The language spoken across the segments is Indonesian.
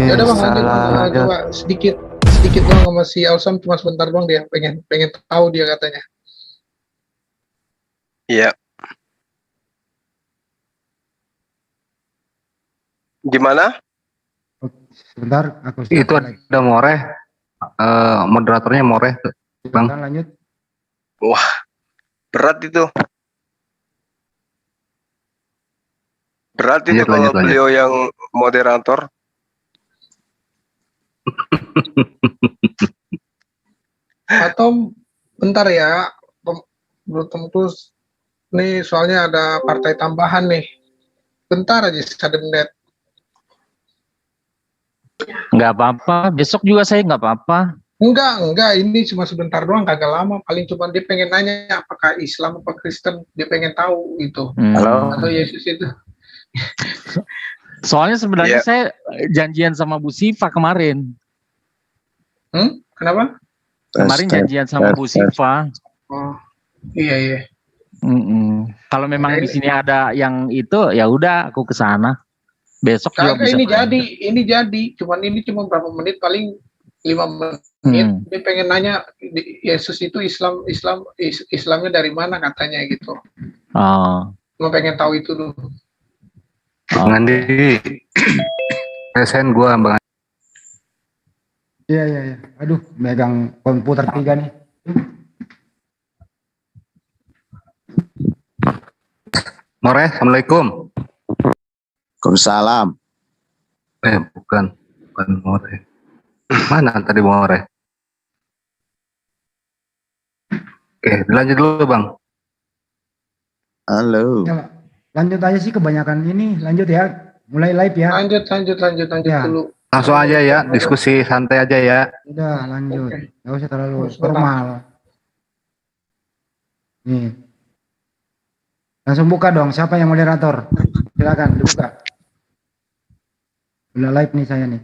Ya udah bang, lanjut bang. Lanjut. Coba sedikit sedikit doang sama si Alsam, cuma sebentar doang, dia pengen pengen tahu dia katanya. Iya. Gimana? Sebentar, aku Itu ada Moreh, moderatornya Moreh, Bang. Sebentar, lanjut. Wah, berat itu. Berat itu kalau Lanjut. beliau yang moderator. Atau bentar ya, belum tentu nih, soalnya ada partai tambahan nih. Bentar aja, 1 menit. Nggak apa-apa, besok juga saya nggak apa-apa. Enggak, ini cuma sebentar doang, kagak lama. Paling cuma dia pengen nanya apakah Islam apa Kristen, dia pengen tahu gitu. Halo. Atau Yesus itu. Soalnya sebenarnya Iya. saya janjian sama Bu Siva kemarin. Kenapa? Kemarin janjian sama Bu Siva. Oh, iya. Kalau memang di sini ada yang itu, ya udah aku ke sana. Besok juga Kagak, bisa. ini jadi. Ini cuma berapa menit, paling 5 menit. Dia pengen nanya Yesus itu Islamnya dari mana katanya gitu. Oh. Cuma pengen tahu itu dulu. Bang Andi, resen gua Bang. Iya. Aduh, megang komputer 3 nih. Moreh, Assalamualaikum. Waalaikumsalam. Bukan Moreh. Mana tadi Moreh? Oke, lanjut dulu Bang. Halo. Ya, lanjut aja sih, kebanyakan ini. Lanjut ya, mulai live ya. Lanjut Ya. dulu. Langsung aja ya, diskusi santai aja ya. Udah, lanjut. Oke. Gak usah terlalu Sebentar. formal. Nih. Langsung buka dong, siapa yang moderator? Silakan dibuka. Udah live nih saya nih.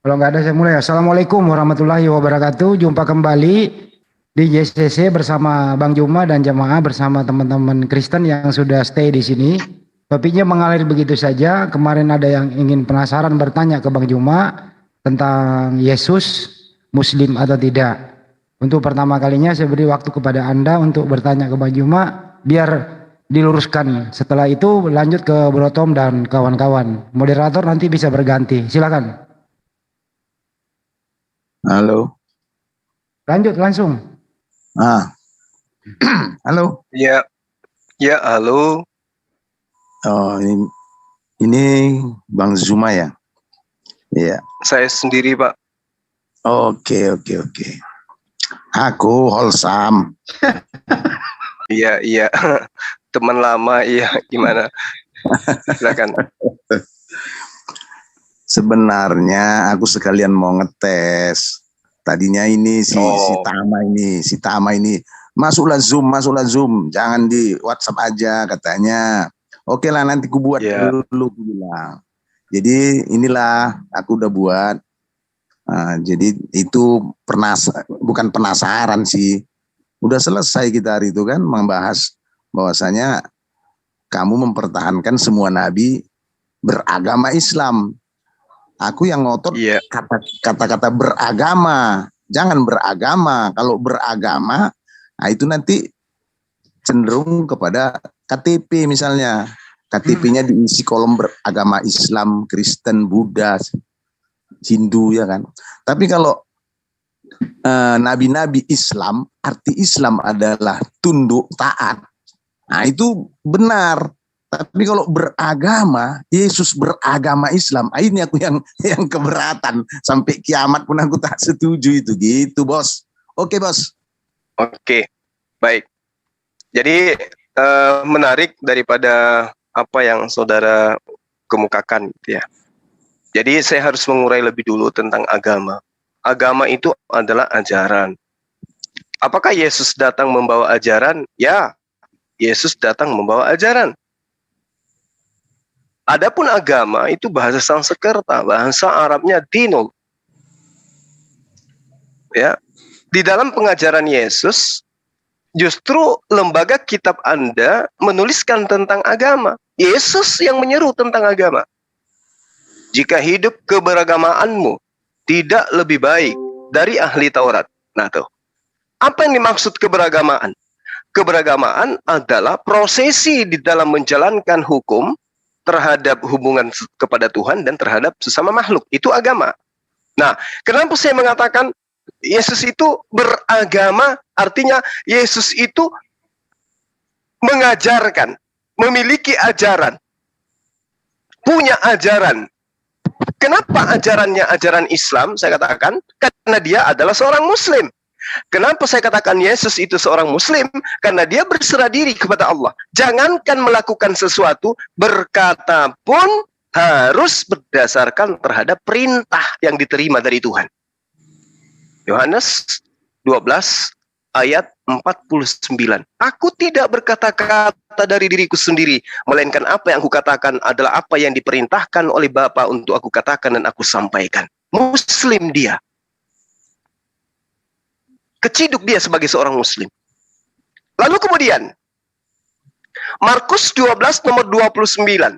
Kalau nggak ada saya mulai. Assalamualaikum warahmatullahi wabarakatuh. Jumpa kembali di JCC bersama Bang Juma dan jamaah bersama teman-teman Kristen yang sudah stay di sini. Topiknya mengalir begitu saja. Kemarin ada yang ingin penasaran bertanya ke Bang Juma tentang Yesus Muslim atau tidak. Untuk pertama kalinya saya beri waktu kepada Anda untuk bertanya ke Bang Juma biar diluruskan. Setelah itu lanjut ke Bro Tom dan kawan-kawan. Moderator nanti bisa berganti. Silakan. Halo. Lanjut langsung. Halo. Ya, halo. Oh, ini Bang Zuma ya? Iya. Saya sendiri, Pak. Oke. Aku Holsam. Iya. Teman lama, iya. Gimana? Silakan. Sebenarnya aku sekalian mau ngetes. Tadinya ini si Tama ini masuklah Zoom, jangan di WhatsApp aja katanya. Oke lah, nanti ku buat dulu, ku bilang. Jadi inilah aku udah buat. Jadi itu bukan penasaran sih. Udah selesai kita hari itu kan membahas bahwasanya kamu mempertahankan semua nabi beragama Islam. Aku yang ngotot kata-kata beragama, jangan beragama. Kalau beragama, nah itu nanti cenderung kepada KTP misalnya. KTP-nya diisi kolom beragama Islam, Kristen, Buddha, Hindu ya kan. Tapi kalau nabi-nabi Islam, arti Islam adalah tunduk, taat. Nah itu benar. Tapi kalau beragama, Yesus beragama Islam, ini aku yang keberatan. Sampai kiamat pun aku tak setuju itu, gitu Bos. Oke Bos. Oke, baik. Jadi menarik daripada apa yang saudara kemukakan gitu ya. Jadi saya harus mengurai lebih dulu tentang agama. Agama itu adalah ajaran. Apakah Yesus datang membawa ajaran? Ya, Yesus datang membawa ajaran. Adapun agama itu bahasa Sanskerta, bahasa Arabnya dinul. Ya, di dalam pengajaran Yesus, justru lembaga kitab Anda menuliskan tentang agama. Yesus yang menyeru tentang agama. jika hidup keberagamaanmu tidak lebih baik dari ahli Taurat. Nah tuh, apa yang dimaksud keberagamaan? Keberagamaan adalah prosesi di dalam menjalankan hukum terhadap hubungan kepada Tuhan dan terhadap sesama makhluk. Itu agama. Nah, kenapa saya mengatakan Yesus itu beragama? Artinya Yesus itu mengajarkan, memiliki ajaran, punya ajaran. Kenapa ajarannya ajaran Islam? Saya katakan karena dia adalah seorang Muslim. Kenapa saya katakan Yesus itu seorang Muslim? Karena dia berserah diri kepada Allah. Jangankan melakukan sesuatu, berkata pun harus berdasarkan terhadap perintah yang diterima dari Tuhan. Yohanes 12 ayat 49. Aku tidak berkata-kata dari diriku sendiri, melainkan apa yang aku katakan adalah apa yang diperintahkan oleh Bapa untuk aku katakan dan aku sampaikan. Muslim dia. Keciduk dia sebagai seorang Muslim. Lalu kemudian Markus 12 nomor 29.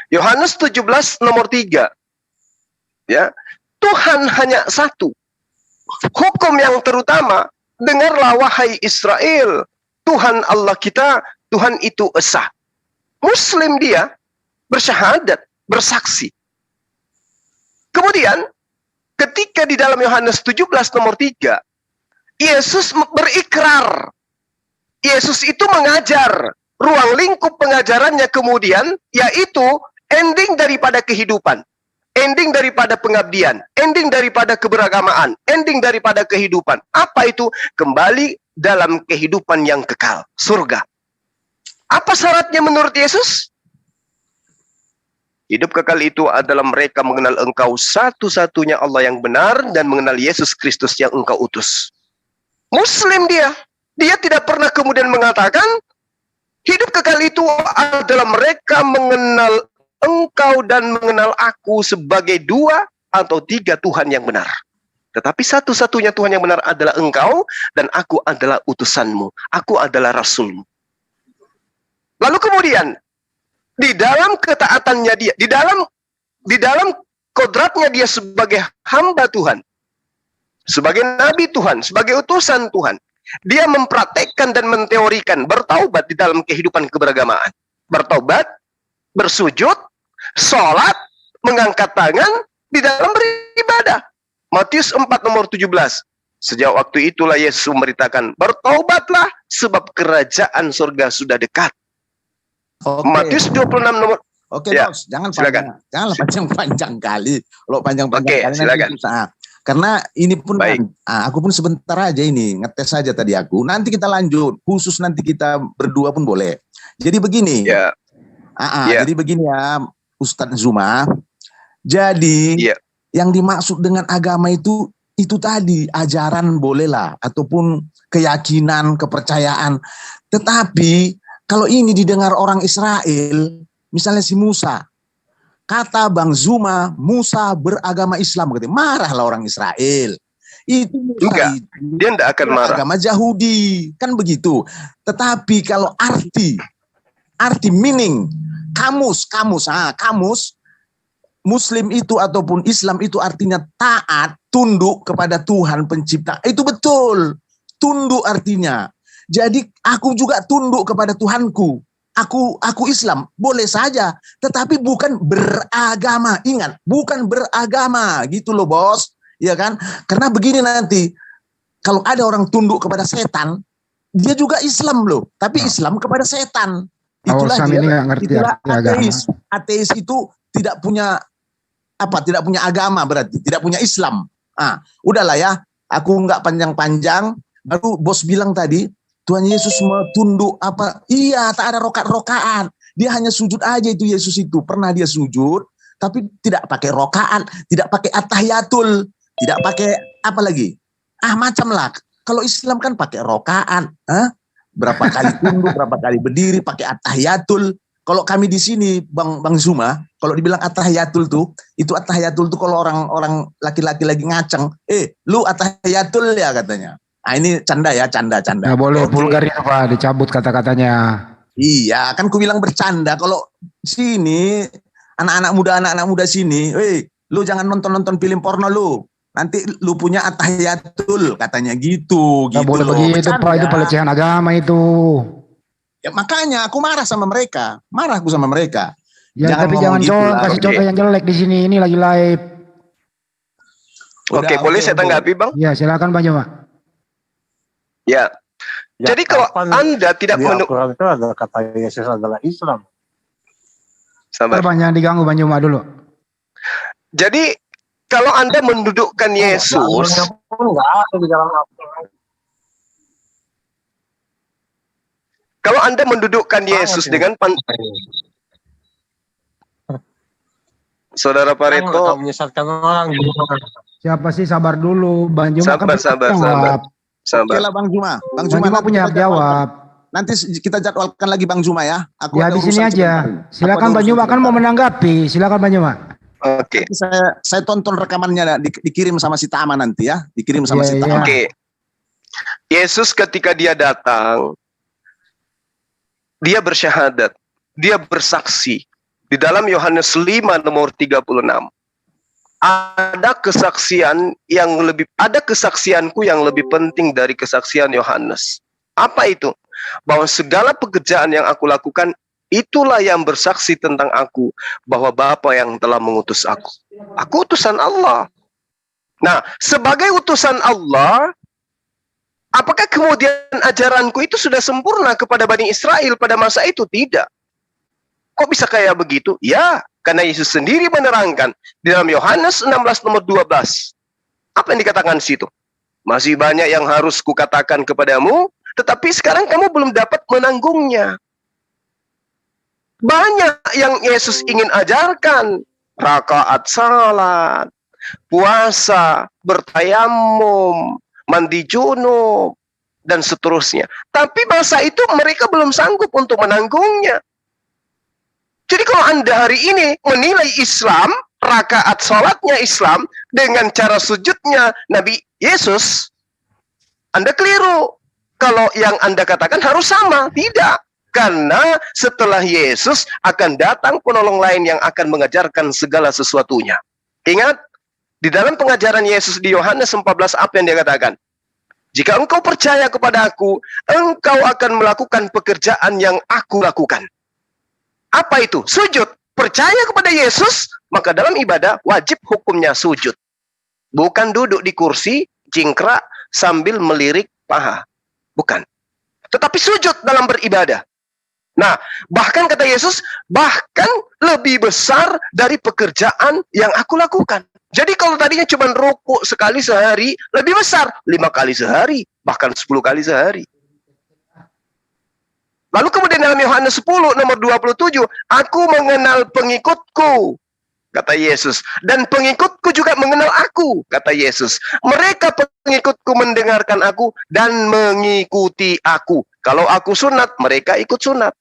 Yohanes 17 nomor 3. Ya, Tuhan hanya satu. Hukum yang terutama, dengarlah wahai Israel, Tuhan Allah kita, Tuhan itu esa. Muslim dia, bersyahadat, bersaksi. Kemudian, ketika di dalam Yohanes 17 nomor 3, Yesus berikrar. Yesus itu mengajar. Ruang lingkup pengajarannya kemudian, yaitu ending daripada kehidupan. Ending daripada pengabdian, ending daripada keberagamaan, ending daripada kehidupan. Apa itu? Kembali dalam kehidupan yang kekal, surga. Apa syaratnya menurut Yesus? Hidup kekal itu adalah mereka mengenal Engkau satu-satunya Allah yang benar dan mengenal Yesus Kristus yang Engkau utus. Muslim dia. Dia tidak pernah kemudian mengatakan hidup kekal itu adalah mereka mengenal Engkau dan mengenal aku sebagai 2 atau 3 Tuhan yang benar. Tetapi satu-satunya Tuhan yang benar adalah Engkau dan aku adalah utusanmu. Aku adalah rasulmu. Lalu kemudian di dalam ketaatannya dia, di dalam kodratnya dia sebagai hamba Tuhan, sebagai nabi Tuhan, sebagai utusan Tuhan, dia mempraktekkan dan menteorikan bertaubat di dalam kehidupan keberagamaan. Bertaubat, bersujud, sholat, mengangkat tangan di dalam beribadah. Matius 4 nomor 17. Sejak waktu itulah Yesus memberitakan, bertaubatlah sebab kerajaan surga sudah dekat. Matius 26 nomor. Oke, ya, Bos, jangan silakan. panjang kali. Kalau panjang-panjang kali silakan. nanti susah. Karena ini pun kan, aku pun sebentar aja ini ngetes saja tadi aku. Nanti kita lanjut, khusus nanti kita berdua pun boleh. Jadi begini. Ya. Jadi begini ya, Ustadz Zuma. Jadi yang dimaksud dengan agama itu tadi ajaran bolehlah ataupun keyakinan, kepercayaan. Tetapi kalau ini didengar orang Israel, misalnya si Musa, kata Bang Zuma, Musa beragama Islam, marahlah orang Israel. Itu Musa dia tidak akan marah. Agama Yahudi, kan begitu. Tetapi kalau arti meaning, kamus, Muslim itu ataupun Islam itu artinya taat, tunduk kepada Tuhan pencipta. Itu betul, tunduk artinya. Jadi aku juga tunduk kepada Tuhanku. Aku Islam, boleh saja, tetapi bukan beragama. Ingat, bukan beragama, gitu loh bos, ya kan? Karena begini nanti, kalau ada orang tunduk kepada setan, dia juga Islam loh, tapi Islam kepada setan. Itulah itulah ateis. Ateis itu tidak punya agama, berarti tidak punya Islam. Udahlah ya, aku nggak panjang-panjang. Baru bos bilang tadi, Tuhan Yesus tunduk apa? Iya, tak ada rokaat. Dia hanya sujud aja itu Yesus itu. Pernah dia sujud, tapi tidak pakai rokaat, tidak pakai at-tahiyatul, tidak pakai apa lagi? Macam lah. Kalau Islam kan pakai rokaat, berapa kali tunduk, berapa kali berdiri, pakai at-tahiyatul. Kalau kami di sini, Bang Zuma, kalau dibilang at-tahiyatul tuh, itu at-tahiyatul tuh kalau orang laki-laki lagi ngaceng, lu at-tahiyatul ya katanya. Ini canda ya, canda. Nggak boleh, vulgar itu Pak, dicabut kata-katanya. Iya, kan ku bilang bercanda. Kalau sini anak-anak muda sini, lu jangan nonton film porno lu. Nanti lu punya atahiyatul katanya gitu. Nggak gitu boleh loh. begitu Bercanda. Pak, itu pelecehan agama itu. Ya makanya aku marah sama mereka. Marah aku sama mereka. Ya, tapi ngomong jangan gitu lah. kasih Oke. contoh yang jelek di sini, ini lagi live. Oke, boleh saya tanggapi, Bang? Ya, silakan Bang Juma. Ya. Jadi kalau Anda tidak di Al-Quran itu ada kata Yesus adalah Islam. Sabar. Bang, jangan diganggu Bang Juma dulu. Jadi kalau Anda mendudukkan Yesus, Enggak ada di dalam Al-Quran. kalau Anda mendudukkan Yesus dengan Saudara Pareto, Menyesatkan orang. Siapa sih, sabar dulu Bang Juma. sabar. Oke lah Bang Juma. Bang Juma nanti punya kita hak jawab. Nanti kita jadwalkan lagi Bang Juma ya. Aku Ya ada di sini urusan aja. sebentar. Silakan Aku ada Bang Juma urusan kan mau sebentar. menanggapi. Silakan Bang Juma. oke. Nanti saya tonton rekamannya dikirim sama si Tama nanti ya. Dikirim sama Iya, si iya. Tama. Oke. Yesus ketika dia datang, dia bersyahadat, dia bersaksi. Di dalam Yohanes 5 nomor 36. Ada kesaksianku yang lebih penting dari kesaksian Yohanes. Apa itu? Bahwa segala pekerjaan yang aku lakukan, itulah yang bersaksi tentang aku, bahwa Bapa yang telah mengutus aku. Aku utusan Allah. Nah, sebagai utusan Allah, apakah kemudian ajaranku itu sudah sempurna kepada Bani Israel pada masa itu? Tidak. Kok bisa kayak begitu? Ya, karena Yesus sendiri menerangkan di dalam Yohanes 16 nomor 12. Apa yang dikatakan di situ? Masih banyak yang harus kukatakan kepadamu, tetapi sekarang kamu belum dapat menanggungnya. Banyak yang Yesus ingin ajarkan. Rakaat salat, puasa, bertayamum, mandi junub, dan seterusnya. Tapi masa itu mereka belum sanggup untuk menanggungnya. Jadi kalau Anda hari ini menilai Islam, rakaat salatnya Islam, dengan cara sujudnya Nabi Yesus, Anda keliru. Kalau yang Anda katakan harus sama, tidak. Karena setelah Yesus akan datang penolong lain yang akan mengajarkan segala sesuatunya. Ingat, di dalam pengajaran Yesus di Yohanes 14, apa yang dia katakan? Jika engkau percaya kepada aku, engkau akan melakukan pekerjaan yang aku lakukan. Apa itu? Sujud. Percaya kepada Yesus, maka dalam ibadah wajib hukumnya sujud. Bukan duduk di kursi, cingkrak, sambil melirik paha. Bukan. Tetapi sujud dalam beribadah. Nah, bahkan kata Yesus, bahkan lebih besar dari pekerjaan yang aku lakukan. Jadi kalau tadinya cuma rukuk sekali sehari, lebih besar. 5 kali sehari, bahkan 10 kali sehari. Lalu kemudian dalam Yohanes 10 nomor 27, aku mengenal pengikutku, kata Yesus. Dan pengikutku juga mengenal aku, kata Yesus. Mereka pengikutku mendengarkan aku dan mengikuti aku. Kalau aku sunat, mereka ikut sunat.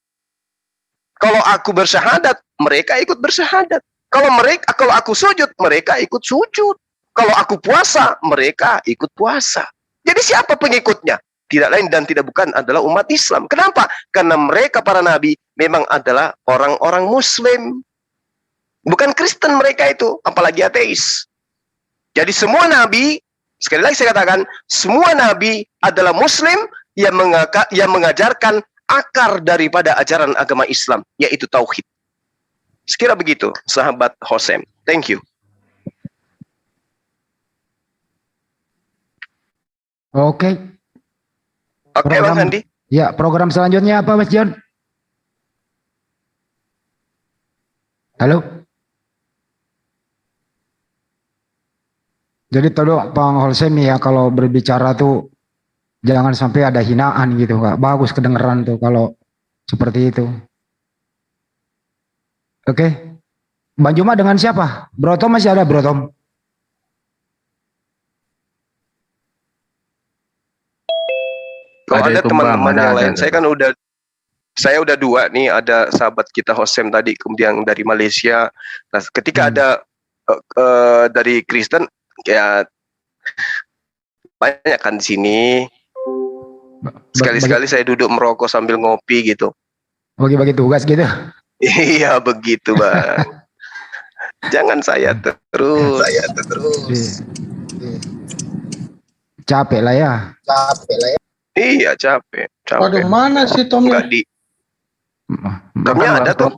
Kalau aku bersyahadat, mereka ikut bersyahadat. Kalau aku sujud, mereka ikut sujud. Kalau aku puasa, mereka ikut puasa. Jadi siapa pengikutnya? Tidak lain dan tidak bukan adalah umat Islam. Kenapa? Karena mereka para nabi memang adalah orang-orang Muslim. Bukan Kristen mereka itu, apalagi ateis. Jadi semua nabi, sekali lagi saya katakan, semua nabi adalah Muslim yang mengajarkan akar daripada ajaran agama Islam, yaitu tauhid. Sekira begitu, sahabat Hosem. Thank you. Oke. Oke, Bang Sandi. Ya, program selanjutnya apa Mas John? Halo? Jadi tadi Bang Holsem ya, kalau berbicara tuh jangan sampai ada hinaan gitu, nggak bagus kedengeran tuh kalau seperti itu. Oke. Bang Juma dengan siapa? Bro Tom masih ada Bro Tom? Kalau ada itu, teman-teman Bang, yang ada. lain, saya udah 2 nih, ada sahabat kita Hosem tadi, kemudian dari Malaysia. Nah, ketika ada dari Kristen, ya banyak kan di sini. Sekali-sekali saya duduk merokok sambil ngopi gitu. Bagi-bagi tugas gitu. Iya begitu, Bang. Jangan saya terus. Capek lah ya. Iya, capek. Waduh, mana sih Tom? Enggak di. Tomnya ada tuh.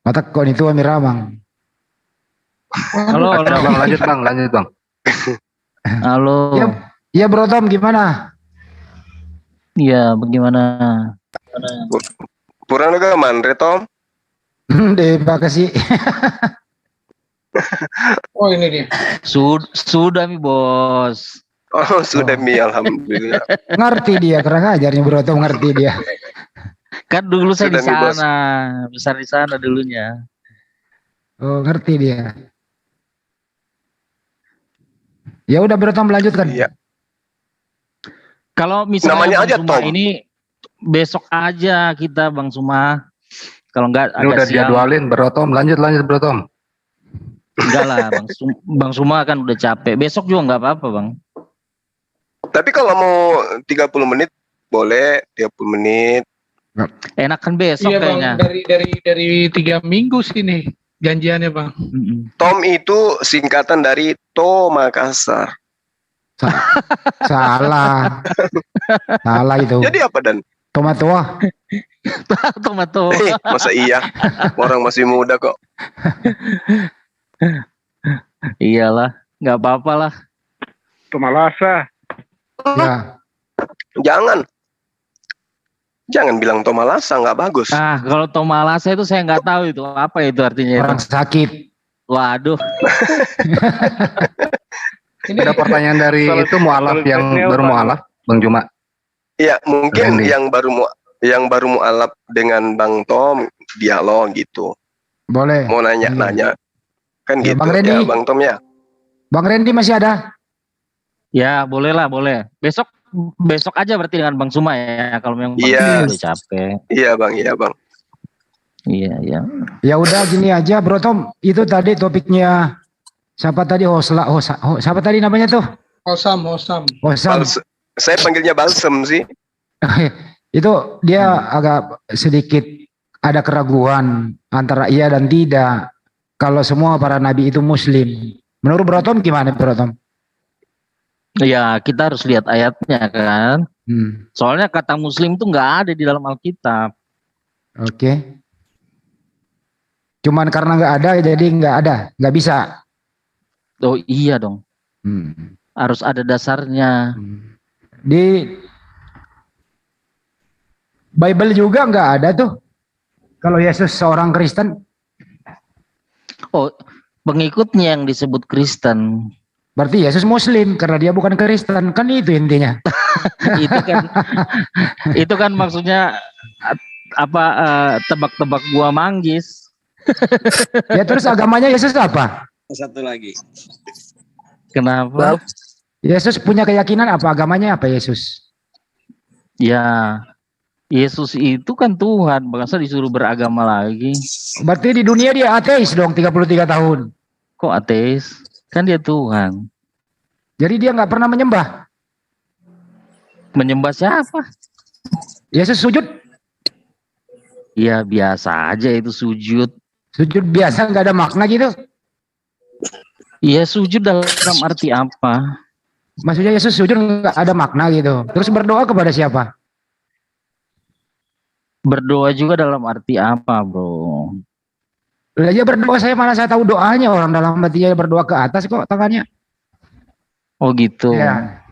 Mata kau itu Amir Ramang. Halo, halo. Bang, lanjut bang. Halo. Iya Bro Tom, gimana? Iya, bagaimana? Purang juga manre Tom. Di Bekasi. Oh ini dia. Sudah mi bos. Oh, sudah Mi, alhamdulillah. Ngerti dia, kurang ajarnya Bro Tom, ngerti dia. Kan dulu saya Sudah di mi, Bos. sana, besar di sana dulunya. Oh, ngerti dia. Ya udah Bro Tom, lanjutkan. Iya. Kalau misalnya Namanya Bang aja Suma Tom. ini besok aja kita Bang Suma. Kalau enggak Ini agak udah siang. jadwalin Bro Tom, lanjut Bro Tom. Enggak lah Bang Suma kan udah capek. Besok juga enggak apa-apa Bang. Tapi kalau mau 30 menit boleh, 30 menit. Enakan besok Iya bang, kayaknya. dari 3 minggu sini janjiannya bang. Tom itu singkatan dari To Makassar. Salah. Salah itu. Jadi apa Dan? Tomato. Tomato. Masa iya? Orang masih muda kok. Iyalah, nggak apa-apa lah. Tumalasa. Ya. Jangan bilang Tomalasa, nggak bagus. Ah, kalau Tomalasa itu saya nggak tahu itu apa itu artinya Orang itu. sakit. Waduh, Ini Ada pertanyaan dari Kalau- itu mualaf kalau yang saya baru apa? mualaf, Bang Juma. Iya, mungkin Randy. yang baru mualaf dengan Bang Tom dialog gitu. Boleh. Mau nanya-nanya. Kan Ya, gitu Bang Randy. ya, Bang Tom ya. Bang Randy masih ada? ya boleh lah, boleh. Besok aja berarti dengan Bang Suma ya. Kalau memang Bang Iya. Suma udah capek. Iya, Bang. Iya, iya. Ya udah gini aja Bro Tom. Itu tadi topiknya siapa tadi siapa tadi namanya tuh? Hosam. Hosam. Saya panggilnya Balsem sih. Itu dia agak sedikit ada keraguan antara iya dan tidak. Kalau semua para nabi itu muslim. Menurut Bro Tom gimana Bro Tom? Ya, kita harus lihat ayatnya kan. Soalnya kata muslim itu nggak ada di dalam Alkitab. Oke. Cuman karena nggak ada jadi nggak bisa. Oh iya dong, harus ada dasarnya. Di Bible juga nggak ada tuh. Kalau Yesus seorang Kristen, Oh, pengikutnya yang disebut Kristen. berarti Yesus Muslim karena dia bukan Kristen, kan itu intinya. itu kan maksudnya apa tebak-tebak gua manggis. Ya terus agamanya Yesus apa? Satu lagi. Kenapa? Yesus punya keyakinan apa? Agamanya apa Yesus? Ya, Yesus itu kan Tuhan, masa disuruh beragama lagi? Berarti di dunia dia ateis dong 33 tahun. Kok ateis? Kan dia Tuhan. Jadi dia nggak pernah menyembah. Menyembah siapa? Yesus sujud? Ya biasa aja itu sujud. Sujud biasa nggak ada makna gitu. Iya sujud dalam arti apa? Maksudnya Yesus sujud nggak ada makna gitu. Terus berdoa kepada siapa? Berdoa juga dalam arti apa, bro? Lah ya berdoa saya tahu doanya orang dalam hatinya berdoa ke atas kok tangannya. Oh gitu. Ya.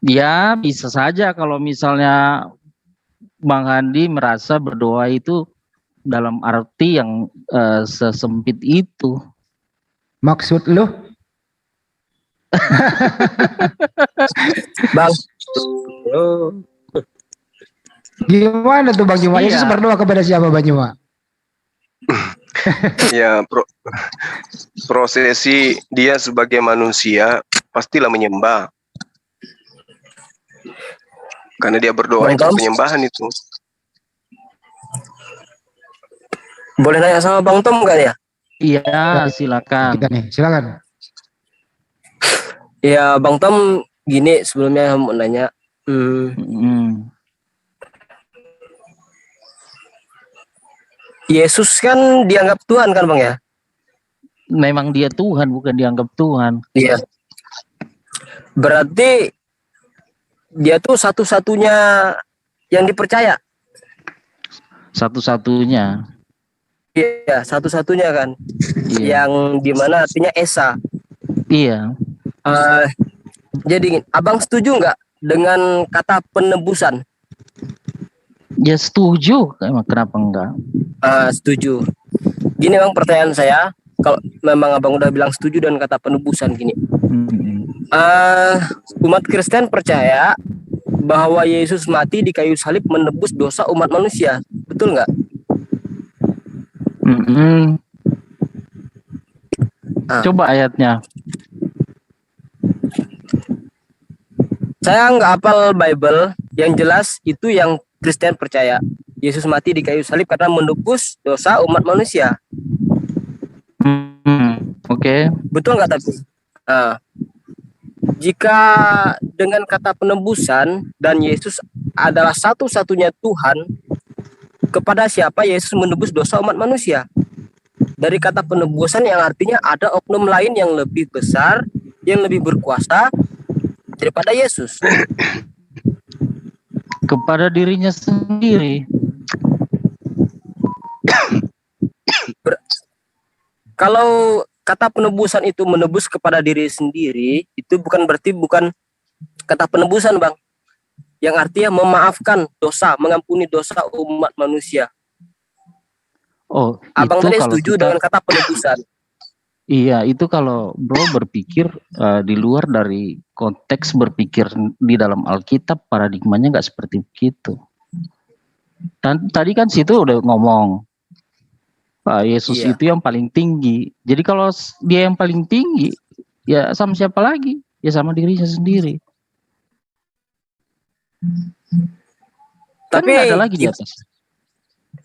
Ya bisa saja kalau misalnya Bang Handi merasa berdoa itu dalam arti yang sesempit itu. Maksud lu? Bang. Gimana tuh Bang Juma? Iya. Yesus berdoa kepada siapa Bang Juma? Ya, prosesi dia sebagai manusia pastilah menyembah. Karena dia berdoa itu penyembahan itu. Boleh nanya sama Bang Tom nggak ya? Iya, silakan. Kita nih, silakan. Ya Bang Tom gini sebelumnya mau nanya. Yesus kan dianggap Tuhan kan Bang ya? memang dia Tuhan, bukan dianggap Tuhan. Iya. Berarti dia tuh satu-satunya yang dipercaya. Satu-satunya. Iya, satu-satunya kan. Iya. Yang dimana artinya Esa. Iya. Jadi abang setuju nggak dengan kata penebusan? Ya setuju, emang kenapa enggak? Setuju. Gini bang, pertanyaan saya, kalau memang abang udah bilang setuju dengan kata penebusan gini, umat Kristen percaya bahwa Yesus mati di kayu salib menebus dosa umat manusia, betul nggak? Coba ayatnya. Saya nggak hafal Bible, yang jelas itu yang Kristen percaya. Yesus mati di kayu salib karena menebus dosa umat manusia. Oke. Betul nggak tapi? Jika dengan kata penebusan dan Yesus adalah satu-satunya Tuhan, kepada siapa Yesus menebus dosa umat manusia? Dari kata penebusan yang artinya ada oknum lain yang lebih besar, yang lebih berkuasa daripada Yesus. Kepada dirinya sendiri. Kalau kata penebusan itu menebus kepada diri sendiri, itu bukan berarti bukan kata penebusan, Bang. Yang artinya memaafkan dosa, mengampuni dosa umat manusia. Oh, Abang itu tadi kalau setuju dengan kata penebusan. Iya, itu kalau bro berpikir di luar dari konteks berpikir di dalam Alkitab, paradigmanya nggak seperti begitu. Dan tadi kan situ udah ngomong, Yesus itu yang paling tinggi. Jadi kalau dia yang paling tinggi, ya sama siapa lagi? Ya sama dirinya sendiri. Kan Tapi nggak ada lagi di atas.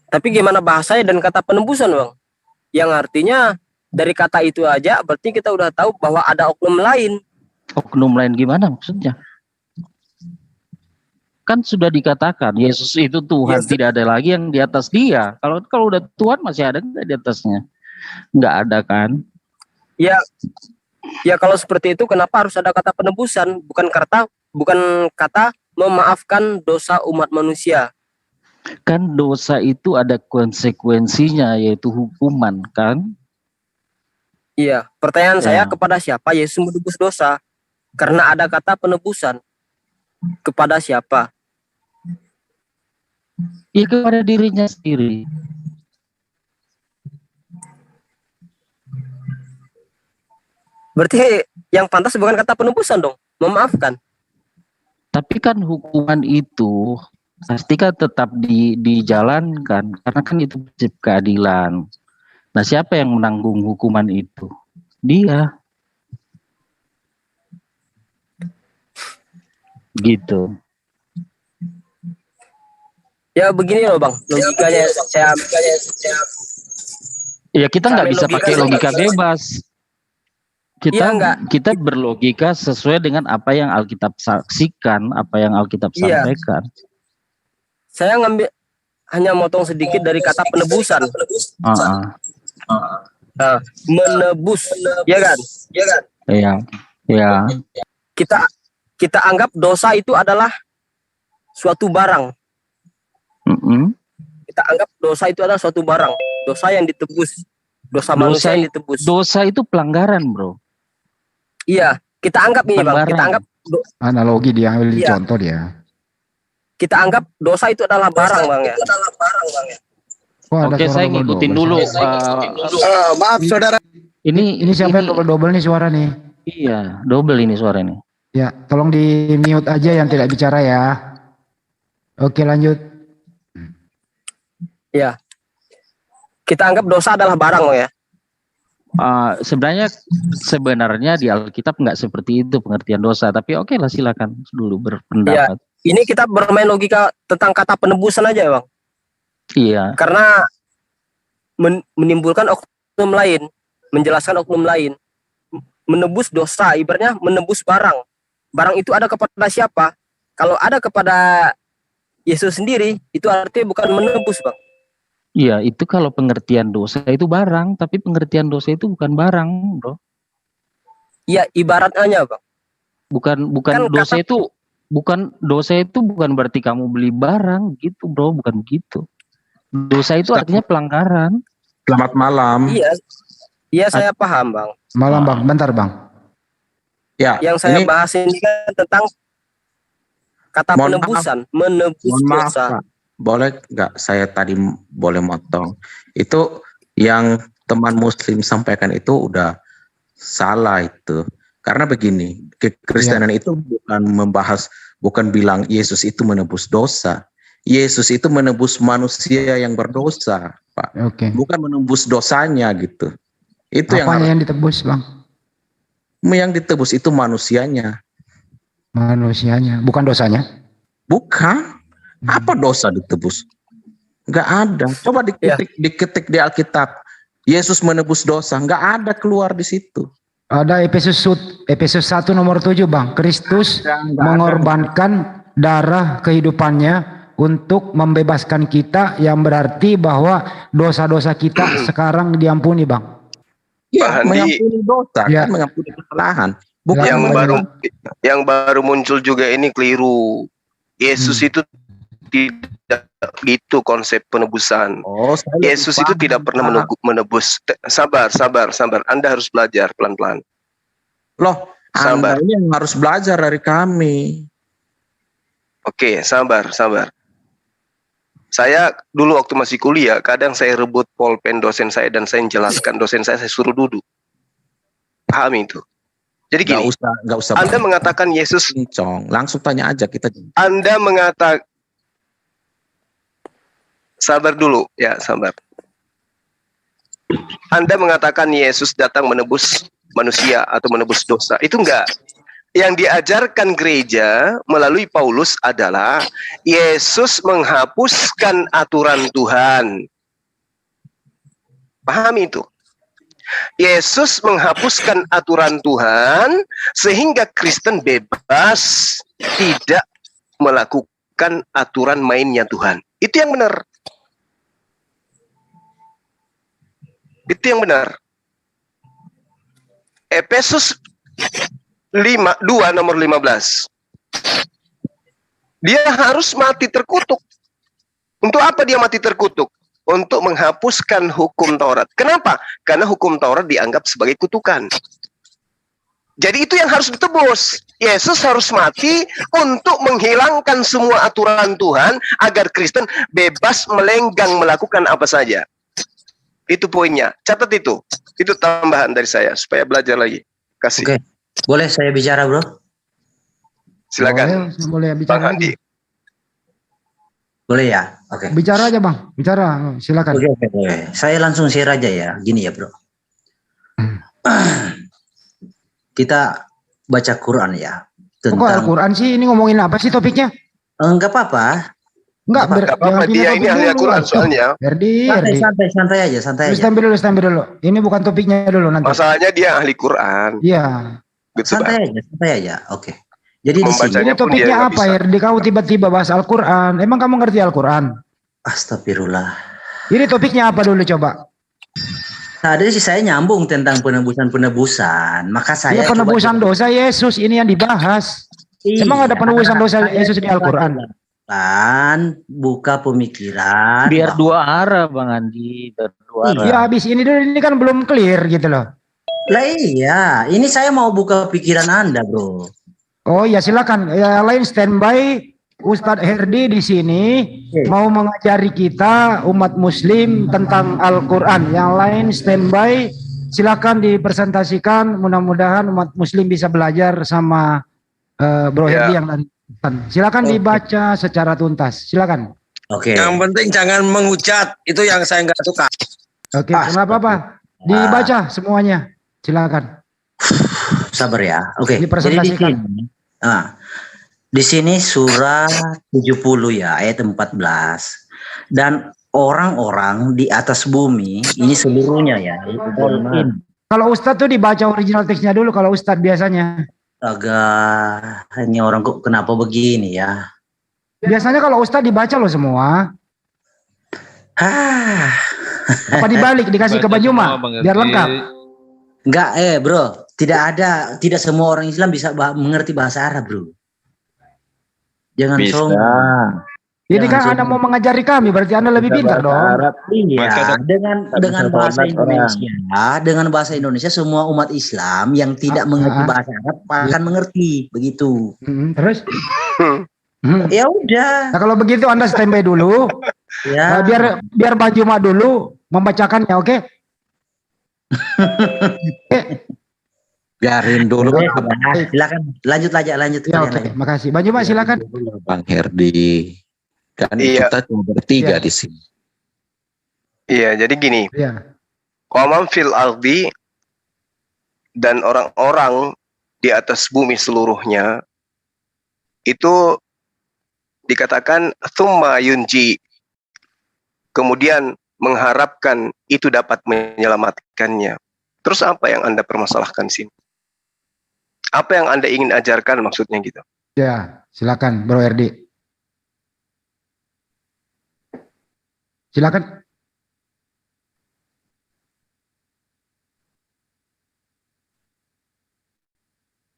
Tapi gimana bahasanya dan kata penebusan, Bang? Yang artinya dari kata itu aja berarti kita udah tahu bahwa ada oknum lain. Oknum lain gimana maksudnya? Kan sudah dikatakan Yesus itu Tuhan, tidak ada lagi yang di atas dia. Kalau udah Tuhan masih ada nggak di atasnya? Nggak ada kan? Ya kalau seperti itu kenapa harus ada kata penebusan, bukan kata memaafkan dosa umat manusia? Kan dosa itu ada konsekuensinya, yaitu hukuman kan? Iya, pertanyaan saya kepada siapa Yesus menebus dosa? Karena ada kata penebusan. Kepada siapa? Ya kepada dirinya sendiri. Berarti yang pantas bukan kata penebusan dong, memaafkan. Tapi kan hukuman itu pasti kan tetap dijalankan, karena kan itu prinsip keadilan. Nah, siapa yang menanggung hukuman itu? Dia. Gitu. Ya begini loh Bang, logikanya saya ya kita nggak bisa pakai logika bebas. Kita berlogika sesuai dengan apa yang Alkitab saksikan, apa yang Alkitab sampaikan. Saya hanya motong sedikit dari kata penebusan. Menebus, ya kan? Iya. Kita anggap dosa itu adalah suatu barang. Kita anggap dosa itu adalah suatu barang, dosa yang ditebus, dosa manusia yang ditebus. Dosa itu pelanggaran, bro. Iya, kita anggap ini Bang, kita anggap analogi dia ambil contoh dia. Kita anggap dosa itu adalah barang, Bang ya. Oke, saya ngikutin dulu. Maaf saudara. Ini siapa yang double nih suara nih? Iya, double ini suara ini. Ya, tolong di mute aja yang tidak bicara ya. Oke, lanjut. Ya, kita anggap dosa adalah barang ya. Sebenarnya di Alkitab nggak seperti itu pengertian dosa, tapi oke lah, silakan dulu berpendapat. Ya, ini kita bermain logika tentang kata penebusan aja Bang. Iya. Karena menimbulkan oknum lain, menjelaskan oknum lain, menebus dosa, ibaratnya menebus barang. Barang itu ada kepada siapa? Kalau ada kepada Yesus sendiri, itu artinya bukan menebus Bang. Iya, itu kalau pengertian dosa itu barang, tapi pengertian dosa itu bukan barang, bro. Iya, ibaratnya Bang. Bukan Kan dosa kata itu, bukan berarti kamu beli barang gitu, bro, bukan begitu. Dosa itu artinya pelanggaran. Selamat malam. iya, iya saya paham Bang. Malam Bang, bentar Bang. Ya, Yang saya ini bahas ini kan tentang kata mohon penebusan, menebus mohon maaf dosa. Pak, boleh nggak saya tadi boleh motong? Itu yang teman Muslim sampaikan itu udah salah itu. Karena begini, kekristenan itu bukan bilang Yesus itu menebus dosa. Yesus itu menebus manusia yang berdosa, Pak. Oke. Bukan menebus dosanya gitu. Itu Apa yang ditebus Bang? yang ditebus itu manusianya. Manusianya, bukan dosanya. Bukan. Apa dosa ditebus? Enggak ada. Coba diketik di Alkitab. Yesus menebus dosa. Enggak ada keluar di situ. Ada Efesus 1 nomor 7 Bang. Kristus mengorbankan darah kehidupannya untuk membebaskan kita, yang berarti bahwa dosa-dosa kita sekarang diampuni Bang. Ya, Pak Handi, mengampuni dosa, Ya. kan mengampuni kesalahan. Bukan yang baru muncul juga ini keliru. Yesus itu tidak itu konsep penebusan. Yesus itu tidak pernah menebus. Sabar. Anda harus belajar pelan-pelan. Loh, Sabar. Anda ini yang harus belajar dari kami. Oke, sabar. Saya dulu waktu masih kuliah, kadang saya rebut pulpen dosen saya dan saya menjelaskan dosen saya suruh duduk. Pahami itu. Jadi gini, Nggak usah. Anda mengatakan Yesus, langsung tanya aja kita. Anda mengatakan, sabar dulu, ya sabar. Anda mengatakan Yesus datang menebus manusia atau menebus dosa. Itu enggak. Yang diajarkan gereja melalui Paulus adalah Yesus menghapuskan aturan Tuhan. Pahami itu. Yesus menghapuskan aturan Tuhan sehingga Kristen bebas tidak melakukan aturan mainnya Tuhan. Itu yang benar. Itu yang benar. Efesus 2 nomor 15. Dia harus mati terkutuk. Untuk apa dia mati terkutuk? Untuk menghapuskan hukum Taurat. Kenapa? Karena hukum Taurat dianggap sebagai kutukan. Jadi itu yang harus ditebus. Yesus harus mati untuk menghilangkan semua aturan Tuhan agar Kristen bebas melenggang melakukan apa saja. Itu poinnya. Catat itu. Itu tambahan dari saya supaya belajar lagi. Kasih. Oke. Boleh saya bicara, Bro? Silakan. Boleh bicara. Bang Handi. Boleh ya? Oke. Bicara aja Bang, bicara, silakan. Oke. Saya langsung share aja ya. Gini ya, Bro. Kita baca Quran ya. Kok Al-Quran sih? Ini ngomongin apa sih topiknya? Enggak apa-apa. Enggak apa-apa, dia ini ahli Al-Quran soalnya. Herdi. Santai aja. Lu standby dulu. Ini bukan topiknya dulu nanti. Masalahnya dia ahli Quran. Iya. Santai aja. Oke. Jadi di sini ini topiknya apa, Herdi? Kau tiba-tiba bahas Al-Quran. Emang kamu ngerti Al-Quran? Astagfirullah. Ini topiknya apa dulu coba? Tadi sih saya nyambung tentang penebusan. Maka saya penebusan dosa Yesus ini yang dibahas. Iya, emang ada penebusan dosa Yesus di Al-Quran? Buka pemikiran. Biar dua arah Bang Andi. Iya, habis ini dulu, ini kan belum clear gitu loh. Lah iya, ini saya mau buka pikiran Anda, Bro. Oh ya silakan. Ya, lain standby. Ustadz Herdi di sini mau mengajari kita umat Muslim tentang Al-Quran. Yang lain standby. Silakan dipresentasikan. Mudah-mudahan umat Muslim bisa belajar sama Bro Herdi yang tadi. Silakan dibaca secara tuntas. Silakan. Oke. Yang penting jangan menghujat. Itu yang saya nggak suka. Oke, kenapa apa? Dibaca semuanya. Silakan. Sabar ya. Oke. Dipresentasikan. Jadi di sini surah 70 ya, ayat 14. Dan orang-orang di atas bumi, ini seluruhnya ya. Kalau Ustadz tuh dibaca original teksnya dulu kalau Ustadz biasanya. Agak, ini orang kok kenapa begini ya? Biasanya kalau Ustadz dibaca loh semua. Apa dibalik dikasih ke Bang Juma biar lengkap? Enggak, bro, tidak semua orang Islam bisa mengerti bahasa Arab, bro. Jangan sombong. Ini kan Anda mau mengajari kami, berarti Anda lebih pintar dong. Iya, dengan bahasa Indonesia, dengan bahasa Indonesia semua umat Islam yang tidak mengerti bahasa Arab akan mengerti, begitu. Terus? Ya udah. Nah, kalau begitu Anda standby dulu. Ya. Biar Bang Juma dulu membacakannya, oke? Biarin dulu. Silakan lanjut aja. Ya, oke. Makasih. Bang Juma silakan. Bang Herdi. Kan kita cuma bertiga di sini. Iya, jadi gini. Waman fil ardi, dan orang-orang di atas bumi seluruhnya itu dikatakan thumma yunji, kemudian mengharapkan itu dapat menyelamatkannya. Terus apa yang Anda permasalahkan sini? Apa yang Anda ingin ajarkan maksudnya gitu? Ya, silakan Bro Herdi. Silakan.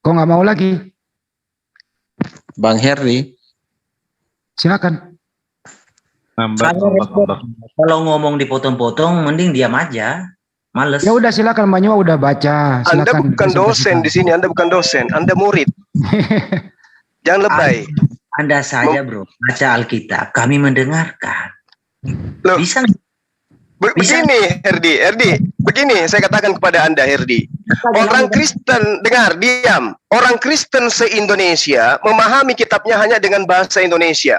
Kok nggak mau lagi? Bang Herdi. Silakan. Kalau ngomong dipotong-potong, mending diam aja. Males. Ya udah silakan, Bang Juma udah baca. Silakan. Anda bukan dosen di sini, Anda bukan dosen, Anda murid. Jangan lebay. Anda saja, bro, baca Alkitab. Kami mendengarkan. Loh, bisa. Begini, Herdi, begini saya katakan kepada Anda, Herdi. Orang Kristen, dengar, diam. Orang Kristen se-Indonesia memahami kitabnya hanya dengan bahasa Indonesia.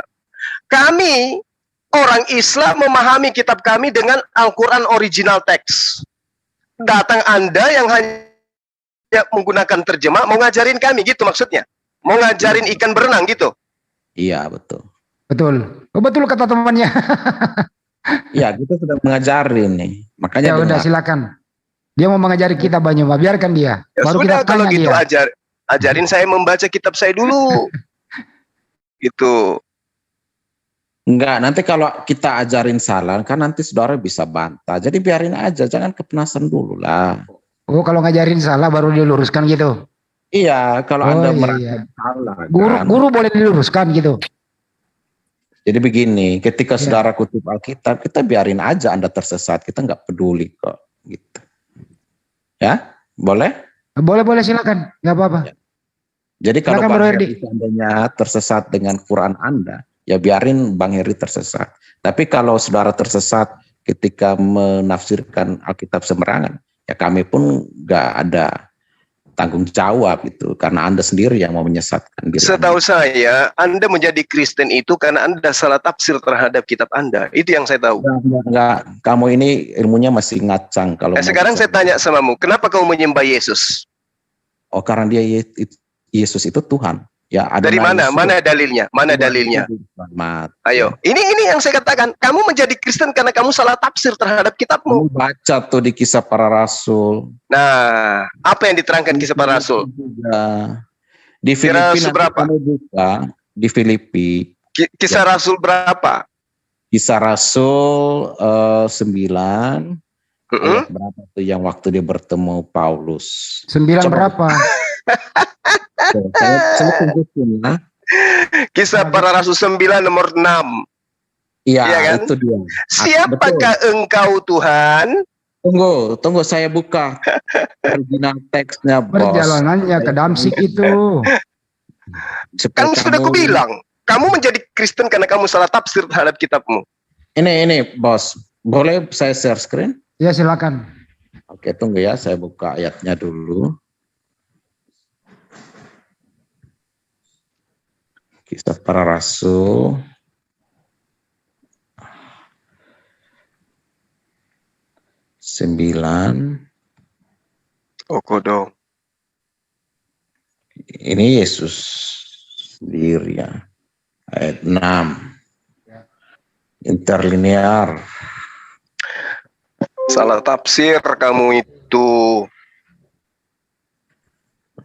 Kami, orang Islam, memahami kitab kami dengan Al-Quran original text. Datang Anda yang hanya menggunakan terjemah, mau ngajarin kami, gitu maksudnya. Mau ngajarin ikan berenang, gitu. Iya, betul. Betul. Oh, betul kata temannya. Ya, kita sudah mengajarin nih. Makanya ya udah silakan. Dia mau mengajari kita Bang Juma, biarkan dia. Ya baru sudah, kita kalau tanya gitu dia. ajarin saya membaca kitab saya dulu. Gitu. Enggak, nanti kalau kita ajarin salah kan nanti saudara bisa bantah. Jadi biarin aja, jangan kepenasan dulu lah. Oh, kalau ngajarin salah baru diluruskan gitu. Iya, kalau Anda merasa salah. Guru boleh diluruskan gitu. Jadi begini, ketika saudara kutip Alkitab, kita biarin aja Anda tersesat, kita nggak peduli kok, gitu. Ya, boleh? Boleh silakan, nggak apa-apa. Ya. Jadi kalau silakan, Bang Heri seandainya tersesat dengan Quran Anda, ya biarin Bang Heri tersesat. Tapi kalau saudara tersesat ketika menafsirkan Alkitab sembarangan, ya kami pun nggak ada tanggung jawab itu karena Anda sendiri yang mau menyesatkan diri. Setahu saya, Anda menjadi Kristen itu karena Anda salah tafsir terhadap kitab Anda. Itu yang saya tahu. Enggak, kamu ini ilmunya masih ngacang kalau. Sekarang saya tanya samamu, kenapa kamu menyembah Yesus? Oh, karena dia Yesus itu Tuhan. Ya, ada dari mana? Mana dalilnya? Mana dalilnya? Ayo, ini yang saya katakan. Kamu menjadi Kristen karena kamu salah tafsir terhadap kitabmu. Kamu baca tuh di Kisah Para Rasul. Nah, apa yang diterangkan Kisah Para Rasul? Di Filipi berapa? Kamu buka di Filipi. Kisah Rasul berapa? Kisah Rasul 9. Berapa tuh yang waktu dia bertemu Paulus? 9 berapa? Saya tunjukin ya. Kisah Para Rasul 9 nomor 6. Iya, kan? Itu dia. Siapakah engkau Tuhan? Tunggu saya buka original teksnya, Bos. Perjalanannya ke Damsik itu. Kan sudah aku bilang, kamu menjadi Kristen karena kamu salah tafsir terhadap kitabmu. Ini Bos, boleh saya share screen? Ya silakan. Oke, tunggu ya, saya buka ayatnya dulu. Kisah Para Rasul 9. Oh, kodong. Ini Yesus sendiri ya. Ayat 6. Interlinear. Salah tafsir kamu itu.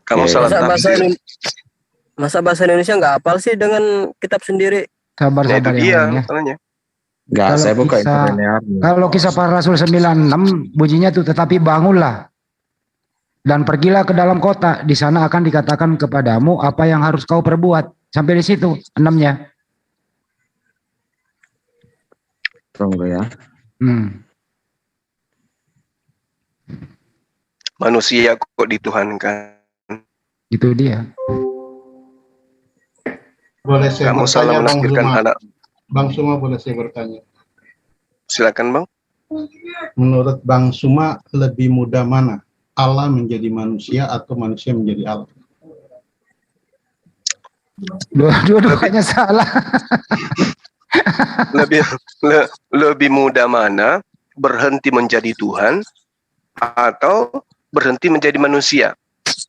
Kamu salah tafsir. Masa bahasa Indonesia nggak hafal sih dengan kitab sendiri? Sabar itu dia ya. masalahnya. Enggak, Kalau saya buka kisah- interlinearnya. Kalau kisah para rasul 96 bunyinya tuh, tetapi bangunlah dan pergilah ke dalam kota, di sana akan dikatakan kepadamu apa yang harus kau perbuat. Sampai di situ 6-nya. Tunggu ya. Manusia kok dituhankan. Itu dia. Boleh saya Kamu salah bertanya, Bang menafsirkan Zuma? anak. Bang Suma, boleh saya bertanya? Silakan Bang. Menurut Bang Suma, lebih mudah mana? Allah menjadi manusia atau manusia menjadi Allah? Dua-duanya salah. Lebih mudah mana berhenti menjadi Tuhan atau berhenti menjadi manusia?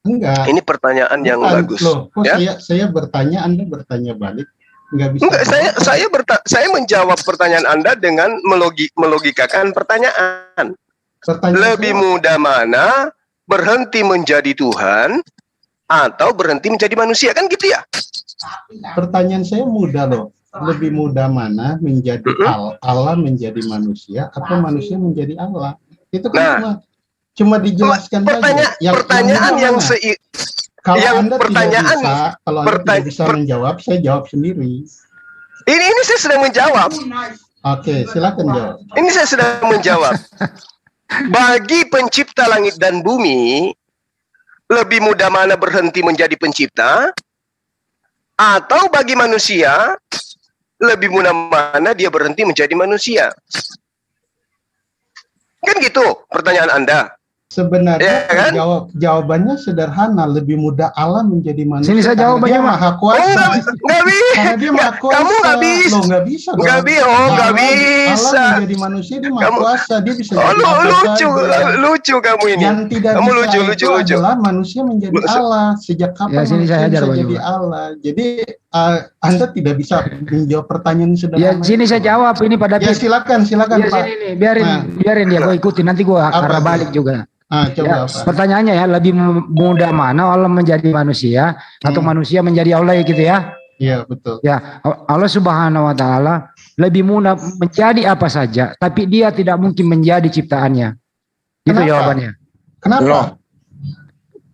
Enggak. Ini pertanyaan yang Bukan. bagus. Loh, kok Ya? saya bertanya, Anda bertanya balik? Enggak bisa. Enggak, saya menjawab pertanyaan Anda dengan melogikakan pertanyaan. Lebih mudah mana berhenti menjadi Tuhan atau berhenti menjadi manusia, kan gitu ya? Pertanyaan saya mudah loh. Lebih mudah mana menjadi Allah menjadi manusia atau manusia menjadi Allah? Itu kan cuma dijelaskan saja. Pertanyaan yang kalau yang Anda pertanyaan tidak bisa, kalau Anda tidak bisa menjawab, saya jawab sendiri. Ini saya sedang menjawab. Oke, silakan jawab. Ini saya sedang menjawab. Bagi pencipta langit dan bumi, lebih mudah mana berhenti menjadi pencipta, atau bagi manusia, lebih mudah mana dia berhenti menjadi manusia? Kan gitu pertanyaan Anda. Sebenarnya Ya, kan? jawabannya sederhana, lebih mudah Allah menjadi manusia. Sini saya karena jawabannya, dia Mas. maha kuasa. Nggak bisa. Karena dia maha kuasa. Kamu nggak bisa. Loh, nggak bisa. dong. Nggak bisa. Allah menjadi manusia, dia maha kuasa. Dia bisa jadi apa lucu, saja. lucu kamu ini. Yang tidak Kamu bisa lucu. adalah manusia menjadi Allah. Sejak kapan Ya, sini manusia saya ajar, bisa Bang jadi Juma. Allah? Jadi Anda tidak bisa menjawab pertanyaan Ya sederhana. sini saya jawab ini pada Ya silakan Ya Pak. sini nih, biarin dia, gue ikutin, nanti gue arah balik juga. Coba apa? Pertanyaannya ya, lebih mudah mana Allah menjadi manusia atau manusia menjadi Allah gitu ya? Iya betul. Ya, Allah Subhanahu wa taala lebih mudah menjadi apa saja, tapi dia tidak mungkin menjadi ciptaannya. Itu Kenapa? jawabannya. Kenapa?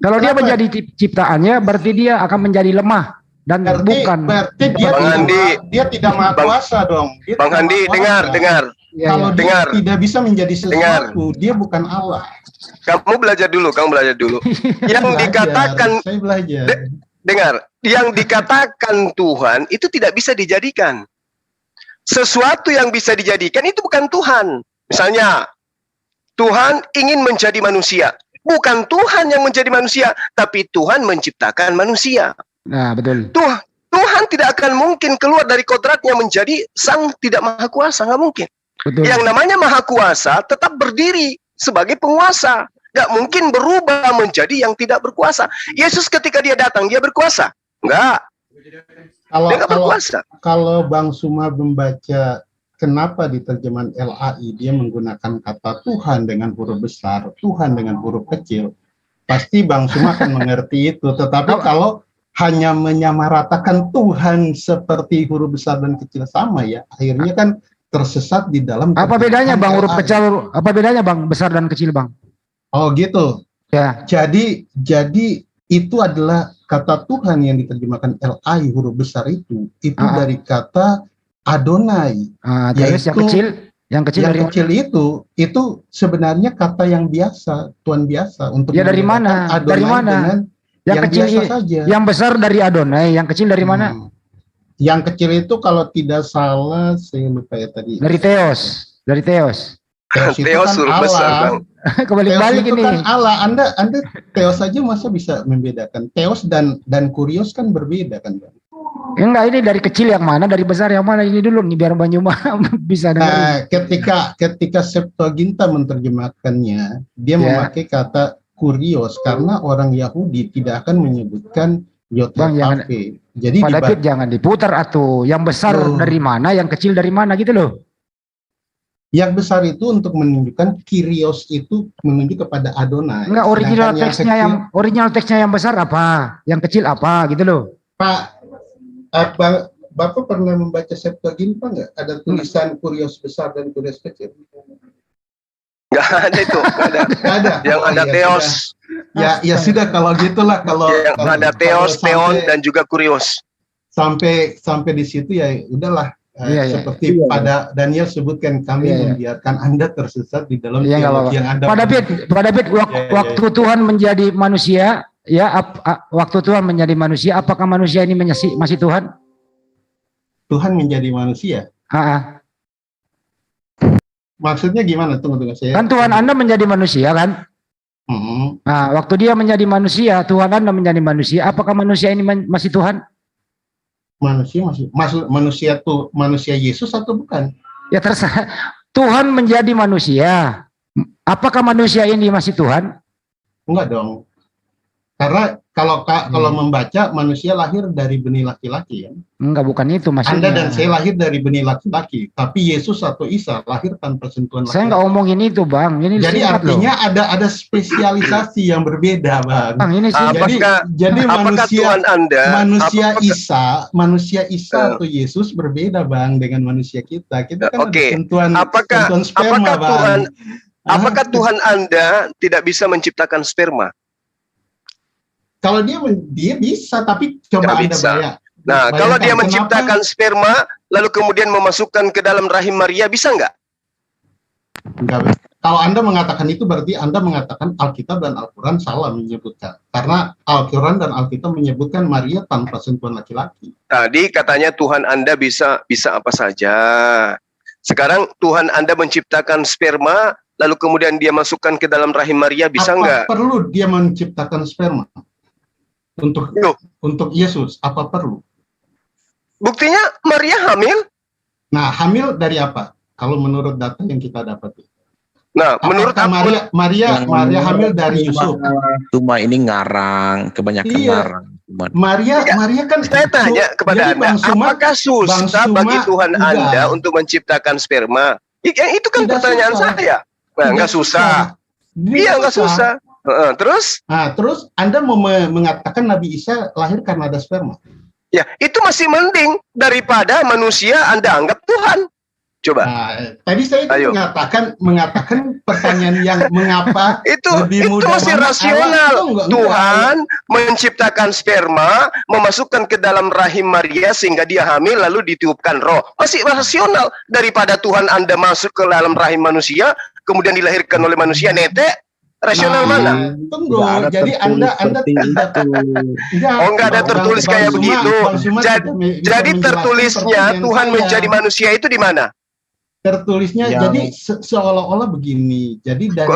Kalau dia menjadi ciptaannya, berarti dia akan menjadi lemah dan bukan. Berarti dia tidak maha kuasa dong. Dia Bang tidak Andi, maha kuasa. dengar. Kalau dia Dengar. tidak bisa menjadi sesuatu, dia bukan Allah. Kamu belajar dulu. Yang dikatakan, Saya belajar. dengar, yang dikatakan Tuhan itu tidak bisa dijadikan. Sesuatu yang bisa dijadikan itu bukan Tuhan. Misalnya, Tuhan ingin menjadi manusia. Bukan Tuhan yang menjadi manusia, tapi Tuhan menciptakan manusia. Nah, betul. Tuhan tidak akan mungkin keluar dari kodratnya menjadi sang tidak maha kuasa, nggak mungkin. Betul. Yang namanya maha kuasa tetap berdiri sebagai penguasa. Nggak mungkin berubah menjadi yang tidak berkuasa. Yesus ketika dia datang, dia berkuasa? Nggak. Dia nggak berkuasa. Kalau Bang Suma membaca kenapa di terjemahan LAI dia menggunakan kata Tuhan dengan huruf besar, Tuhan dengan huruf kecil, pasti Bang Suma akan mengerti itu. Tetapi kalau hanya menyamaratakan Tuhan seperti huruf besar dan kecil sama ya, akhirnya kan tersesat di dalam. Apa bedanya Bang huruf LAI. kecil? Apa bedanya Bang besar dan kecil Bang? Oh gitu. Ya. Jadi itu adalah kata Tuhan yang diterjemahkan LAI huruf besar itu dari kata Adonai. Terus yang kecil dari kecil itu sebenarnya kata yang biasa, Tuhan biasa untuk ya dari mana? Adonai Dari mana? Yang kecil biasa saja. Yang besar dari Adonai, yang kecil dari mana? Yang kecil itu kalau tidak salah saya lupa ya tadi. Dari Theos, dari Theos. Theos huruf besar, Bang. Kebalik-balik itu ini. kan Allah. Anda Theos saja masa bisa membedakan? Theos dan Kurios kan berbeda kan, Bang? Enggak, ini dari kecil yang mana, dari besar yang mana, ini dulu nih biar Bang Juma bisa dengar. Ketika Septuaginta menerjemahkannya, dia memakai kata Kurios karena orang Yahudi tidak akan menyebutkan Yod Heh. Jadi Pak David jangan diputar atuh. Yang besar dari mana, yang kecil dari mana gitu loh. Yang besar itu untuk menunjukkan Kyrios itu menunjuk kepada Adonai. Enggak, original teksnya yang besar apa? Yang kecil apa gitu loh. Pak Bapak pernah membaca Septuaginta nggak? Ada tulisan kurios besar dan kurios kecil. Nggak ada itu, nggak ada. Nggak ada. Yang ada ya teos. Ya sudah kalau gitulah Yang ada teos, teon dan juga kurios. Sampai di situ ya udahlah. Seperti pada Daniel sebutkan, kami membiarkan Anda tersesat di dalam teologi yang Anda. Pak David, waktu Tuhan menjadi manusia, waktu Tuhan menjadi manusia, apakah manusia ini masih Tuhan? Tuhan menjadi manusia. Maksudnya gimana? Tunggu saya. Kan Tuhan Anda menjadi manusia kan? Nah, waktu dia menjadi manusia, Tuhan Anda menjadi manusia, apakah manusia ini masih Tuhan? Manusia Yesus atau bukan? Ya terserah. Tuhan menjadi manusia. Apakah manusia ini masih Tuhan? Enggak dong. Karena kalau membaca manusia lahir dari benih laki-laki ya. Enggak, bukan itu maksudnya. Anda dan saya lahir dari benih laki-laki, tapi Yesus atau Isa lahir tanpa sentuhan laki-laki. Saya enggak omongin itu, Bang. Ini jadi artinya ada spesialisasi yang berbeda, Bang. Bang, ini sih. Jadi manusia Isa Uh. atau Yesus berbeda, Bang, dengan manusia kita. Kita kan Oke. ada sentuhan sperma, Bang. Apakah Tuhan Anda tidak bisa menciptakan sperma? Kalau dia bisa, tapi coba Anda bayangkan. Nah, kalau dia menciptakan sperma, lalu kemudian memasukkan ke dalam rahim Maria, bisa nggak? Enggak. Kalau Anda mengatakan itu, berarti Anda mengatakan Alkitab dan Al-Quran salah menyebutkan. Karena Al-Quran dan Alkitab menyebutkan Maria tanpa sentuhan laki-laki. Tadi katanya Tuhan Anda bisa apa saja. Sekarang Tuhan Anda menciptakan sperma, lalu kemudian dia masukkan ke dalam rahim Maria, bisa nggak? Apa perlu dia menciptakan sperma? Untuk Yesus, apa perlu? Buktinya Maria hamil. Nah, hamil dari apa? Kalau menurut data yang kita dapat. Nah, menurut Maria hamil dari Yusuf. Cuma ini ngarang, kebanyakan ngarang. Maria kan saya tanya kepada Anda, apakah susah bagi Tuhan Anda untuk menciptakan sperma? Itu kan pertanyaan saya. Nah, nggak susah. Iya, nggak susah. Terus Anda mau mengatakan Nabi Isa lahir karena ada sperma? Ya, itu masih mending daripada manusia Anda anggap Tuhan. Coba. Tadi saya mengatakan pertanyaan yang mengapa itu lebih mudah masih rasional. Tuhan menciptakan sperma, memasukkan ke dalam rahim Maria sehingga dia hamil lalu ditiupkan roh. Masih rasional daripada Tuhan Anda masuk ke dalam rahim manusia kemudian dilahirkan oleh manusia. Netek. Rasional mana? Tunggu, jadi Anda tidak nggak ada tertulis kayak begitu. Jadi tertulisnya Tuhan menjadi manusia itu di mana? Tertulisnya jadi seolah-olah begini. Jadi dari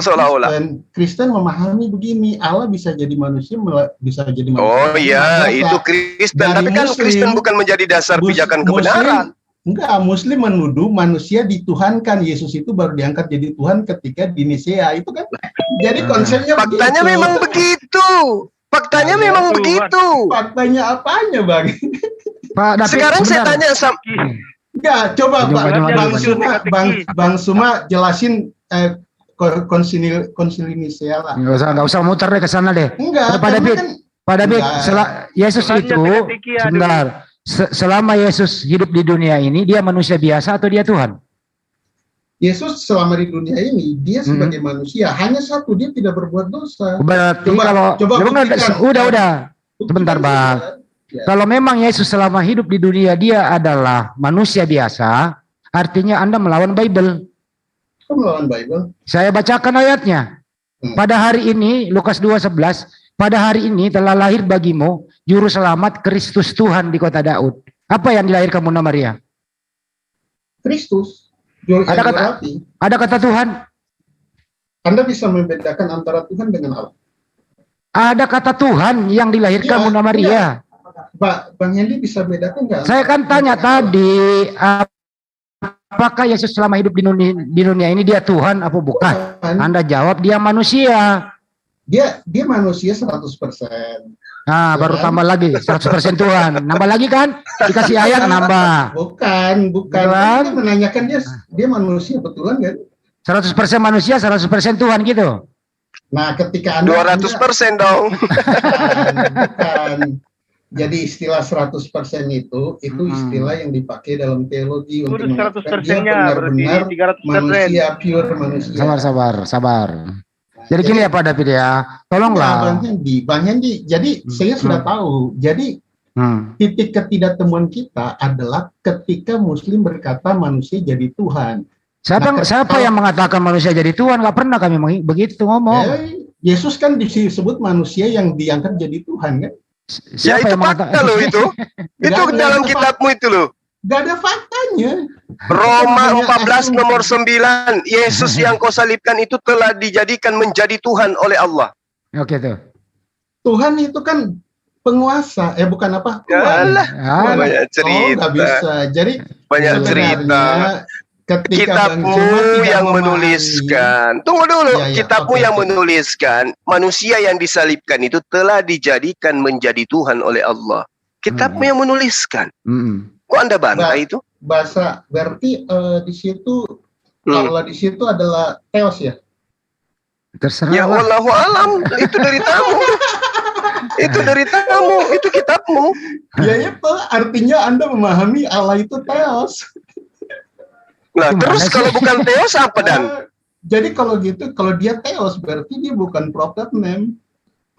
Kristen memahami begini, Allah bisa jadi manusia, bisa jadi manusia. Oh iya, itu Kristen. Tapi kan Kristen bukan menjadi dasar pijakan kebenaran. Enggak, Muslim menuduh manusia dituhankan. Yesus itu baru diangkat jadi Tuhan ketika di Nisea. Itu kan jadi konsepnya faktanya begitu. Memang begitu. Faktanya memang begitu. Faktanya apanya, Bang? Pak David, sekarang saya tanya enggak, coba Bang Suma jelasin konsili Nisea lah. Enggak usah muter deh ke sana deh. Enggak, Pak David, Yesus itu sebentar. Selama Yesus hidup di dunia ini, dia manusia biasa atau dia Tuhan? Yesus selama di dunia ini, dia sebagai manusia, hanya satu, dia tidak berbuat dosa. Berarti udah. Sebentar, Bang. Ya. Kalau memang Yesus selama hidup di dunia, dia adalah manusia biasa, artinya Anda melawan Bible. Kok melawan Bible? Saya bacakan ayatnya. Pada hari ini, Lukas 2:11, pada hari ini telah lahir bagimu Juru Selamat Kristus Tuhan di kota Daud. Apa yang dilahirkan Bunda Maria? Kristus. Ada kata Tuhan. Anda bisa membedakan antara Tuhan dengan Allah. Ada kata Tuhan yang dilahirkan Bunda Maria. Bang Hendi bisa bedakan nggak? Saya kan tanya tadi, apakah Yesus selama hidup di dunia ini dia Tuhan apa bukan? Anda jawab dia manusia. Dia manusia 100%. Nah, baru tambah lagi 100% Tuhan. Nambah lagi kan? Dikasih ayat nambah. Bukan. Kita menanyakan dia manusia betulan kan? 100% manusia, 100% Tuhan gitu. Nah, ketika Anda 200% dong. Bukan. Jadi istilah 100% itu istilah yang dipakai dalam teologi untuk mengatakan dia 100%-nya benar-benar berarti 300%. manusia, pure manusia. Sabar. Jadi gini ya Pak David ya, tolonglah. Bang Hendi, jadi saya sudah tahu. Jadi titik ketidaktemuan kita adalah ketika Muslim berkata manusia jadi Tuhan. Siapa yang mengatakan manusia jadi Tuhan? Gak pernah kami begitu ngomong. Yesus kan disebut manusia yang diangkat jadi Tuhan kan? Siapa yang mengatakan itu? Itu dalam kitabmu itu loh. Gak ada faktanya. Roma 14 nomor 9, Yesus yang kau salibkan itu telah dijadikan menjadi Tuhan oleh Allah. Oke tuh. Tuhan itu kan penguasa, bukan apa? Banyak cerita. Bisa. Jadi banyak cerita. Kitabmu yang menuliskan, tunggu dulu, kitabmu yang menuliskan, manusia yang disalibkan itu telah dijadikan menjadi Tuhan oleh Allah. Kitabmu yang menuliskan. Kok Anda bantah itu? Bahasa berarti di situ Allah di situ adalah Theos ya? Terserah. Ya wallahu alam, itu dari tamu. Itu dari tamu, itu kitabmu. Ya artinya Anda memahami Allah itu Theos. Nah, terus kalau bukan Theos apa Dan? Jadi kalau gitu, kalau dia Theos berarti dia bukan proper name.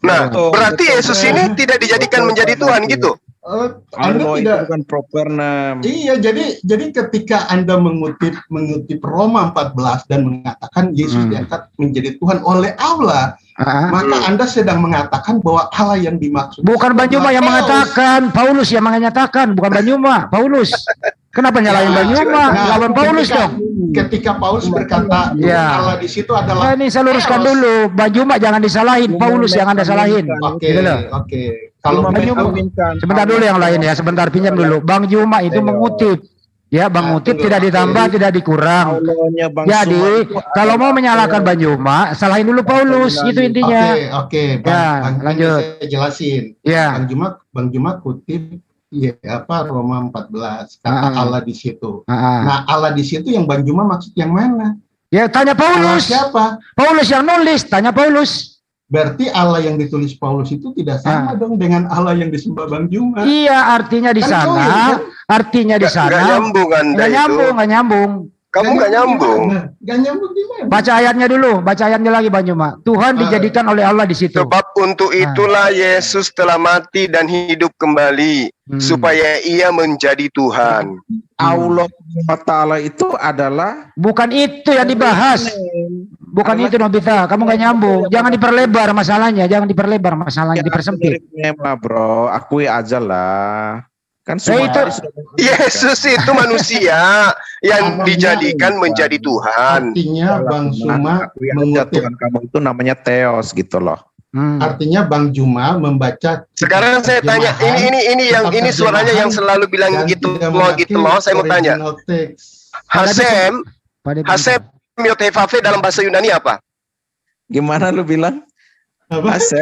Nah, berarti Yesus ini tidak dijadikan menjadi Tuhan gitu? Anda tidak, itu bukan proper name. Iya, jadi ketika Anda mengutip Roma 14 dan mengatakan Yesus diangkat menjadi Tuhan oleh Allah, maka Anda sedang mengatakan bahwa Allah yang dimaksud. Bukan Banyuma yang mengatakan, Paulus yang mengatakan, bukan Banyuma, Paulus. Kenapa nyalain Banyuma? Lawan Paulus dong. Ketika Paulus berkata Allah di situ adalah. Ini saya luruskan dulu, Banyuma jangan disalahin, Paulus yang Anda salahin. Oke. Kalau sebentar dulu yang lain ya, sebentar pinjam dulu. Bang Juma itu mengutip. Ya, Bang Ngutip tidak ditambah, tidak dikurang. Jadi, kalau mau menyalahkan Bang Juma, salahin dulu Paulus, itu intinya. Oke. Bang, lanjut. Saya jelasin. Ya. Bang Juma kutip Roma 14 kata Allah di situ. Nah, Allah di situ yang Bang Juma maksud yang mana? Ya, tanya Paulus. Siapa? Paulus yang nulis, tanya Paulus. Berarti Allah yang ditulis Paulus itu tidak sama dong dengan Allah yang disembah Bang Juma. Iya, artinya di sana, artinya di sana. Nggak nyambung. Kamu nggak nyambung. Nggak nyambung gimana? Baca ayatnya dulu, baca ayatnya lagi Bang Juma. Tuhan dijadikan oleh Allah di situ. Sebab untuk itulah Yesus telah mati dan hidup kembali supaya ia menjadi Tuhan. Allah Ta'ala itu adalah bukan itu yang dibahas. Bukan itu Nobita, kamu nggak nyambung. Jangan diperlebar masalahnya, dipersempit. Bro, akui aja lah. Kan Yesus itu manusia yang dijadikan menjadi Tuhan. Artinya Bang Juma Tuhan kamu itu namanya Theos gitu loh. Artinya Bang Juma membaca. Sekarang saya tanya, ini suaranya yang selalu bilang gitu loh. Saya mau tanya. Hasem Yotefafe dalam bahasa Yunani apa? Gimana lu bilang? Hasem.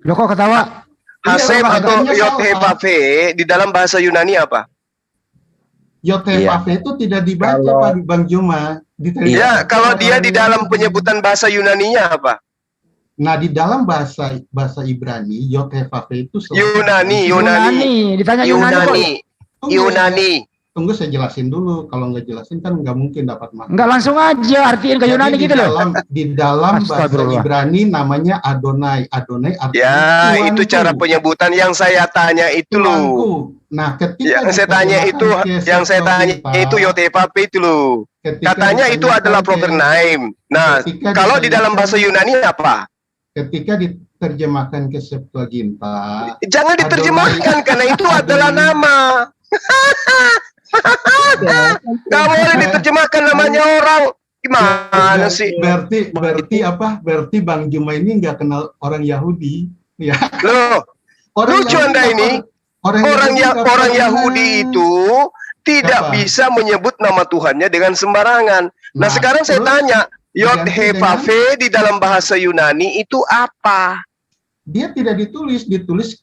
Lo kok ketawa? Hasem atau Yotefafe di dalam bahasa Yunani apa? Yotefafe itu tidak dibaca Pak Bang Juma. Iya, kalau dia di dalam penyebutan bahasa Yunaninya apa? Nah, di dalam bahasa Ibrani, Yotefafe itu Yunani. Ditanya Yunani. Tunggu saya jelasin dulu. Kalau nggak jelasin kan nggak mungkin dapat makna. Nggak langsung aja artiin ke Yunani gitu loh. Di dalam bahasa Ibrani namanya Adonai. Adonai ya, artinya itu cara penyebutan yang saya tanya itu loh. Nah, ketika yang saya tanya itu Yotefafe itu loh. Katanya itu adalah proper name. Nah, kalau di dalam bahasa Yunani apa? Ketika diterjemahkan ke Septuaginta. Jangan diterjemahkan karena itu adalah nama. Gak boleh diterjemahkan namanya orang. Gimana sih? Berarti apa? Berarti Bang Juma ini nggak kenal orang Yahudi, ya? Loh, lucu Anda ini. Orang Yahudi itu tidak bisa menyebut nama Tuhannya dengan sembarangan. Nah, sekarang saya tanya, Yod-He-Vav-He di dalam bahasa Yunani itu apa? Dia tidak ditulis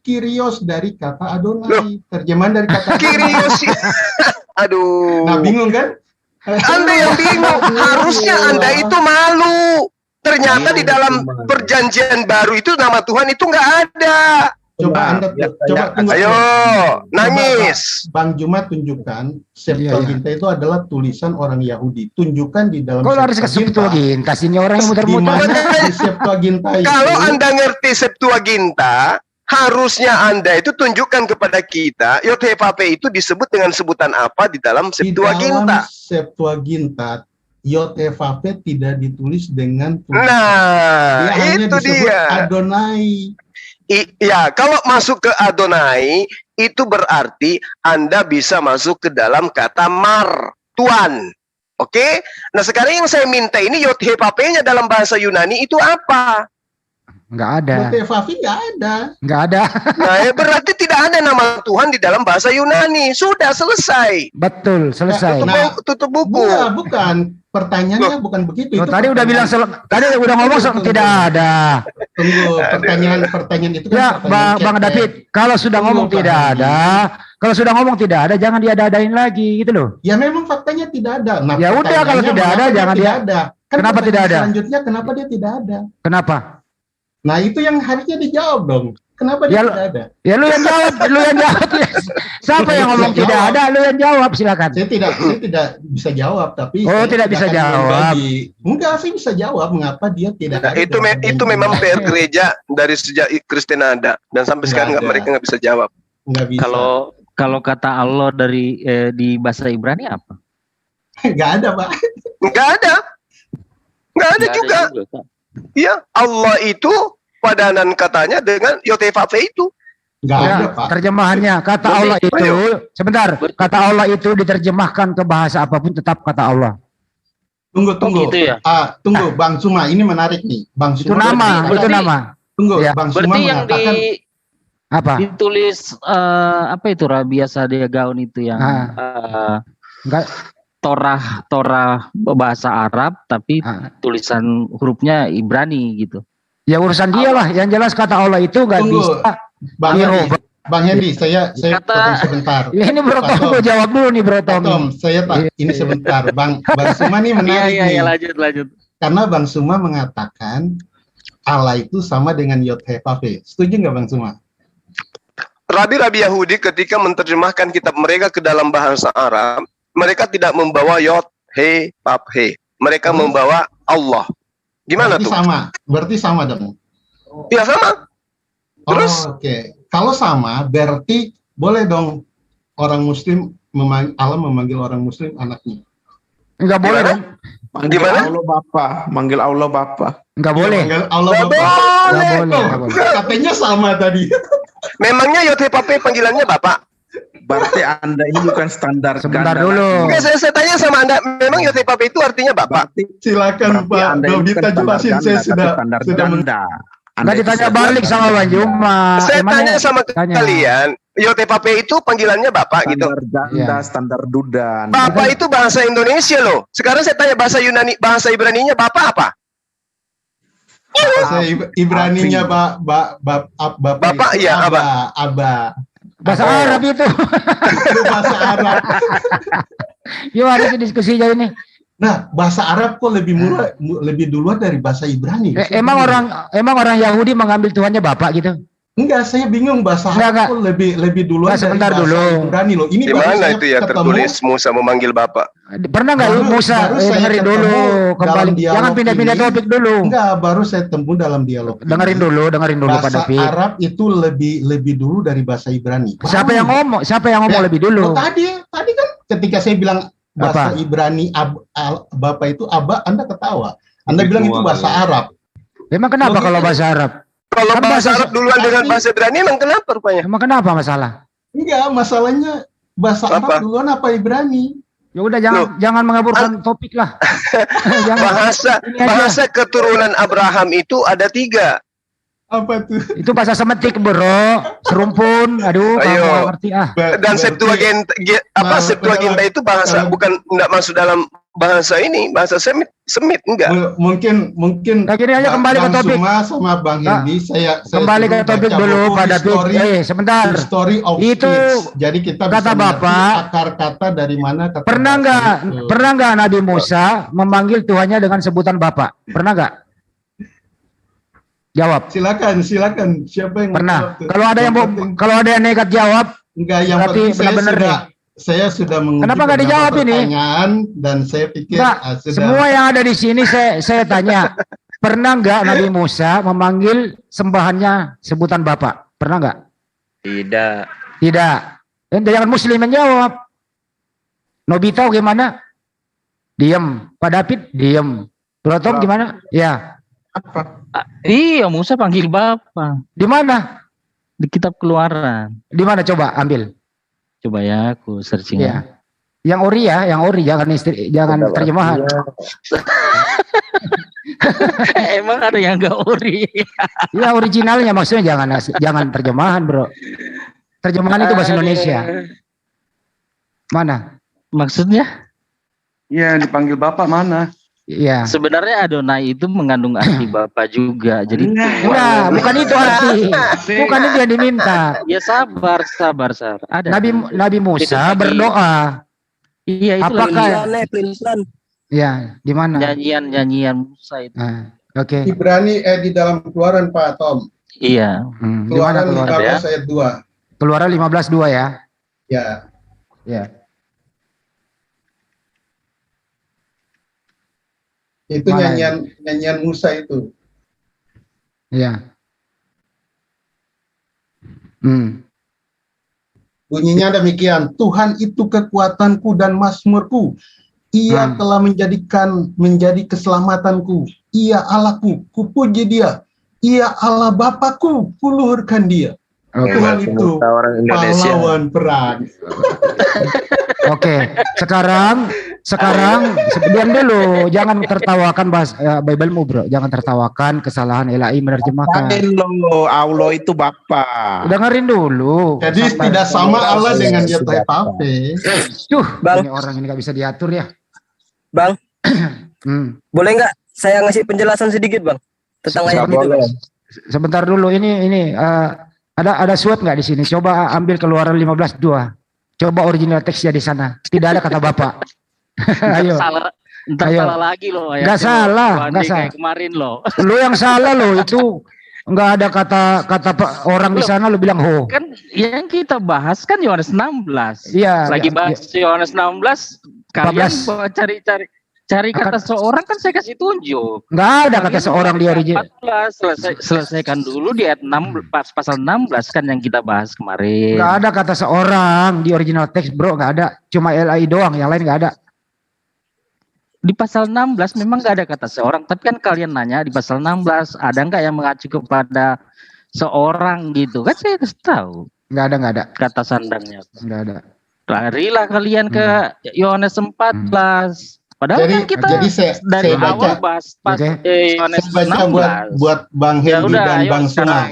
Kyrios dari kata Adonai. Terjemahan dari kata Kyrios. Aduh. Nah, bingung kan? Anda yang bingung. Harusnya Anda itu malu. Ternyata di dalam perjanjian baru itu nama Tuhan itu nggak ada. Coba Anda coba tunggu. Ayo, nangis. Bang Juma tunjukkan Septuaginta itu adalah tulisan orang Yahudi. Tunjukkan di dalam Kok harus ke Septuaginta? Sini orang yang muter-muter. Di Septuaginta itu. Kalau Anda ngerti Septuaginta, harusnya Anda itu tunjukkan kepada kita YHWH itu disebut dengan sebutan apa di dalam Septuaginta. Di dalam Septuaginta YHWH tidak ditulis dengan tulisan. Nah, dia hanya itu disebut dia. Adonai. Ya, kalau masuk ke Adonai itu berarti Anda bisa masuk ke dalam kata mar, Tuan. Oke? Nah, sekarang yang saya minta ini YHWH-nya dalam bahasa Yunani itu apa? Enggak ada. YHWH enggak ada. Enggak ada. Nah, berarti tidak ada nama Tuhan di dalam bahasa Yunani. Sudah selesai. Betul, selesai. Tutup buku. Bukan. Pertanyaannya bukan begitu. Itu tadi udah bilang tadi udah ngomong tidak ada. Tunggu, pertanyaan itu ya, kan Bang David, kalau sudah ngomong tidak ada, jangan diada-adain lagi gitu loh. Ya memang faktanya tidak ada. Nah, ya udah, kalau tidak ada jangan dia ada. Kan kenapa tidak ada? Selanjutnya kenapa dia tidak ada? Kenapa? Nah, itu yang harusnya dijawab dong. Kenapa dia tidak ada? Ya lu yang jawab, Siapa yang ngomong tidak ada? Lu yang jawab, silakan. Saya tidak bisa jawab, tapi tidak bisa jawab. Enggak, saya bisa jawab mengapa dia tidak ada. Itu memang PR gereja dari sejak Kristen ada dan sampai sekarang mereka nggak bisa jawab. Nggak bisa. Kalau kata Allah dari di bahasa Ibrani apa? Nggak ada, Pak. Nggak ada juga. Iya, Allah itu padanan katanya dengan YHWH itu. Enggak ada, Pak. Terjemahannya kata Allah itu, sebentar, kata Allah itu diterjemahkan ke bahasa apapun tetap kata Allah. Tunggu. Gitu ya? Tunggu, Bang Suma, ini menarik nih. Bang Suma. Itu nama. Tunggu, ya. Bang Suma berarti yang mengatakan ditulis apa itu Rabia Sadia Gaun itu yang enggak Torah bahasa Arab tapi tulisan hurufnya Ibrani gitu. Ya urusan dia lah, yang jelas kata Allah itu nggak bisa. Bang Hendy, saya potong sebentar. Ya, ini Bro Tom, gue jawab dulu nih Bro Tom. Saya ini sebentar, Bang Suma nih menarik nih. Iya, lanjut. Karena Bang Suma mengatakan Allah itu sama dengan YHWH. Setuju nggak Bang Suma? Rabi-rabi Yahudi ketika menerjemahkan kitab mereka ke dalam bahasa Arab, mereka tidak membawa YHWH. Mereka membawa Allah. Gimana berarti tuh? Berarti sama dong. Ya sama. Terus? Oke. Kalau sama, berarti boleh dong orang Muslim Allah memanggil orang Muslim anaknya. Enggak boleh dong. Manggil Allah Bapa, manggil Allah Bapa. Enggak boleh. Manggil Allah Bapa. Enggak boleh. Katanya sama tadi. Memangnya YHWH panggilannya Bapak? Berarti Anda ini bukan standar. Sebentar dulu. Oke, saya tanya sama Anda, memang YHWH itu artinya Bapak? Silakan Pak, belum kita jelasin, saya sudah Enggak ditanya balik sama Bang Juma. Saya tanya sama kalian, YHWH itu panggilannya Bapak gitu. Standar duda. Bapak itu bahasa Indonesia loh. Sekarang saya tanya bahasa Yunani, bahasa Ibraninya Bapak apa? Bahasa Ibraninya Bapak ya Aba. Bahasa Arab itu. Bahasa Arab. Gimana sih diskusinya ini? Nah, bahasa Arab kok lebih duluan dari bahasa Ibrani. Emang orang Yahudi mengambil Tuhannya Bapak gitu? Enggak, saya bingung bahasa Arab kok lebih duluan dari bahasa Ibrani loh. Ini mana itu ya tertulis Musa memanggil Bapak? Pernah nggak Musa dengerin dulu kembali? Jangan pindah-pindah topik dulu. Enggak, baru saya temu dalam dialog. Dengerin dulu Pak David. Bahasa Arab itu lebih dulu dari bahasa Ibrani. Siapa yang ngomong lebih dulu? Tadi kan ketika saya bilang bahasa Ibrani Bapak itu Aba, Anda ketawa. Anda bilang itu bahasa Arab. Emang kenapa kalau bahasa Arab? Kalau bahasa Arab duluan dengan bahasa Ibrani emang kenapa rupanya? Emang kenapa masalah? Enggak, masalahnya bahasa Arab duluan apa Ibrani? Ya udah jangan mengaburkan topik lah. bahasa keturunan Abraham itu ada 3. Apa tuh? Itu bahasa Semetik, Bro. Serumpun. Aduh, kamu ngerti ah. Dan Septuaginta Septuaginta itu bahasa bukan enggak masuk dalam bahasa ini, bahasa Semit enggak. Mungkin nah, gini aja kembali ke topik. Sama Bang Hendy, saya kembali ke topik dulu Pak David. Sebentar. Story of itu kids. Jadi kita kata bisa Bapak akar kata dari mana kata pernah nggak Nabi Musa memanggil Tuhannya dengan sebutan Bapak? Pernah nggak? Jawab. Silakan. Siapa yang Pernah. menjawab tuh? Kalau ada yang nekat jawab, Enggak, yang berarti penting benar-benar nih. saya sudah menguji Kenapa nggak beberapa dijawab ini? pertanyaan dan saya pikir Enggak, sudah. semua yang ada di sini saya tanya, pernah nggak Nabi Musa memanggil sembahannya sebutan Bapak? Pernah nggak? Tidak. Dan jangan Muslim yang jawab. Nobita gimana? Diam. Pak David diam. Brotom gimana? Ya. Iya, Musa panggil Bapak. Di mana? Di kitab Keluaran. Di mana coba ambil? Coba ya aku searching. Ya. Yang ori jangan terjemahan. Emang ada yang enggak ori? Ya originalnya maksudnya jangan terjemahan, Bro. Terjemahan itu bahasa Indonesia. Mana? Maksudnya? Iya, dipanggil Bapak mana? Iya. Sebenarnya Adonai itu mengandung arti Bapak juga. Jadi enggak, bukan itu arti. Bukan itu yang diminta. Ya sabar. Ada. Nabi Musa berdoa. Iya, itu apakah ya, di mana? Nyanyian Musa itu. Oke. Ibrani di dalam Keluaran Pak Tom. Iya. Di mana Keluaran 15 ayat 2. Keluaran 15:2 ya. Ya. Ya. Itu nyanyian Musa itu. Ya. Bunyinya demikian, Tuhan itu kekuatanku dan mazmurku. Ia telah menjadi keselamatanku. Ia Allahku, kupuji dia. Ia Allah Bapakku, kuluhurkan dia. Tuhan itu pahlawan perang. Oke, sekarang diam dulu, jangan tertawakan Bible-mu, Bro. Jangan tertawakan kesalahan LAI menerjemahkan. Allah itu Bapak. Dengerin dulu. Jadi tidak sama Allah dengan YTHP. Bang, ini orang ini nggak bisa diatur ya. Bang, boleh nggak saya ngasih penjelasan sedikit, Bang, tentang ayat itu, Bang? Sebentar dulu, ini ada suap nggak di sini? Coba ambil Keluaran 15:2. Coba original teksnya di sana. Tidak ada kata Bapak. Ayo. Salah lagi loh. Nggak salah. Kayak kemarin loh. Lu yang salah loh itu. Nggak ada kata orang di sana lu bilang ho. Kan yang kita bahas kan Yohanes 16. Iya. Lagi bahas Yohanes 16, kalian cari kata seorang kan saya kasih tunjuk. Nggak ada kata seorang di original. Selesaikan dulu di ayat 6 pasal 16 kan yang kita bahas kemarin. Nggak ada kata seorang di original teks, Bro, nggak ada. Cuma LAI doang, yang lain nggak ada. Di pasal 16 memang nggak ada kata seorang, tapi kan kalian nanya di pasal 16 ada nggak yang mengacu kepada seorang gitu kan, saya kasih tahu. Nggak ada kata sandangnya. Nggak ada. Larilah kalian ke Yohanes 14. Padahal jadi, kan kita dari awal bahas Yohanes 16. buat Bang Hendy dan Bang Suma.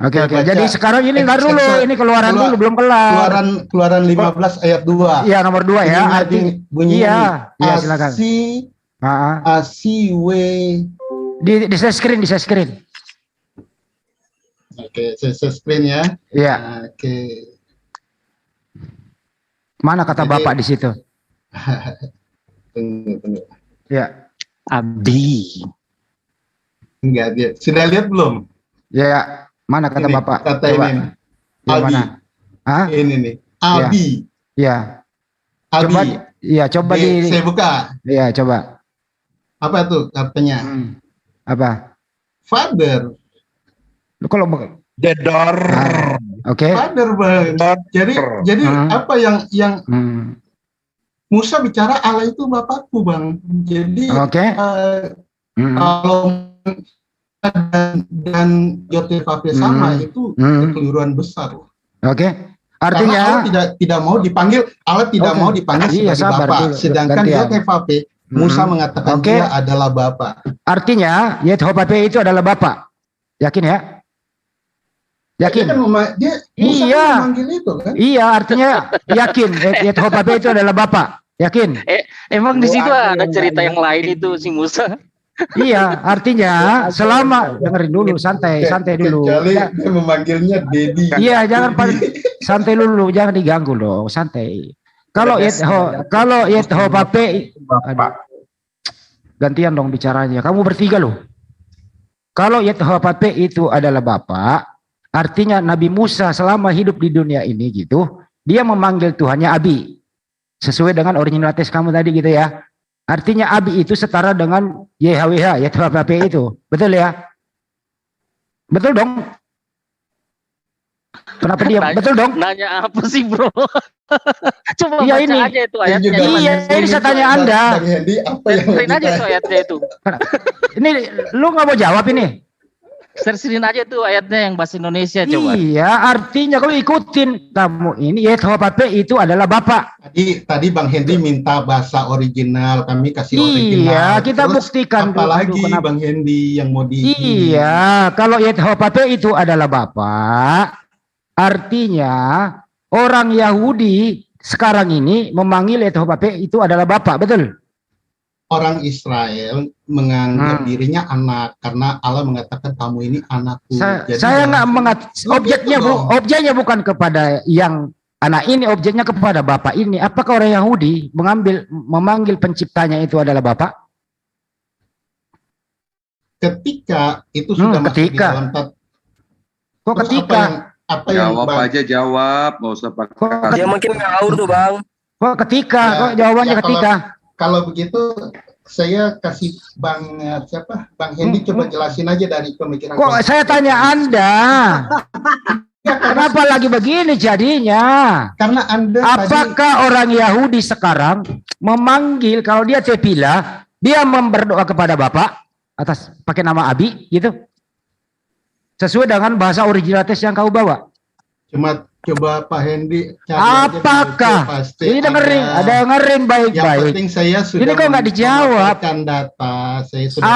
Oke. Jadi sekarang ini ntar dulu, ini keluaran dulu belum kelar. Keluaran 15 ayat 2. Iya, nomor 2 ya. Bunyinya iya, silakan. Di share screen. Oke, share screen ya. Iya. Oke. Mana kata Bapak di situ? Tunggu. Ya. Abi. Enggak, dia sudah lihat belum? Ya. Mana kata Bapak? Kata coba. Ini. Abi. Hah? Ini nih. Abi. Ya. Abi. Coba saya buka. Iya, coba. Apa tuh katanya? Apa? Father. Lu kalau Dedor. Oke. Father, Bang. Jadi apa yang Musa bicara Allah itu Bapakku, Bang. Jadi kalau dan YTHP sama itu kekeliruan besar. Artinya Allah tidak mau dipanggil mau dipanggil sebagai Bapak. Sedangkan YTHP Musa mengatakan dia adalah Bapak. Artinya YTHP itu adalah Bapak. Yakin ya? Yakin? Musa memanggil itu kan? Iya, artinya yakin YTHP itu adalah Bapak. Yakin? Emang di situ ada cerita yang lain itu si Musa. Iya, artinya selama dengerin dulu, santai dulu. Dia memanggilnya Dedi. Iya, jangan santai dulu, jangan diganggu loh, santai. Kalau YTHP gantian dong bicaranya. Kamu bertiga loh. Kalau Yehovape itu adalah Bapa, artinya Nabi Musa selama hidup di dunia ini gitu, dia memanggil Tuhannya Abi. Sesuai dengan original teks kamu tadi gitu ya. Artinya Abi itu setara dengan YHWH, Yehovape itu. Betul ya? Betul dong? Kenapa dia? Betul dong? Nanya apa sih bro? Coba Iya baca ini. aja itu ayatnya. Iya, ini saya tanya Anda. Bang Hendy, apa yang Sersirin aja itu ayatnya itu. Ini lu nggak mau jawab ini? Sersirin aja itu ayatnya yang bahasa Indonesia coba. Iya, artinya kalau ikutin kamu ini Yehovape itu adalah Bapa. Tadi Bang Hendy minta bahasa original, kami kasih original. Iya, kita Terus buktikan apalagi dulu kenapa. Bang Hendy yang mau di Iya, kalau Yehovape itu adalah Bapa, artinya orang Yahudi sekarang ini memanggil Yehovape itu adalah Bapa, betul? orang Israel menganggap dirinya anak karena Allah mengatakan kamu ini anakku. Jadi Saya nggak objeknya objeknya bukan kepada yang anak ini, objeknya kepada Bapak ini. Apakah orang Yahudi memanggil penciptanya itu adalah Bapak? ketika itu sudah masuk di dalam Kok ketika? Apa yang jawab Bang? aja jawab, nggak usah pakai. Dia mungkin ngawur tuh Bang. Kok ketika? Kok jawabannya ketika? Kalau begitu saya kasih Bang Bang Hendy coba jelasin aja dari pemikiran. Kok saya tanya Anda? Kenapa lagi begini jadinya? Karena Anda apakah orang Yahudi sekarang memanggil kalau dia tepilah, dia berdoa kepada Bapak atas pakai nama Abi gitu? Sesuai dengan bahasa original teks yang kau bawa. Cuma coba Pak Hendy cari apakah aja ini dengerin baik-baik. Yang penting saya sudah ini kok nggak dijawab. Data saya sudah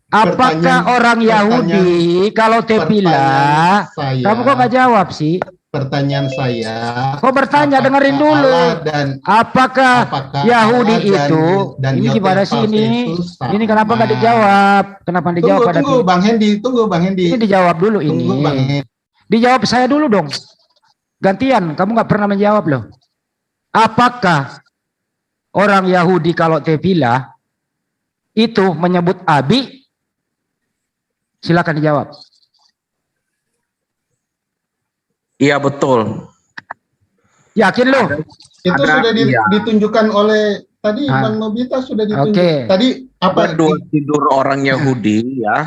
apakah orang Yahudi kalau tepilah, kamu kok nggak jawab sih? Pertanyaan saya. Kok bertanya, dengerin dulu. Apakah Yahudi itu? Ini gimana sih ini? Ini kenapa nggak dijawab? Kenapa dijawab? Tunggu Bang Hendy, tunggu Bang Hendy. Ini dijawab dulu ini. Bang Hendy. Dijawab saya dulu dong. Gantian, kamu nggak pernah menjawab loh. Apakah orang Yahudi kalau tepilah itu menyebut Abi? Silakan dijawab. Iya betul. Yakin lo? Itu sudah ditunjukkan oleh tadi Bang Nobita sudah ditunjuk. Tadi apa tidur orang Yahudi ya.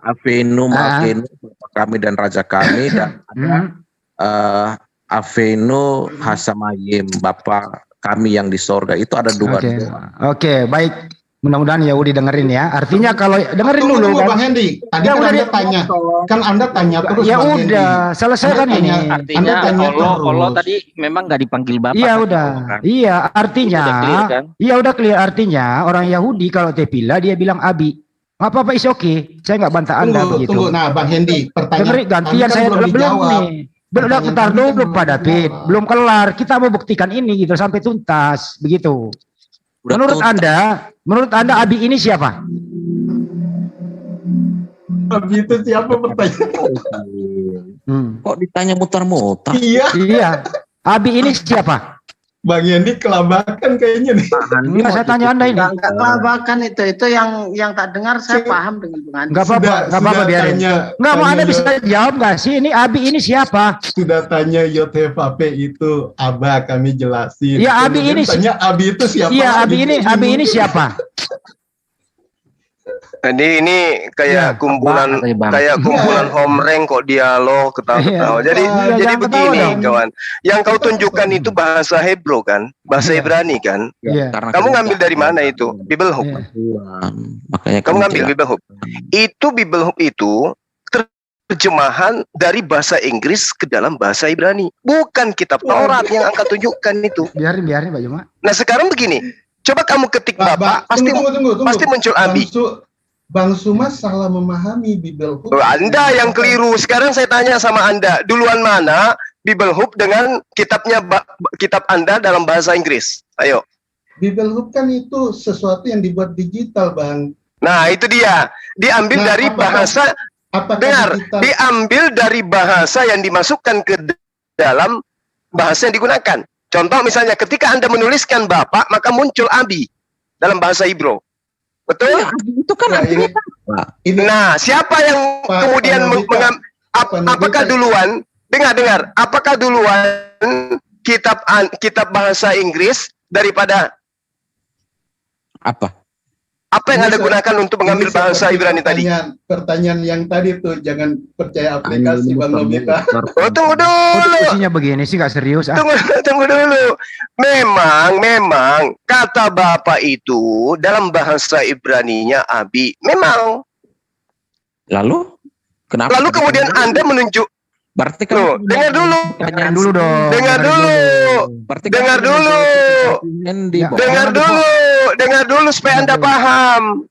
Avenu, kami dan raja kami dan ada Avenu Hasamayim, Bapa kami yang di sorga, itu ada dua. Oke, baik. Mudah-mudahan Yahudi dengerin ya. Artinya kalau dengerin dulu kan. Bang Hendy, tadi kan Anda tanya. Kan Anda tanya terus. Ya udah, selesaikan ini. Artinya kalau tadi memang nggak dipanggil Bapak. Iya udah. Iya, artinya. Iya udah clear, artinya orang Yahudi kalau tepilah dia bilang Abi. Nggak apa-apa, is oke. Saya nggak bantah Anda begitu. Tunggu, nah Bang Hendy, pertanyaan gantian saya belum nih. Belum bentar dulu Pak David, belum kelar. Kita mau buktikan ini gitu sampai tuntas, begitu. Menurut Anda Abi ini siapa? Abi itu siapa pertanyaan? Kok ditanya mutar-mutar? Iya. Abi ini siapa? Bang Hendy kelabakan kayaknya nih. Enggak, saya tanya Anda ini. Enggak kelabakan itu yang tak dengar saya paham dengan Bang Andi. Enggak apa-apa biarin. Enggak mau Anda bisa jawab enggak sih ini Abi ini siapa? Sudah tanya Yehovape itu Aba kami jelasin. Iya, Abi ini tanya Abi itu siapa? Iya, Abi ini siapa? Ini kayak kumpulan homereng kok dialog ketawa-ketawa. Jadi begini kawan, yang kau tunjukkan itu bahasa Hebrew kan, bahasa Ibrani kan. Kamu ngambil dari mana itu? Bible Hub. Makanya kamu ngambil Bible Hub. Bible Hub itu terjemahan dari bahasa Inggris ke dalam bahasa Ibrani, bukan kitab Taurat yang angkat tunjukkan itu. Biarin Pak Juma. Nah sekarang begini, coba kamu ketik Bapak, pasti muncul Abi. Bang Suma salah memahami Bible Hub. Anda yang keliru. Sekarang saya tanya sama Anda, duluan mana Bible Hub dengan kitab Anda dalam bahasa Inggris? Ayo. Bible Hub kan itu sesuatu yang dibuat digital, Bang. Nah, itu dia. Diambil dari bahasa. Dengar, diambil dari bahasa yang dimasukkan ke dalam bahasa yang digunakan. Contoh misalnya ketika Anda menuliskan Bapak, maka muncul Abi dalam bahasa Hebrew. Betul? Ya, itu kan artinya apa? Nah, siapa yang Pak kemudian Nobita, apakah duluan? Dengar. Apakah duluan kitab bahasa Inggris daripada apa? Apa yang Anda gunakan untuk mengambil bahasa Ibrani tadi? Pertanyaan yang tadi tuh, jangan percaya aplikasi Bang Nobita. Oh, tunggu dulu. Diskusinya begini sih gak serius. Tunggu dulu. Memang kata Bapa itu dalam bahasa Ibraninya Abi. Memang. Lalu kenapa? Lalu kemudian Anda menunjuk. Berarti kan dengar dulu. Dengar dulu dong. Dengar dulu. Dengar dulu supaya Anda paham.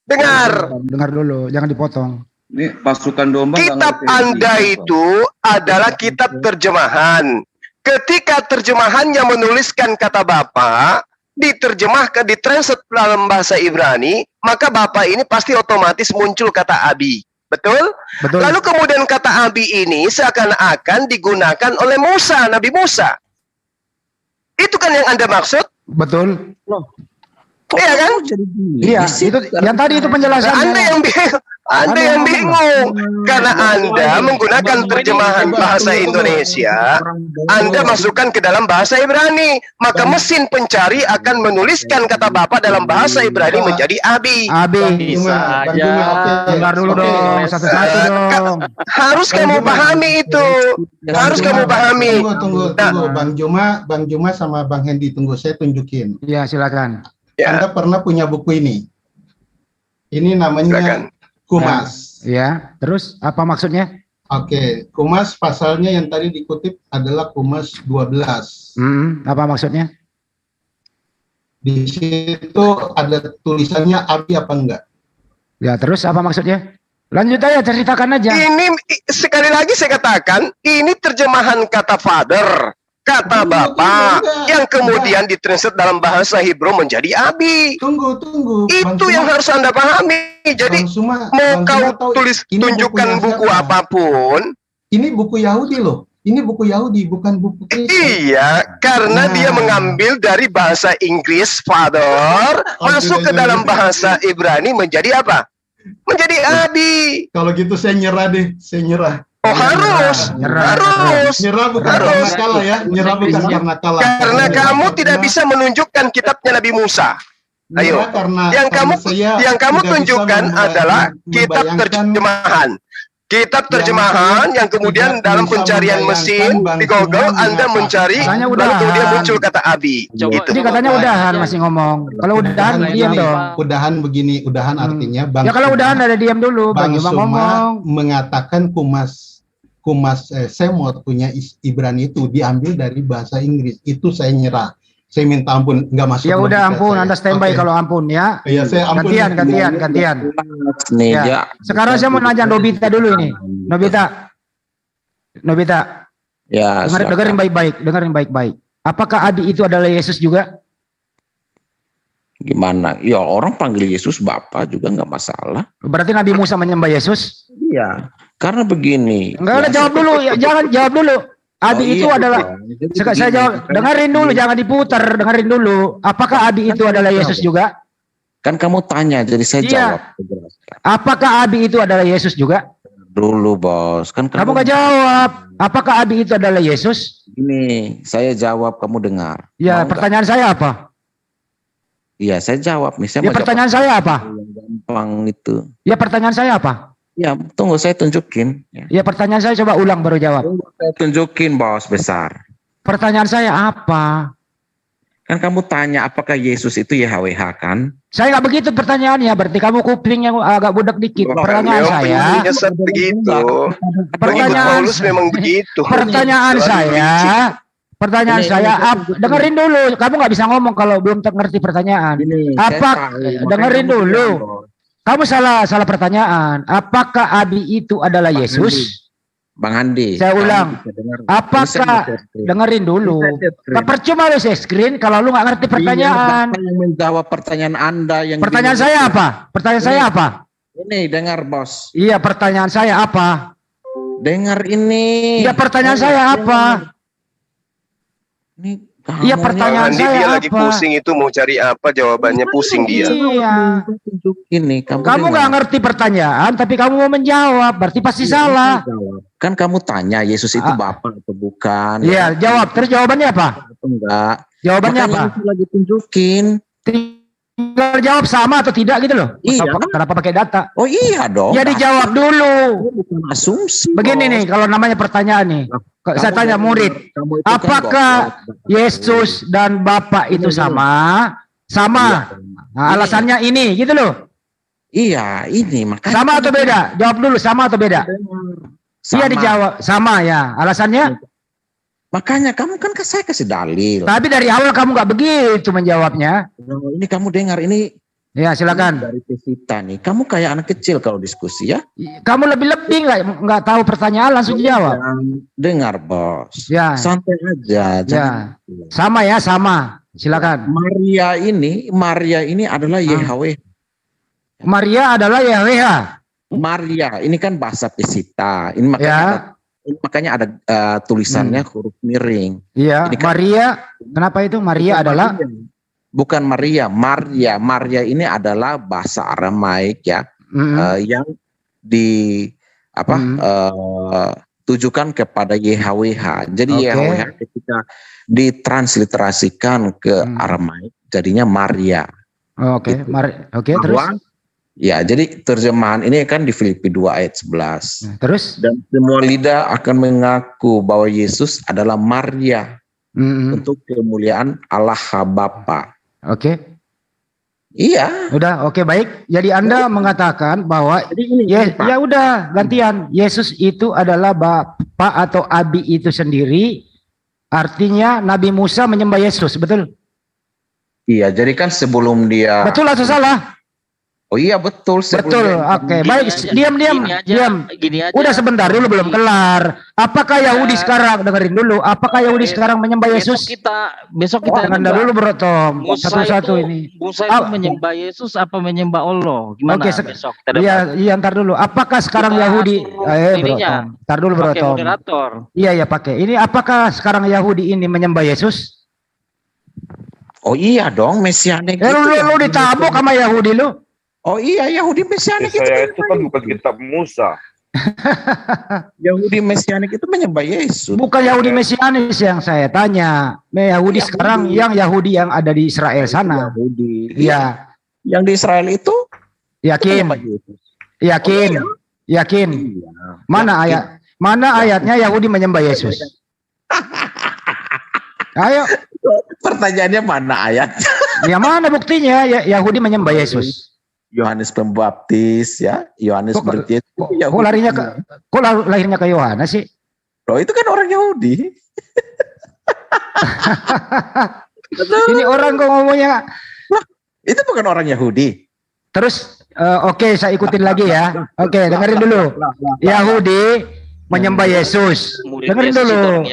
Dengar dulu, jangan dipotong. Ini pasukan domba. Kitab Anda itu adalah kitab terjemahan. Ketika terjemahannya menuliskan kata Bapa, diterjemahkan, ditranslate dalam bahasa Ibrani, maka Bapa ini pasti otomatis muncul kata Abi. Betul? Lalu kemudian kata Abi ini seakan-akan digunakan oleh Musa, Nabi Musa. Itu kan yang Anda maksud? Betul. Iya kan? Iya, itu yang tadi itu penjelasannya. Anda yang bingung karena Anda menggunakan terjemahan bahasa Indonesia, Anda masukkan ke dalam bahasa Ibrani, maka mesin pencari akan menuliskan kata Bapa dalam bahasa Ibrani menjadi Abi. Bisa aja. Dengar dulu dong, satu-satu dong. Harus kamu pahami itu. Harus kamu pahami. Tunggu. Bang Juma sama Bang Hendy, tunggu, saya tunjukin. Iya, silakan. Anda pernah punya buku ini? Ini namanya Kumas. Ya, terus apa maksudnya? Oke, Kumas pasalnya yang tadi dikutip adalah Kumas 12. Apa maksudnya? Di situ ada tulisannya Abi apa enggak? Ya, terus apa maksudnya? Lanjut aja, ceritakan aja. Ini sekali lagi saya katakan, ini terjemahan kata Father, kata Bapa, yang kemudian ditranslate dalam bahasa Hebrew menjadi Abi. Tunggu. Itu yang harus Anda pahami. Jadi mau kau tunjukkan buku apapun. Ini buku Yahudi loh. Ini buku Yahudi, bukan buku Kristen. Iya, karena dia mengambil dari bahasa Inggris Father, masuk ke dalam bahasa Ibrani menjadi apa? Menjadi Abi. Kalau gitu saya nyerah deh, Oh, harus. Nyerah bukan karena kalah ya. Nyerah bukan karena kalah. Karena kamu tidak bisa menunjukkan kitabnya Nabi Musa. Ayo. Yang kamu tunjukkan adalah kitab terjemahan. Kitab terjemahan yang kemudian dalam pencarian mesin di Google Anda mencari, lalu kemudian muncul kata Abi. Itu. Ini katanya udahan masih ngomong. Kalau udahan diam dong. Udahan artinya Bang. Ya kalau udahan ada diam dulu. Bang Suma mengatakan Kumas Semot punya Ibrani itu diambil dari bahasa Inggris. Itu saya nyerah. Saya minta ampun, nggak masuk. Ya udah ampun, Anda standby kalau ampun ya. Iya, saya ampun. Gantian. Ya. Sekarang saya mau nanya Nobita dulu ini. Nobita. Ya. Dengerin baik-baik. Apakah Abi itu adalah Yesus juga? Gimana? Ya orang panggil Yesus Bapa juga nggak masalah. Berarti Nabi Musa menyembah Yesus? Iya. Karena begini. Enggak, jawab dulu. Jangan jawab dulu. Abi itu adalah, saya jawab, dengerin dulu, jangan diputar, dengerin dulu. Apakah Abi itu adalah Yesus juga? Kan kamu tanya, jadi saya jawab. Apakah Abi itu adalah Yesus juga? Dulu bos, kan kamu nggak jawab. Apakah Abi itu adalah Yesus? Ini saya jawab, kamu dengar. Ya, pertanyaan saya apa? Iya, saya jawab. Ya, pertanyaan saya apa? Gampang itu. Ya, pertanyaan saya apa? Ya, tunggu saya tunjukin. Ya, pertanyaan saya coba ulang baru jawab. Saya tunjukin bos besar. Pertanyaan saya apa? Kan kamu tanya apakah Yesus itu YHWH kan? Saya nggak begitu pertanyaannya, berarti kamu kuping yang agak budak dikit. Pertanyaan saya. Begitu. Paulus memang begitu. Pertanyaan saya, dengerin dulu. Kamu nggak bisa ngomong kalau belum ngerti pertanyaan. Dengerin dulu. Kamu salah pertanyaan. Apakah Abi itu adalah Yesus? Bang Andi. Saya ulang. Apakah dengerin dulu? Percuma lu screen kalau lu nggak ngerti pertanyaan. Yang menjawab pertanyaan Anda yang. Pertanyaan saya apa? Ini dengar bos. Iya, pertanyaan saya apa? Dengar ini. Iya, pertanyaan saya apa? Ini Iya, pertanyaan Andi saya dia lagi apa? pusing itu mau cari apa jawabannya, pusing dia. Iya. Ini Kamu nggak ngerti pertanyaan, tapi kamu mau menjawab, berarti pasti salah. Kan kamu tanya Yesus itu Bapa atau bukan? Iya, jawab. Terus jawabannya apa? Enggak. Jawabannya Makanya apa? Yesus lagi tunjukin. Tinggal jawab sama atau tidak gitu loh. Iya. Kenapa pakai data? Oh iya dong. Ya dijawab dulu. Bukan asumsi. Begini nih, kalau namanya pertanyaan nih. Saya tanya murid, apakah Yesus dan Bapa itu sama? Sama. Nah, alasannya ini, gitu loh. Iya, ini makanya. Sama atau beda? Jawab dulu, sama atau beda? Iya dijawab, sama ya. Alasannya? Makanya kamu kan saya kasih dalil. Tapi dari awal kamu nggak begitu menjawabnya. Ini kamu dengar ini. Ya silakan. Dari Pesita nih, kamu kayak anak kecil kalau diskusi ya. Kamu lebih nggak tahu pertanyaan langsung jawab. Dengar bos. Ya. Santai aja. Ya. Sama ya, sama. Silakan. Maria ini adalah Yahweh. Maria adalah Yahweh. Maria ini kan bahasa Pesita. Ini makanya ada tulisannya huruf miring. Iya. Ini kan, Maria. Kenapa itu? Maria adalah? Bukan Maria. Maria ini adalah bahasa Aramaik ya, yang tujukan kepada YHWH. Jadi YHWH ketika ditransliterasikan ke Aramaik jadinya Maria. Oke. Gitu. Oke. Terus? Ya, jadi terjemahan ini kan di Filipi 2 ayat 11. Terus? Dan semua lidah akan mengaku bahwa Yesus adalah Maria untuk kemuliaan Allah Bapa. Oke. Iya. Udah, oke baik. Jadi Anda mengatakan bahwa ya udah gantian. Yesus itu adalah Bapa atau Abi itu sendiri. Artinya Nabi Musa menyembah Yesus, betul? Iya, jadi kan sebelum dia. Betul atau salah? Oh iya betul. Betul. Oke, baik. Diam. Gini aja. Udah sebentar dulu, belum kelar. Apakah Yahudi sekarang, dengerin dulu, apakah Yahudi sekarang menyembah Yesus? Besok kita dengar dulu Bro Tom. Satu-satu ini. Musa itu menyembah Yesus apa menyembah Allah? Gimana besok? Iya, ntar dulu. Apakah sekarang Yahudi? Bro Tom. Ntar dulu Bro Tom. Moderator. Iya, pakai. Ini apakah sekarang Yahudi ini menyembah Yesus? Oh iya dong, Mesianik. Lu ditabok sama Yahudi lu? Oh iya, Yahudi Mesianik itu kan bukan kitab Musa. Yahudi Mesianik itu menyembah Yesus. Bukan Yahudi Mesianis yang saya tanya. Yahudi sekarang yang Yahudi yang ada di Israel sana. Yahudi. Iya. Yang di Israel itu? Yakin. Yakin. Mana ayatnya Yahudi menyembah Yesus? Ayo. Pertanyaannya mana ayatnya? Ya mana buktinya Yahudi menyembah Yesus? Yohanes Pembaptis ya, Yohanes Murid Yesus. Kok lahirnya ke Yohanes sih? Loh itu kan orang Yahudi. Ini orang kok ngomongnya. Itu bukan orang Yahudi. Terus oke, saya ikutin lagi ya. Oke, dengerin dulu. Yahudi menyembah Yesus. Dengerin dulu.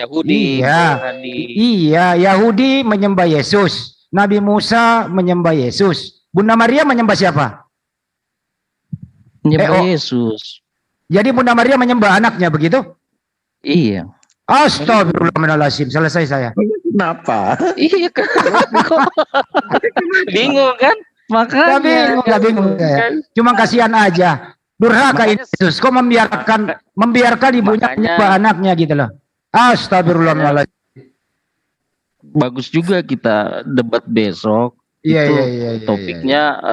Iya, Yahudi menyembah Yesus. Nabi Musa menyembah Yesus. Bunda Maria menyembah siapa? Menyembah Yesus. Jadi Bunda Maria menyembah anaknya begitu? Iya. Astagfirullahaladzim, selesai saya. Kenapa? Iya kan. Bingung kan? Makanya. Gak bingung saya. Cuma kasihan aja. Durhaka Yesus. Kok membiarkan ibunya menyembah anaknya gitu loh. Astagfirullahaladzim. Bagus juga kita debat besok. Iya. Topiknya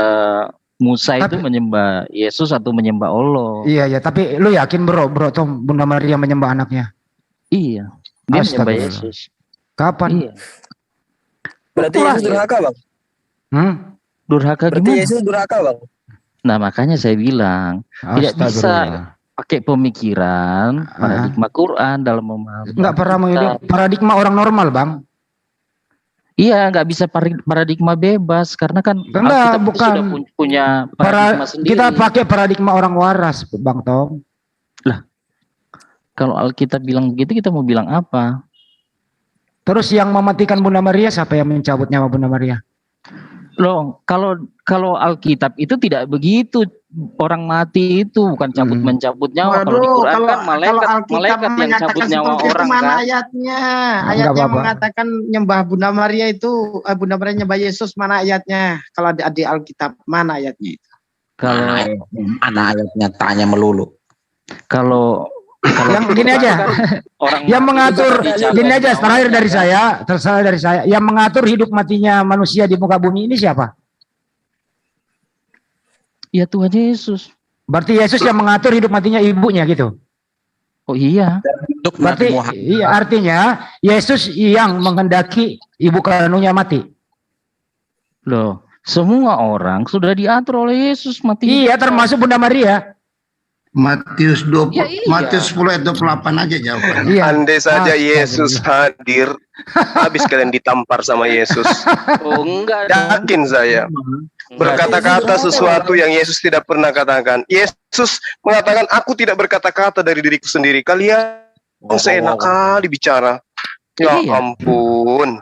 Musa itu menyembah Yesus atau menyembah Allah. Iya, tapi lu yakin bro Tom Bunda Maria menyembah anaknya? Iya. Dia menyembah Yesus. Kapan? Iya. Berarti Yesus durhaka, Bang? Durhaka gimana? Berarti Yesus durhaka, Bang? Nah, makanya saya bilang tidak bisa pakai pemikiran paradigma Quran dalam memahami. Enggak paradigma orang normal, Bang. Iya, nggak bisa paradigma bebas karena kan Alkitab sudah punya paradigma sendiri. Kita pakai paradigma orang waras, Bang Tom. Lah, kalau Alkitab bilang begitu, kita mau bilang apa? Terus yang mematikan Bunda Maria siapa yang mencabut nyawa Bunda Maria? Loh, kalau Alkitab itu tidak begitu orang mati itu bukan mencabut nyawa. Kalau di Waduh, Quran kalau kan malaikat Alkitab yang menyatakan cabut nyawa seperti itu, orang mana kan. ayatnya? Enggak Ayatnya apa-apa. mengatakan nyembah Bunda Maria itu, Bunda Maria nyembah Yesus, mana ayatnya? Kalau di Alkitab, mana ayatnya itu? Kalau Mana ayatnya tanya melulu. kalau Yang gini aja, orang yang mati mengatur, itu dicabut gini aja, nyawanya, terakhir dari kan? saya, yang mengatur hidup matinya manusia di muka bumi ini siapa? Ya Tuhan Yesus. Berarti Yesus yang mengatur hidup matinya ibunya gitu. Oh iya. Berarti iya, artinya Yesus yang menghendaki ibu kandungnya mati. Loh, semua orang sudah diatur oleh Yesus mati. Iya, termasuk Bunda Maria. Matius 20, Ya, iya. Matius 10 ayat 28 aja jawabannya. Iya. Andai saja Yesus hadir, habis kalian ditampar sama Yesus. Oh enggak. Yakin saya. Berkata-kata sesuatu yang Yesus tidak pernah katakan. Yesus mengatakan, aku tidak berkata-kata dari diriku sendiri. Kalian seenak kali bicara. Ya Iya. ampun.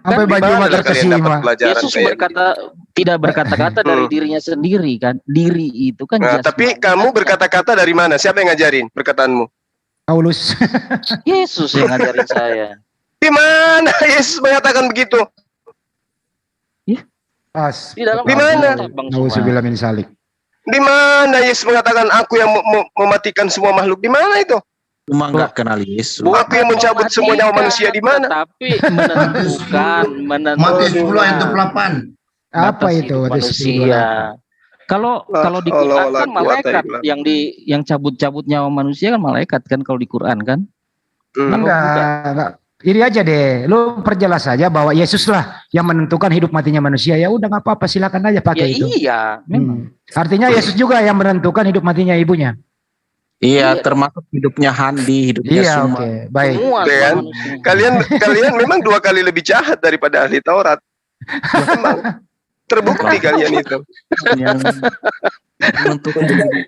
Sampai baju mata kesima. Yesus tidak berkata-kata dari dirinya sendiri kan. Diri itu kan Nah, tapi kamu berkata-kata dari mana? Siapa yang ngajarin perkataanmu? Paulus. Yesus yang ngajarin saya. Di mana Yesus mengatakan begitu? Pas. Di dalam Di mana? Nauzubillah min salik. Di mana Yesus mengatakan aku yang mematikan semua makhluk? Di mana itu? Cuma nggak kenal Yesus. Aku yang mencabut semua nyawa manusia di mana? Tapi menentukan Matius 10 ayat 28. Apa itu? Manusia. Kalau di Quran kan malaikat yang cabut-cabut nyawa manusia kan malaikat kan kalau di Quran kan? Enggak. Iri aja deh, lu perjelas saja bahwa Yesus lah yang menentukan hidup matinya manusia. Ya udah nggak apa-apa, silakan aja pakai itu. Iya, memang. Artinya Yesus juga yang menentukan hidup matinya ibunya. Iya, termasuk hidupnya Handi, hidupnya Iya, semua. oke, baik. Kan? Kalian memang 2 kali lebih jahat daripada ahli Taurat. Memang. Terbukti kalian itu.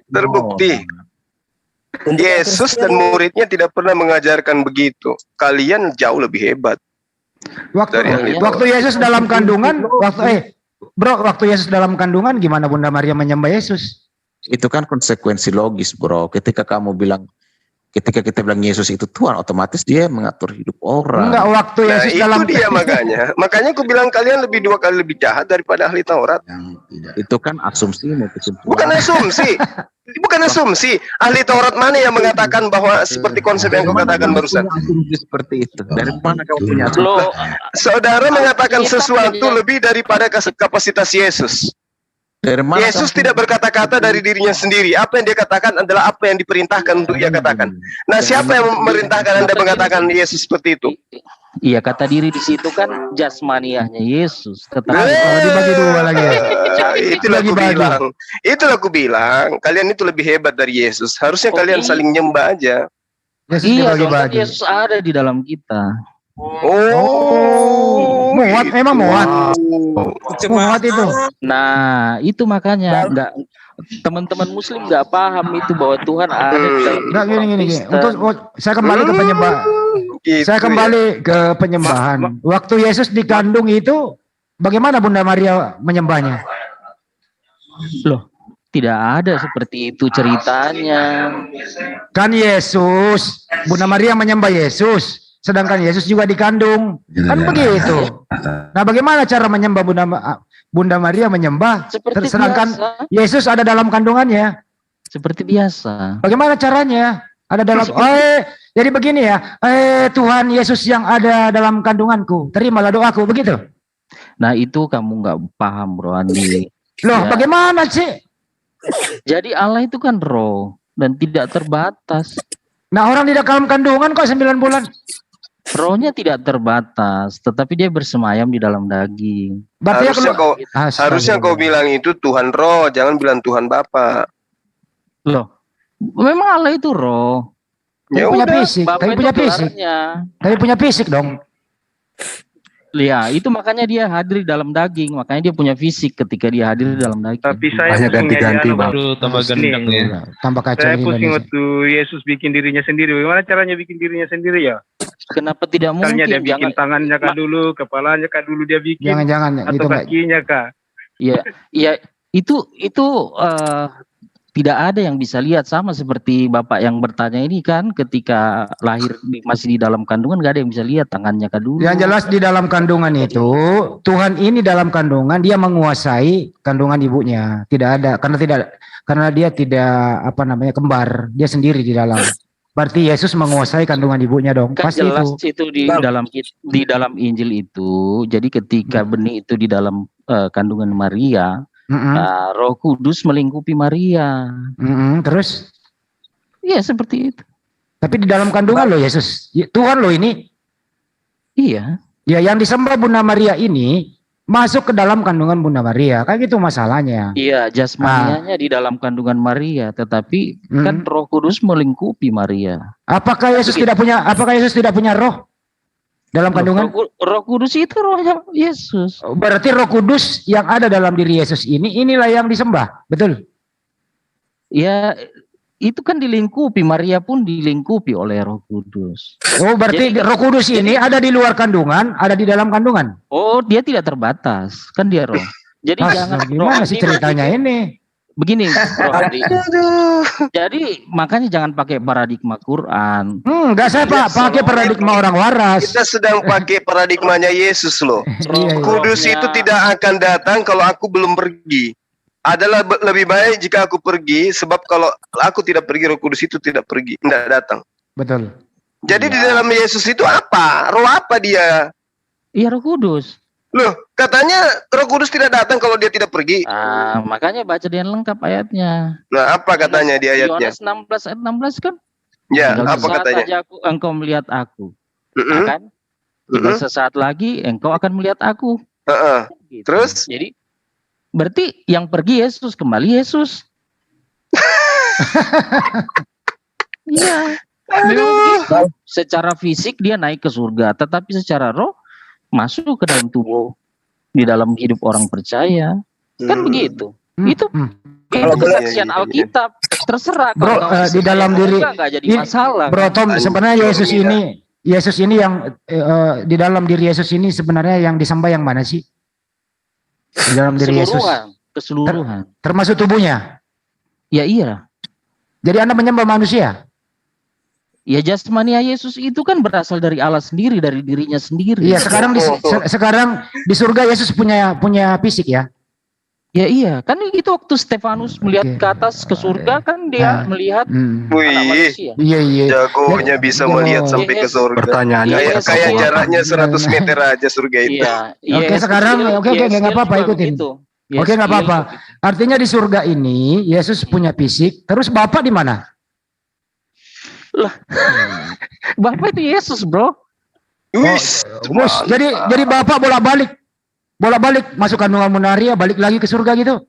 Terbukti. Yesus dan muridnya tidak pernah mengajarkan begitu. Kalian jauh lebih hebat. Waktu Yesus dalam kandungan, waktu Yesus dalam kandungan gimana Bunda Maria menyembah Yesus? Itu kan konsekuensi logis, bro. Ketika kita bilang Yesus itu Tuhan, otomatis dia mengatur hidup orang. Enggak, waktu Yesus dalam itu dia makanya aku bilang kalian 2 kali lebih jahat daripada ahli Taurat. Itu kan asumsi mau kesimpulan. Bukan asumsi. Ahli Taurat mana yang mengatakan bahwa seperti konsep yang kau katakan barusan? Asumsi seperti itu. Dari mana kau punya? Saudara mengatakan sesuatu lebih daripada kapasitas Yesus. Yesus tidak berkata-kata dari dirinya sendiri. Apa yang dia katakan adalah apa yang diperintahkan untuk dia katakan. Nah, siapa yang memerintahkan Anda mengatakan Yesus seperti itu? Iya, kata diri di situ kan jasmaniahnya Yesus. Tetapi dibagi 2 lagi. Itulah aku bilang. Kalian itu lebih hebat dari Yesus. Harusnya kalian saling nyembah aja. Iya, Yesus ada di dalam kita. Muat, memang muat. Muat itu. Nah, itu makanya teman-teman Muslim nggak paham itu bahwa Tuhan ada di dalam. Nggak gini. Saya kembali ke penyembah. Saya kembali ke penyembahan. Waktu Yesus dikandung itu, bagaimana Bunda Maria menyembahnya? Loh, tidak ada seperti itu ceritanya. Kan Yesus, Bunda Maria menyembah Yesus. Sedangkan Yesus juga dikandung, kan begitu. Nah, bagaimana cara menyembah Bunda Maria menyembah, sedangkan Yesus ada dalam kandungannya? Seperti biasa. Bagaimana caranya? Ada dalam. Jadi begini ya, Tuhan Yesus yang ada dalam kandunganku, terimalah doaku, begitu. Nah, itu kamu nggak paham, Bro Andi. Loh, bagaimana sih? Jadi Allah itu kan roh dan tidak terbatas. Nah, orang di dalam kandungan kok 9 bulan. Rohnya tidak terbatas, tetapi dia bersemayam di dalam daging. Harusnya kau bilang itu Tuhan roh, jangan bilang Tuhan Bapa. Loh, memang Allah itu roh. Tapi punya fisik, tapi punya fisik dong. Ya, itu makanya dia hadir di dalam daging, makanya dia punya fisik ketika dia hadir di dalam daging. Tapi saya hanya ganti-ganti, Bang. Tambah gendeng ya. Tambah kacau. Saya pusing waktu Yesus bikin dirinya sendiri. Bagaimana caranya bikin dirinya sendiri ya? Kenapa tidak mungkin? Misalnya dia bikin tangannya kah dulu, kepalanya kah dulu dia bikin, Jangan-jangan atau kakinya kah? Iya, Itu tidak ada yang bisa lihat, sama seperti Bapak yang bertanya ini kan, ketika lahir masih di dalam kandungan nggak ada yang bisa lihat tangannya kan dulu. Yang jelas di dalam kandungan itu Tuhan ini dalam kandungan dia menguasai kandungan ibunya. Tidak ada karena dia tidak kembar, dia sendiri di dalam. Berarti Yesus menguasai kandungan ibunya dong. Kan Pasti jelas itu. di dalam Injil itu. Jadi ketika benih itu di dalam kandungan Maria, Roh Kudus melingkupi Maria. Terus? Iya seperti itu. Tapi di dalam kandungan loh Yesus. Tuhan loh ini. Iya. Ya yang disembah Bunda Maria ini masuk ke dalam kandungan Bunda Maria. Kan gitu masalahnya. Iya, jasmanianya di dalam kandungan Maria, tetapi kan Roh Kudus melingkupi Maria. Apakah Yesus tidak punya roh? Dalam kandungan Roh Kudus itu rohnya Yesus. Berarti Roh Kudus yang ada dalam diri Yesus inilah yang disembah, betul? Ya, itu kan dilingkupi, Maria pun dilingkupi oleh Roh Kudus. Oh, berarti Roh Kudus ini ada di luar kandungan, ada di dalam kandungan. Oh, dia tidak terbatas, kan dia roh. Jadi jangan gimana sih ceritanya ini? Begini, Bro Andi. Jadi makanya jangan pakai paradigma Quran. Enggak, saya pakai paradigma orang waras. Kita sedang pakai paradigmanya Yesus loh. Kudus itu tidak akan datang kalau aku belum pergi. Adalah lebih baik jika aku pergi, sebab kalau aku tidak pergi, Roh Kudus itu tidak datang. Betul. Jadi di dalam Yesus itu apa? Roh apa dia? Iya, Roh Kudus. Loh, katanya Roh Kudus tidak datang kalau dia tidak pergi. Makanya baca dengan lengkap ayatnya. Nah, apa katanya di ayatnya? Yohanes 16 ayat 16 kan? Ya, apa katanya? Engkau melihat aku. Kan? Jika sesaat lagi engkau akan melihat aku. Gitu. Terus? Jadi berarti yang pergi Yesus, kembali Yesus. Iya. Gitu. Secara fisik dia naik ke surga, tetapi secara roh masuk ke dalam tubuh, di dalam hidup orang percaya. Kan begitu. Itu kesaksian Alkitab. Terserah Bro, di dalam diri nggak jadi masalah. Bro Tom, sebenarnya Yesus ini yang di dalam diri Yesus ini sebenarnya yang disembah yang mana sih? Di dalam diri Yesus. Keseluruhan. Termasuk tubuhnya? Ya iya. Jadi Anda menyembah manusia? Ya jasmania Yesus itu kan berasal dari Allah sendiri, dari dirinya sendiri. Iya, sekarang di surga Yesus punya fisik ya? Ya iya, kan itu waktu Stefanus melihat ke atas ke surga kan dia melihat anak manusia. Iya. Jagonya bisa melihat sampai ke surga. Pertanyaannya kayak jaraknya 100 meter aja surga itu. Oke, sekarang nggak apa-apa ikutin. Oke, nggak apa-apa. Artinya di surga ini Yesus punya fisik, terus Bapak di mana? Lah, Bapak itu Yesus, bro. Jadi Bapak bolak-balik masuk kandungan Maria, balik lagi ke surga gitu?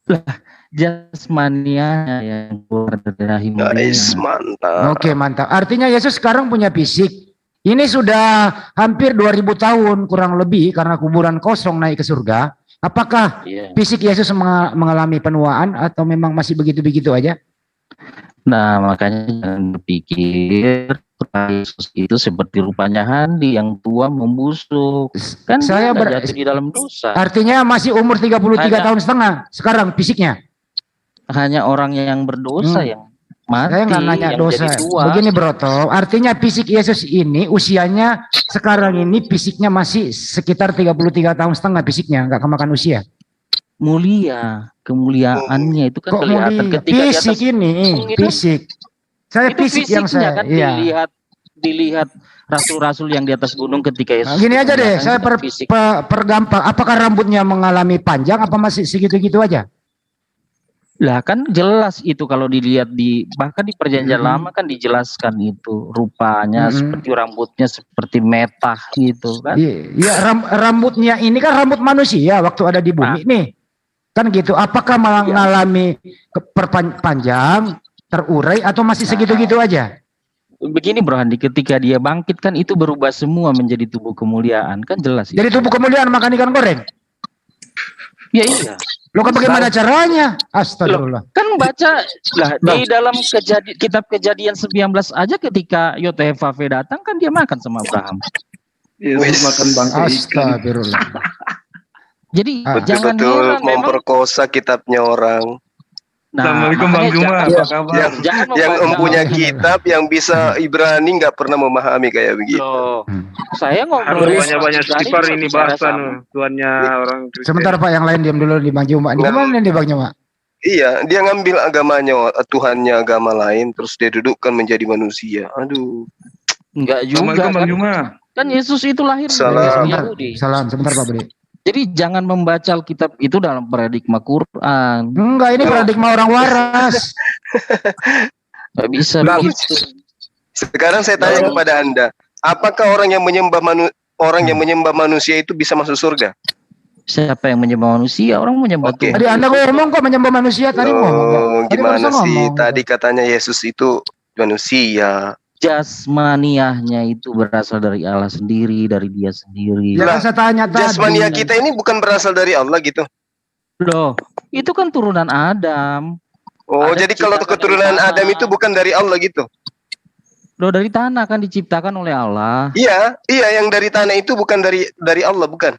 Lah, jasmania yang keluar dari rahim Maria. Mantap. Oke, mantap. Artinya Yesus sekarang punya fisik. Ini sudah hampir 2000 tahun kurang lebih karena kuburan kosong naik ke surga. Apakah fisik Yesus mengalami penuaan atau memang masih begitu-begitu aja? Nah, makanya jangan berpikir Yesus itu seperti rupanya Handi yang tua membusuk. Kan saya jatuh di dalam dosa. Artinya masih umur 33 tahun setengah sekarang fisiknya. Hanya orang yang berdosa yang mati. Saya nggak nanya dosa. Begini Bro Tom, artinya fisik Yesus ini usianya sekarang ini fisiknya masih sekitar 33 tahun setengah fisiknya, nggak kemakan usia. Mulia, kemuliaannya itu kan kelihatan ketika fisik fisik. Saya itu fisik yang saya kan dilihat rasul-rasul yang di atas gunung ketika Yesus. Gini aja deh, saya pergampang. Apakah rambutnya mengalami panjang apa masih segitu-gitu aja? Lah kan jelas itu kalau dilihat bahkan di perjanjian lama kan dijelaskan itu rupanya seperti rambutnya seperti metah gitu kan. Iya, rambutnya ini kan rambut manusia waktu ada di bumi nih. Kan gitu. Apakah mengalami perpanjang, terurai atau masih segitu-gitu aja? Begini Bro Handi, ketika dia bangkit kan itu berubah semua menjadi tubuh kemuliaan, kan jelas. Jadi tubuh kemuliaan makan ikan goreng? Ya iya. Lo kan bagaimana caranya? Astagfirullah. Kan baca di dalam kitab Kejadian 19 aja ketika Yotefave datang kan dia makan sama Abraham. Yesus makan bangkai ikan. Astagfirullah. Jadi jangan Betul-betul heran memang. memperkosa kitabnya orang. Nah, Assalamualaikum Bang makanya Juma, jangan, apa kabar? jangan Yang membaca. mempunyai kitab yang bisa Ibrani nggak pernah memahami kayak begitu. Loh, saya Harus ngobrol banyak-banyak Ibrani istighfar bisa ini bicara bahasan sama. tuannya orang Kristen. Sebentar Pak, yang lain diam dulu di Bang Juma. Ini gimana nih Bang Juma? Iya, dia ngambil agamanya, Tuhannya agama lain, terus dia dudukkan menjadi manusia. Aduh. Enggak juga Assalamualaikum Bang kan. Juma. Kan Yesus itu lahir Salam. dari Sebentar, Yahudi. sebentar Pak Budi. Jadi jangan membaca Alkitab itu dalam paradigma Quran. Enggak, ini paradigma orang waras. Nggak bisa Bang, begitu. sekarang saya tanya kepada Anda, apakah orang yang menyembah manusia itu bisa masuk surga? Siapa yang menyembah manusia? Orang menyembah Oke. Tuhan. Tadi Anda ngomong kok menyembah manusia tadi ngomong. Tadi Gimana barusan sih? ngomong. Tadi katanya Yesus itu manusia. Jasmaniahnya itu berasal dari Allah sendiri, dari dia sendiri. Ya kan saya tanya tadi. Jasmania kita ini bukan berasal dari Allah gitu. Loh, itu kan turunan Adam. Oh, Adam jadi kalau diciptakan keturunan dari Adam tanah. itu bukan dari Allah gitu. Loh, dari tanah kan diciptakan oleh Allah. Iya, yang dari tanah itu bukan dari Allah, bukan.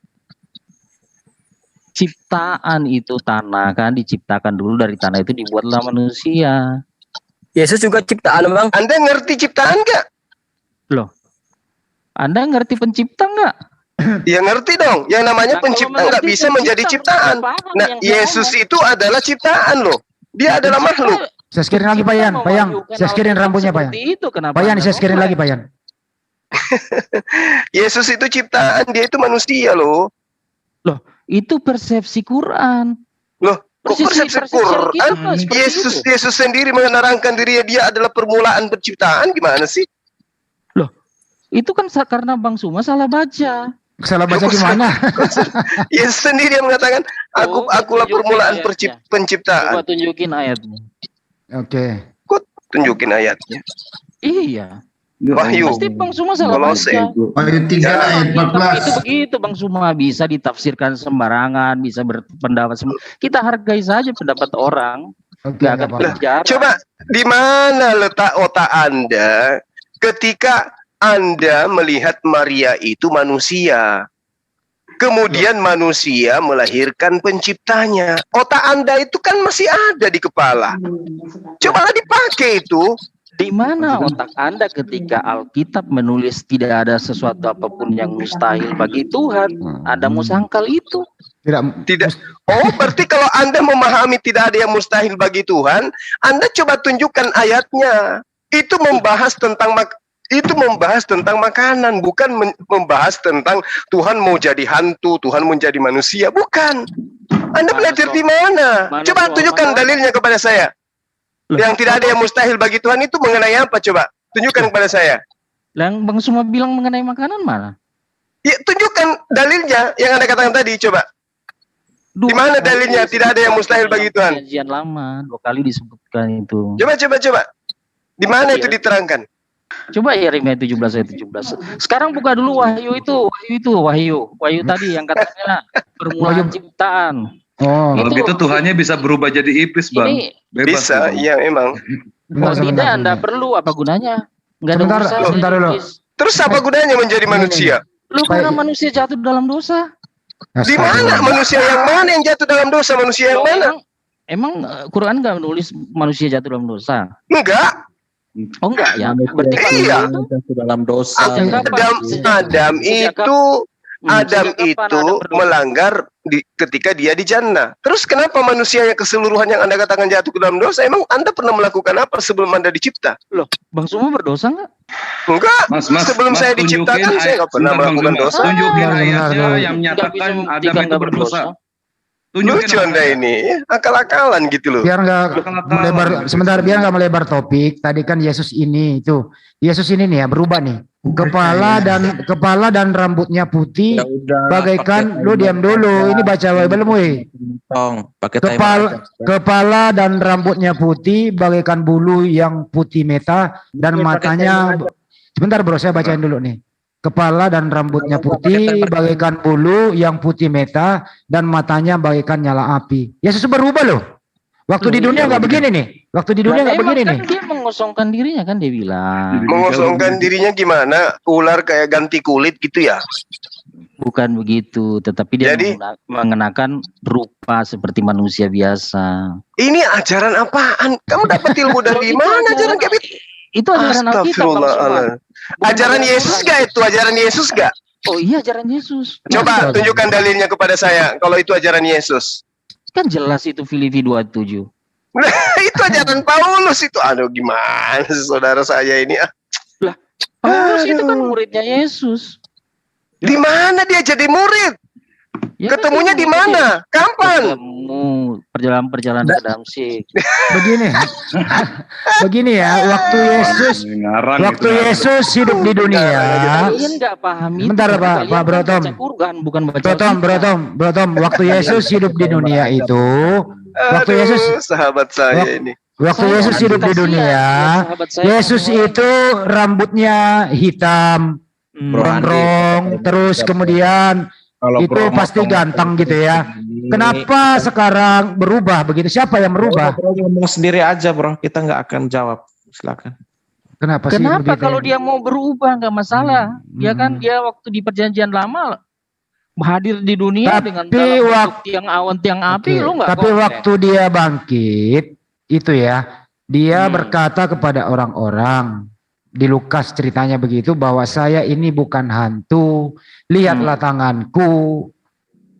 Ciptaan itu tanah kan diciptakan dulu dari tanah itu dibuatlah manusia. Yesus juga ciptaan, Bang. Anda ngerti ciptaan nggak? Loh, Anda ngerti pencipta nggak? Ya ngerti dong. Yang namanya Nah, kalau pencipta nggak mengerti bisa menjadi pencipta, ciptaan. paham Nah, yang saya Yesus ngomong. itu adalah ciptaan loh. Dia adalah makhluk. Saya sekirin lagi Pak Yan, Pak Yan. Saya sekirin rambutnya Pak Yan. Itu kenapa? Pak Yan, Anda saya sekirin nolak? lagi Pak Yan. Yesus itu ciptaan, dia itu manusia loh. Loh, itu persepsi Quran. Loh, kok persepsi Quran? Yesus sendiri menerangkan dirinya dia adalah permulaan penciptaan, gimana sih? Loh, itu kan karena Bang Suma salah baca. Salah baca gimana? Yesus sendiri yang mengatakan, akulah permulaan penciptaan. Coba tunjukin ayatnya. Oke. Kok tunjukin ayatnya? Iya. Wahyu. Pasti Bang Suma salah Kolose. baca. Wahyu 3 ayat Itu 14. begitu Bang Suma, bisa ditafsirkan sembarangan, bisa berpendapat kita hargai saja pendapat orang. Nggak akan berbicara. Coba di mana letak otak Anda ketika Anda melihat Maria itu manusia? Kemudian manusia melahirkan penciptanya. Otak Anda itu kan masih ada di kepala. Cobalah dipakai itu. Di mana otak Anda ketika Alkitab menulis tidak ada sesuatu apapun yang mustahil bagi Tuhan? Anda mau sangkal itu? Tidak. Oh, berarti kalau Anda memahami tidak ada yang mustahil bagi Tuhan, Anda coba tunjukkan ayatnya. Itu membahas tentang makanan, bukan membahas tentang Tuhan mau jadi hantu, Tuhan mau jadi manusia, bukan. Anda belajar di mana? Coba tunjukkan dalilnya kepada saya. Yang tidak ada yang mustahil bagi Tuhan itu mengenai apa? Coba tunjukkan kepada saya. Yang Bang Suma bilang mengenai makanan mana? Ya, tunjukkan dalilnya yang Anda katakan tadi, coba. Di mana dalilnya tidak ada yang mustahil bagi Tuhan? Perjanjian lama 2 kali disebutkan itu. Coba. Di mana itu diterangkan? Coba Yeremia 17 ayat 17. Sekarang buka dulu Wahyu tadi yang katanya permulaan ciptaan. Oh, kalau gitu Tuhannya bisa berubah jadi iblis, Bang. Bebas, bisa, Bang. iya memang. Kalau tidak Anda perlu apa gunanya? Enggak ada urusan. Sebentar dulu. Terus apa gunanya menjadi manusia? Lu karena manusia jatuh dalam dosa. Di mana manusia yang mana yang jatuh dalam dosa? Manusia yang mana? Emang Quran nggak menulis manusia jatuh dalam dosa? Enggak. Oh enggak ya. Berarti Iya. Jatuh dalam dosa. Adam itu melanggar ketika dia di jannah. Terus kenapa manusia yang keseluruhan yang Anda katakan jatuh ke dalam dosa? Emang Anda pernah melakukan apa sebelum Anda dicipta? Loh, Bang Suma berdosa nggak? Enggak. Sebelum saya tunjukin diciptakan saya nggak pernah melakukan dosa. Tunjukin ayatnya yang menyatakan Adam itu berdosa. Lucu Anda ini, akal-akalan gitu loh. Biar nggak melebar, sebentar, biar nggak melebar topik. Tadi kan Yesus ini nih ya berubah nih. Kepala dan rambutnya putih, bagaikan lu diam dulu. Ini baca Bible Kepala dan rambutnya putih, bagaikan bulu yang putih meta dan matanya. Sebentar bro, saya bacain dulu nih. Kepala dan rambutnya putih bagaikan bulu yang putih meta dan matanya bagaikan nyala api. Yesus berubah loh. Waktu di dunia nggak begini nih. Waktu di dunia nggak begini nih. Dia mengosongkan dirinya kan dia bilang. Mengosongkan dirinya gimana? Ular kayak ganti kulit gitu ya? Bukan begitu, tetapi dia Jadi mengenakan rupa seperti manusia biasa. ini ajaran apaan? Kamu dapat ilmu dari mana ajaran kayak gitu? Itu ajaran Alkitab, Bang Suma. Astagfirullahaladzim. Ajaran Yesus gak itu? Ajaran Yesus gak? Oh iya, ajaran Yesus. Coba tunjukkan dalilnya kepada saya kalau itu ajaran Yesus. Kan jelas itu Filipi 27. Itu ajaran Paulus itu. Aduh, gimana sih saudara saya ini? Paulus itu kan muridnya Yesus. Di mana dia jadi murid? Ya, ketemunya di mana? Kapan? Ketemu perjalanan ke Damsyik. Begini ya, waktu Yesus hidup di dunia. Kalian nggak paham itu. Bentar Pak Brotom. Bukan baca Brotom. Waktu Yesus hidup di dunia itu, waktu Yesus sahabat saya ini. Waktu Yesus hidup di dunia, Yesus itu rambutnya hitam, rongrong, terus kemudian itu pasti ganteng gitu ya. Kenapa sekarang berubah begitu? Siapa yang merubah? Ngomong sendiri aja bro, kita nggak akan jawab. Silakan. Kenapa sih? Kenapa kalau dia mau berubah nggak masalah? Ya kan dia waktu di perjanjian lama hadir di dunia dengan dalam tiang awan tiang api, lu nggak? Tapi waktu dia bangkit itu ya, dia berkata kepada orang-orang. Di Lukas ceritanya begitu bahwa saya ini bukan hantu, lihatlah tanganku.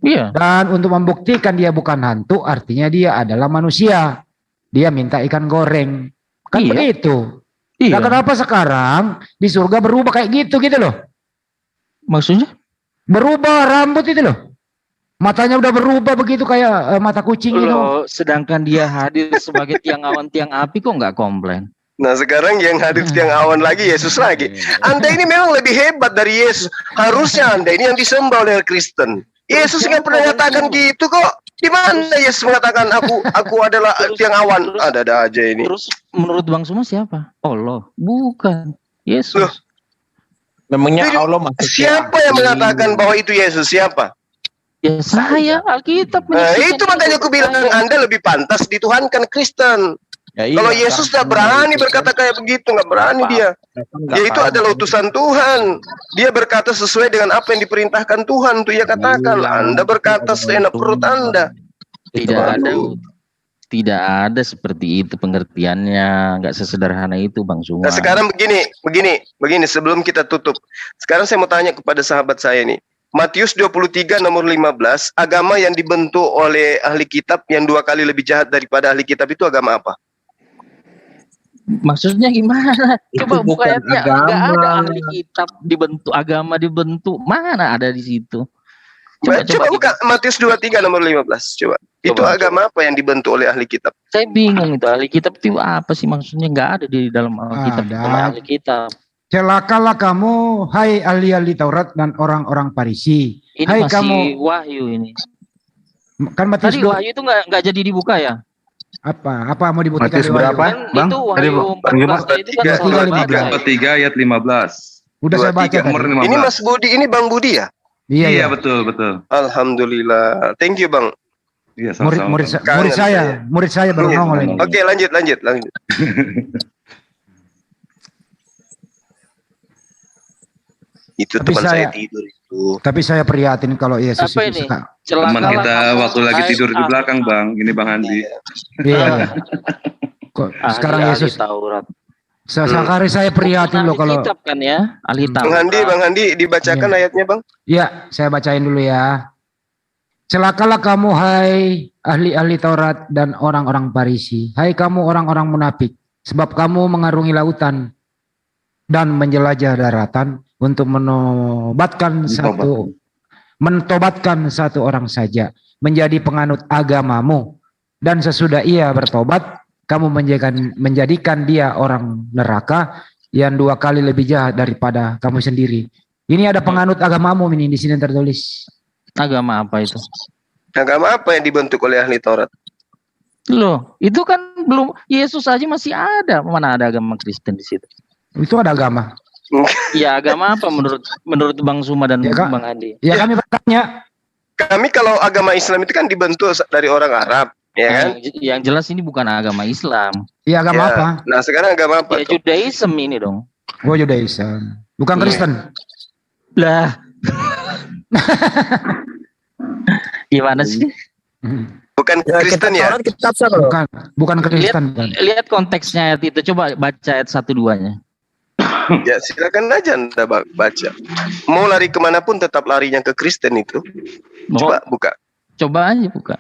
Iya. Dan untuk membuktikan dia bukan hantu, artinya dia adalah manusia. Dia minta ikan goreng, kan begitu. Nah, kenapa sekarang di surga berubah kayak gitu loh? Maksudnya? Berubah rambut itu loh. Matanya udah berubah begitu kayak mata kucing gitu. Sedangkan dia hadir sebagai tiang awan tiang api kok nggak komplain? Nah sekarang yang hadir tiang awan lagi Yesus lagi. Anda ini memang lebih hebat dari Yesus. Harusnya Anda ini yang disembah oleh Kristen. Yesus nggak pernah nyatakan gitu kok. Di mana Yesus mengatakan aku adalah tiang awan? Ada aja ini. Terus menurut Bang Suma siapa? Allah, bukan Yesus. Loh. Memangnya Allah siapa yang mengatakan bahwa itu Yesus? Siapa? Ya saya, Alkitab. Nah, itu makanya aku bilang Anda lebih pantas dituhankan Kristen. Ya, iya, kalau Yesus tidak berani berkata kayak begitu, nggak berani dia. Dia itu adalah utusan Tuhan. Dia berkata sesuai dengan apa yang diperintahkan Tuhan. Tuh ia katakan, Anda berkata seenak perut Anda. Tidak ada seperti itu pengertiannya, nggak sesederhana itu Bang Suma. Nah sekarang begini sebelum kita tutup. Sekarang saya mau tanya kepada sahabat saya nih. Matius 23 nomor 15, agama yang dibentuk oleh ahli kitab yang 2 kali lebih jahat daripada ahli kitab itu agama apa? Maksudnya gimana? Coba buka ayatnya. Nggak ada ahli kitab dibentuk, agama dibentuk. Mana ada di situ? Coba buka Matius 23 nomor 15. Coba. Itu agama apa yang dibentuk oleh ahli kitab? Saya bingung itu ahli kitab itu apa sih maksudnya? Nggak ada di dalam Alkitab. Ahli kitab. Celakalah kamu, hai ahli-ahli Taurat dan orang-orang Farisi. Ini hai masih kamu, Wahyu ini. Kan Matius tadi Wahyu itu nggak jadi dibuka ya? Apa mau dibuktikan? Matius berapa, Bang? Itu Wahyu 14 itu kan 3 ayat 15. Udah saya baca. Ini Mas Budi, ini Bang Budi ya? Iya, betul. Alhamdulillah. Thank you, Bang. Iya, sama-sama. Murid saya baru nongol ini. Oke, lanjut. Itu teman saya tidur itu. Tapi saya prihatin kalau Yesus apa itu ini? Teman kita waktu lagi tidur di belakang, Bang. Ini Bang Andi. Iya. Kok sekarang Yesus Taurat. Sekali saya prihatin loh kalau kitab kan ya, ahli Taurat. Bang Andi dibacakan ayatnya, Bang. Iya, saya bacain dulu ya. Celakalah kamu hai ahli-ahli Taurat dan orang-orang Farisi. Hai kamu orang-orang munafik, sebab kamu mengarungi lautan dan menjelajah daratan untuk mentobatkan satu orang saja menjadi penganut agamamu, dan sesudah ia bertobat kamu menjadikan dia orang neraka yang 2 kali lebih jahat daripada kamu sendiri. Ini ada penganut agamamu ini di sini tertulis. Agama apa itu? Agama apa yang dibentuk oleh ahli Taurat? Loh, itu kan belum, Yesus aja masih ada. Mana ada agama Kristen di situ? Itu ada agama. Ya agama apa menurut Bang Suma dan Bang Andi? Ya kami bertanya. Kami kalau agama Islam itu kan dibentuk dari orang Arab, ya kan? Yang jelas ini bukan agama Islam. Iya agama apa? Nah sekarang agama apa? Ya Judaism ini dong. Oh Judaism, bukan Kristen. Lah. Gimana sih? Bukan Kristen ya? Bukan Kristen. Lihat konteksnya ayat itu. Coba baca ayat 1-2-nya. Ya silakan aja Anda baca. Mau lari kemanapun tetap larinya ke Kristen itu. Coba buka. Coba aja buka.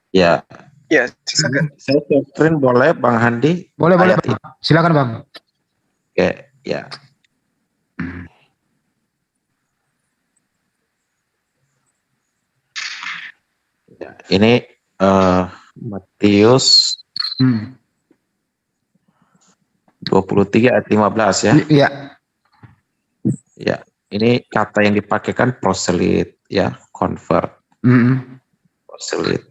Ya. Ya silakan. Saya screen boleh Bang Handi? Boleh. Silakan Bang. Oke, ya. Ya, ini Matius 23 ayat 15 ya. Iya. Ya, ini kata yang dipakai kan proselyte ya, convert. Proselyte.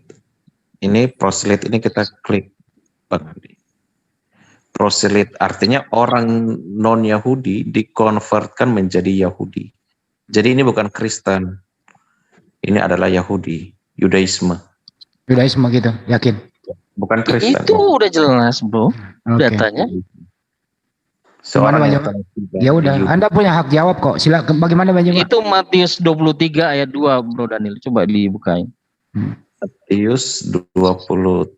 Ini proselyte ini kita klik Bang Andi. Proselyte artinya orang non Yahudi dikonvertkan menjadi Yahudi. Jadi ini bukan Kristen. Ini adalah Yahudi, Yudaisme. Yudaisme gitu, yakin? Bukan Kristen. Itu udah jelas, Bro. Datanya. Ya udah, Anda punya hak jawab kok. Silakan. Bagaimana Bang Juma? Itu Matius 23 ayat 2, Bro Daniel. Coba dibukain. Matius 23.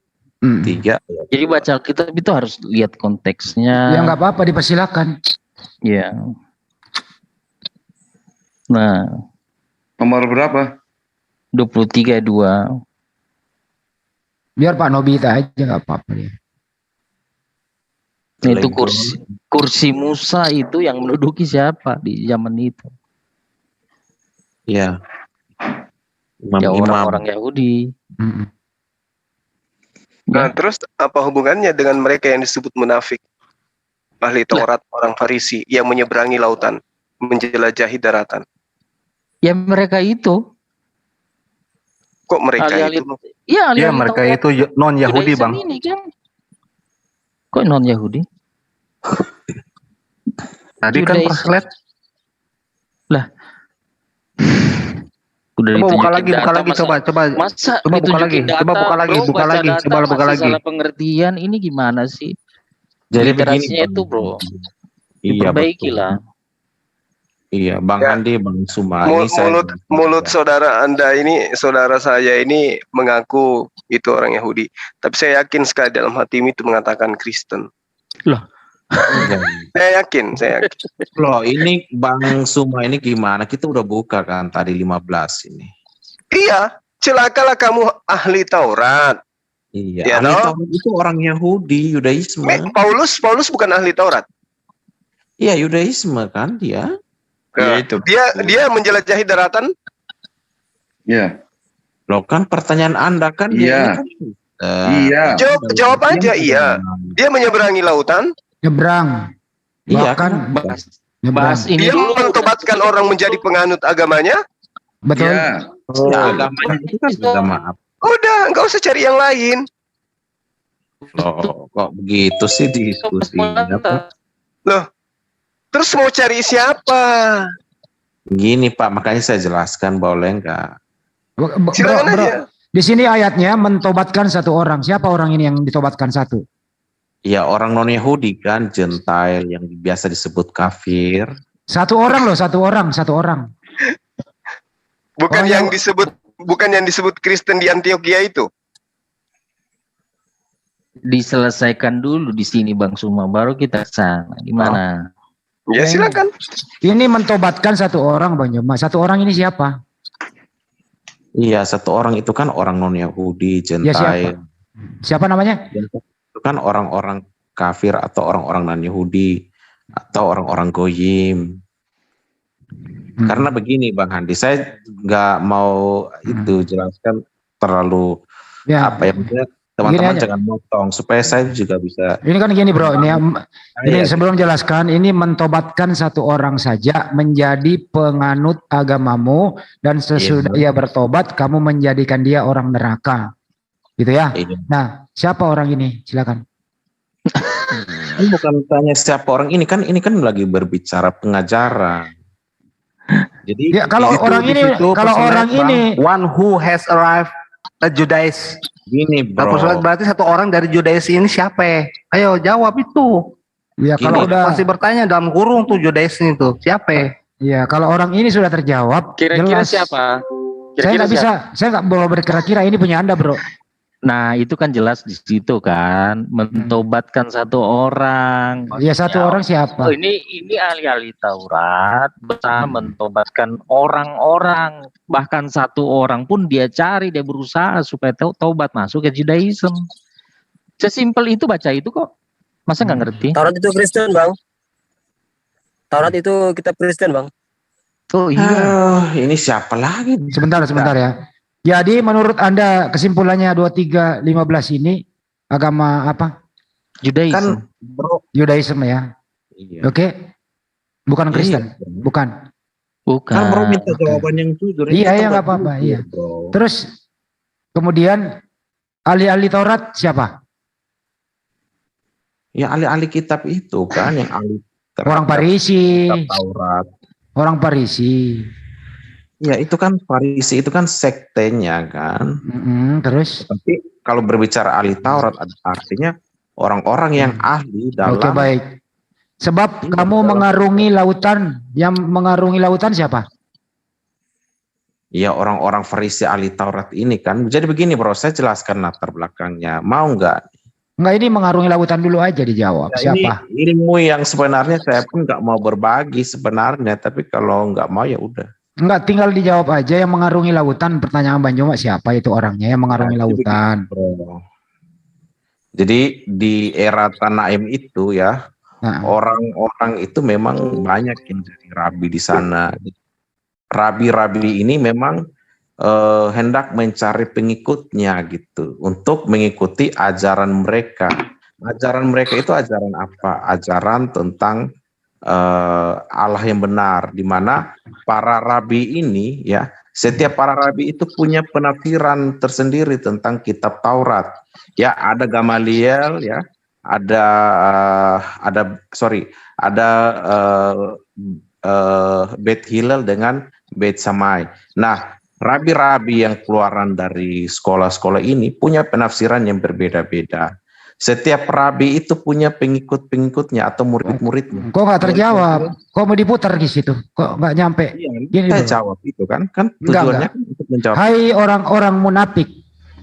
Jadi baca Alkitab itu harus lihat konteksnya. Ya nggak apa-apa, dipersilakan. Ya. Nah. Nomor berapa? 23 ayat 2. Biar Pak Nobita aja nggak apa-apa dia. Itu kursi Musa itu yang menduduki siapa di zaman itu? Ya. Ya orang-orang Yahudi. Nah, terus apa hubungannya dengan mereka yang disebut munafik? Ahli Taurat, orang Farisi yang menyeberangi lautan, menjelajahi daratan. Ya mereka itu. Kok mereka itu? Iya, mereka itu non-Yahudi, Bang. Ini kan. Kok non-Yahudi? Tadi kan proselyt. Lah. Udah coba buka lagi, coba. Masa coba buka lagi, buka lagi. Salah pengertian ini gimana sih? Jadi literasinya itu, Bro. Diperbaikilah. Iya, Bang Andi, Bang Suma. Mulut saudara Anda ini, saudara saya ini mengaku itu orang Yahudi. Tapi saya yakin sekali dalam hati itu mengatakan Kristen. Loh. Saya yakin. Loh, ini Bang Suma ini gimana? Kita udah buka kan tadi 15 ini. Iya, celakalah kamu ahli Taurat. Iya, ya, ahli Taurat itu orang Yahudi, Yudaisme. Paulus bukan ahli Taurat. Iya, Yudaisme kan dia. Ya, itu. Dia menjelajahi daratan. Iya. Loh kan pertanyaan Anda kan iya. Iya. Jawab aja iya. Dia menyeberangi lautan. Nyebrang. Iya kan bahas ini dia mentobatkan orang menjadi penganut agamanya. Betul. Ya. Agamanya itu kan agama apa? Udah, nggak usah cari yang lain. Loh, kok begitu sih diskusinya? Loh, terus mau cari siapa? Gini Pak, makanya saya jelaskan, boleh nggak? Silakan aja. Di sini ayatnya mentobatkan satu orang. Siapa orang ini yang ditobatkan satu? Ya orang non Yahudi kan, Gentile yang biasa disebut kafir. Satu orang loh, satu orang. Bukan yang disebut Kristen di Antioquia itu. Diselesaikan dulu di sini Bang Suma, baru kita sana. Gimana? Ya silakan. Ini mentobatkan satu orang Bang Juma. Satu orang ini siapa? Iya, satu orang itu kan orang non Yahudi, Gentile. Ya, siapa namanya? Itu kan orang-orang kafir atau orang-orang non Yahudi atau orang-orang goyim. Karena begini Bang Handi, saya nggak mau itu jelaskan terlalu apa ya, teman-teman jangan motong supaya saya juga bisa. Ini kan gini Bro, ini sebelum jelaskan, ini mentobatkan satu orang saja menjadi penganut agamamu dan sesudah ia bertobat kamu menjadikan dia orang neraka, gitu ya. Nah, siapa orang ini? Silakan. Ini bukan tanya siapa orang ini kan lagi berbicara pengajaran. Jadi ya, kalau orang ini one who has arrived at Judaism. Gini bro. Berarti satu orang dari Judaism ini siapa? Ayo jawab itu. Ya kalau udah masih bertanya dalam kurung tuh Judaism itu siapa? Iya, kalau orang ini sudah terjawab, Kira-kira jelas. siapa? Saya Kira-kira nggak bisa, saya nggak bawa berkira-kira, ini punya Anda, bro. Nah, itu kan jelas di situ kan, mentobatkan satu orang. Iya, satu orang siapa? Oh, ini ahli-ahli Taurat berusaha mentobatkan orang-orang, bahkan satu orang pun dia cari, dia berusaha supaya taubat masuk ke Judaism. Sesimpel itu baca itu kok. Masa nggak ngerti? Taurat itu Kristen, Bang. Taurat itu kitab Kristen, Bang. Oh iya. Ini siapa lagi? Sebentar ya. Jadi menurut Anda kesimpulannya 23:15 ini agama apa? Judaism. Kan bro, Judaism ya. iya. Oke. Bukan Kristen. Bukan. Kan bro minta jawaban yang jujur. Iya, nggak apa-apa. Iya. Terus kemudian ahli-ahli Taurat siapa? Ya ahli-ahli kitab itu kan yang ahli Orang Farisi. Taurat. Orang Farisi. Ya itu kan Farisi itu kan sektenya kan. Terus? Tapi kalau berbicara ahli Taurat artinya orang-orang yang ahli dalam. Oke, baik. Sebab kamu mengarungi lautan, yang mengarungi lautan siapa? Ya orang-orang Farisi ahli Taurat ini kan. Jadi begini bro, saya jelaskan latar belakangnya. Mau nggak? Enggak, ini mengarungi lautan dulu aja dijawab. Ya, Siapa? Ini ilmu yang sebenarnya saya pun nggak mau berbagi sebenarnya, tapi kalau nggak mau ya udah. Enggak, tinggal dijawab aja yang mengarungi lautan. Pertanyaan Bang Juma, siapa itu orangnya yang mengarungi lautan? Bro. Jadi di era Tanaim itu ya, orang-orang itu memang banyak yang jadi rabi di sana. Rabi-rabi ini memang hendak mencari pengikutnya gitu untuk mengikuti ajaran mereka. Ajaran mereka itu ajaran apa? Ajaran tentang Allah yang benar, di mana para rabi ini ya, setiap para rabi itu punya penafsiran tersendiri tentang kitab Taurat. Ya, ada Gamaliel ya, ada Beth Hillel dengan Beth Shammai. Nah, rabi-rabi yang keluaran dari sekolah-sekolah ini punya penafsiran yang berbeda-beda. Setiap rabi itu punya pengikut-pengikutnya atau murid-muridnya. Kok nggak terjawab? Kok mau diputar di situ? Kok nggak nyampe? Gini saya jawab itu kan tujuannya enggak. untuk menjawab. Hai orang-orang munafik,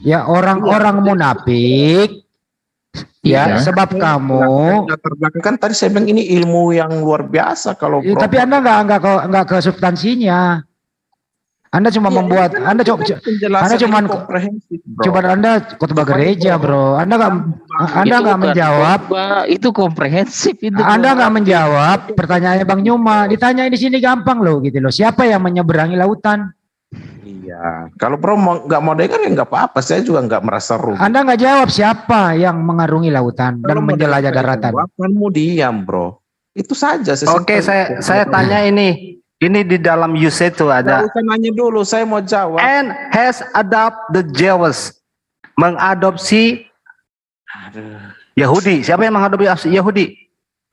ya orang-orang munafik. Ya, sebab kamu. Latar belakang kan tadi saya bilang ini ilmu yang luar biasa kalau. Ya, tapi Anda nggak ke substansinya. Anda cuma membuat, Anda cuma Anda khotbah gereja, bro. Anda nggak menjawab. Itu komprehensif itu. Anda nggak menjawab pertanyaannya Bang Nyuma. Ditanya di sini gampang loh, gitu loh. Siapa yang menyeberangi lautan? Iya. Kalau bro nggak mau dengar ya nggak apa-apa. Saya juga nggak merasa rugi. Anda nggak jawab siapa yang mengarungi lautan dan menjelajah daratan. Kamu diam, bro. Itu saja. Oke, saya tanya ini. Ini di dalam usage itu ada. Nggak usah nanya dulu, saya mau jawab. And has adopt the Jews, mengadopsi Yahudi. Siapa yang mengadopsi Yahudi?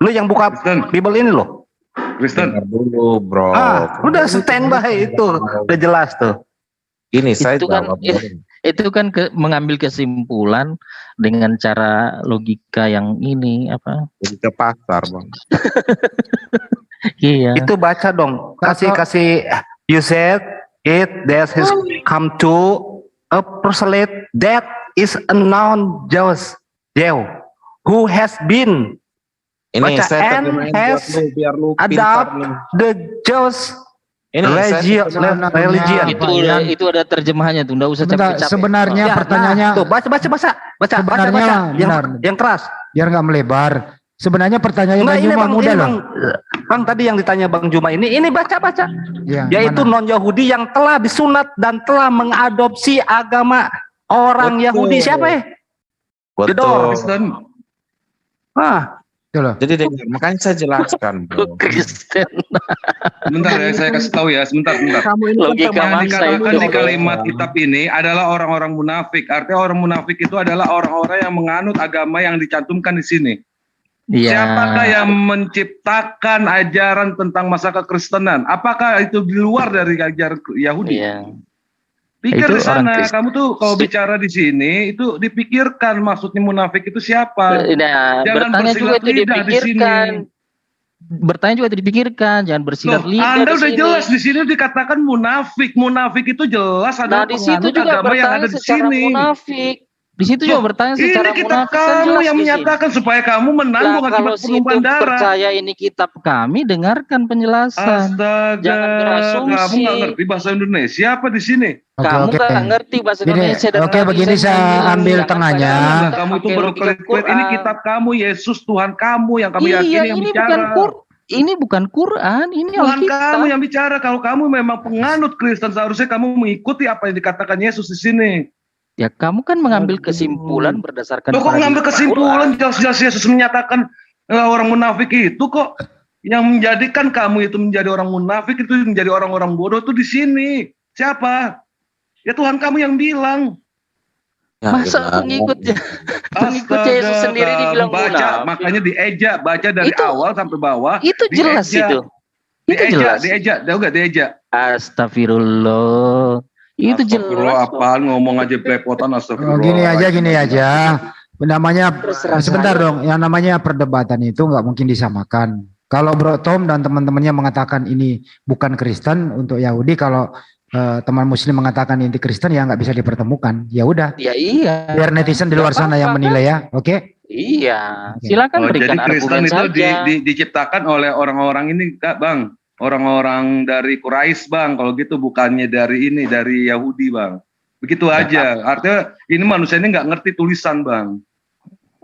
Lu yang buka Bible ini loh. Kristen. Dulu, bro. Udah standby itu, udah jelas tuh. Ini saya itu kan, itu kan mengambil kesimpulan dengan cara logika yang ini apa? Logika pasar, bang. Iya. Itu baca dong. Kasih you said it that has come to a proselyte that is a noun Jew who has been ini baca saya and has adopt the Jews religion. Itu ada terjemahannya tuh, enggak usah capek-capek. Sebenarnya pertanyaannya tuh baca yang keras biar nggak melebar. Sebenarnya pertanyaannya Bang Juma mudah loh. Bang tadi yang ditanya Bang Juma ini baca. Ya, yaitu non Yahudi yang telah disunat dan telah mengadopsi agama orang Yahudi. Siapa ya? Betul. Jadi makanya saya jelaskan, bro. Kristen. Sebentar ya, saya kasih tahu ya, sebentar. Logika yang dikatakan di kalimat kitab ini adalah orang-orang munafik. Artinya orang munafik itu adalah orang-orang yang menganut agama yang dicantumkan di sini. Ya. Siapakah yang menciptakan ajaran tentang masa kekristenan? Apakah itu di luar dari ajaran Yahudi? Ya. Pikir di sana, kamu tuh kalau bicara di sini itu dipikirkan maksudnya munafik itu siapa? Nah, jangan bertanya juga itu dipikirkan. bertanya juga dipikirkan, jangan bersilat Loh, lidah Anda di udah sini. jelas di sini dikatakan munafik. Munafik itu jelas Nah, adalah di situ penganut juga agama yang bertanya ada di secara sini. munafik. Di situ juga Loh, bertanya ini secara kitab munafik kan kamu jelas yang di sini. menyatakan supaya kamu menanggung Lah, akibat kalau situ penumpahan darah. percaya ini kitab kami, dengarkan penjelasan. Astaga, Jangan kamu berasumsi. nggak ngerti bahasa Indonesia apa di sini? Kamu nggak ngerti bahasa Indonesia dan Oke, begini saya ambil tengahnya. Kamu itu baru klik ini kitab kamu, Yesus Tuhan kamu yang kami Iya, yakini yang ini bicara. ini bukan Quran, ini Tuhan Alkitab. kamu yang bicara. Kalau kamu memang penganut Kristen, seharusnya kamu mengikuti apa yang dikatakan Yesus di sini. Ya, kamu kan mengambil kesimpulan berdasarkan Loh, kok ngambil paradigma kesimpulan? Quran. Jelas-jelas Yesus menyatakan orang munafik itu kok yang menjadikan kamu itu menjadi orang munafik, itu menjadi orang-orang bodoh itu di sini. Siapa? Ya Tuhan kamu yang bilang. Masa pengikutnya Yesus sendiri dibilang baca, munafik? makanya diejak, baca dari awal sampai bawah. Itu jelas itu. Itu jelas. Diejak, tahu gak diejak? Astagfirullah. Itu jelas. Apaan ngomong aja belepotan, astagfirullah. Gini aja. Namanya sebentar dong. Yang namanya perdebatan itu nggak mungkin disamakan. Kalau Bro Tom dan teman-temannya mengatakan ini bukan Kristen untuk Yahudi, kalau teman Muslim mengatakan ini Kristen, ya nggak bisa dipertemukan. Ya udah. Ya iya. Biar netizen di luar sana yang menilai ya. Oke? Iya. Silakan berikan jadi Kristen argumen itu saja. diciptakan oleh orang-orang ini, Kak, Bang. Orang-orang dari Quraisy, Bang. Kalau gitu bukannya dari Yahudi, Bang. Begitu aja. Artinya ini manusia ini nggak ngerti tulisan, Bang.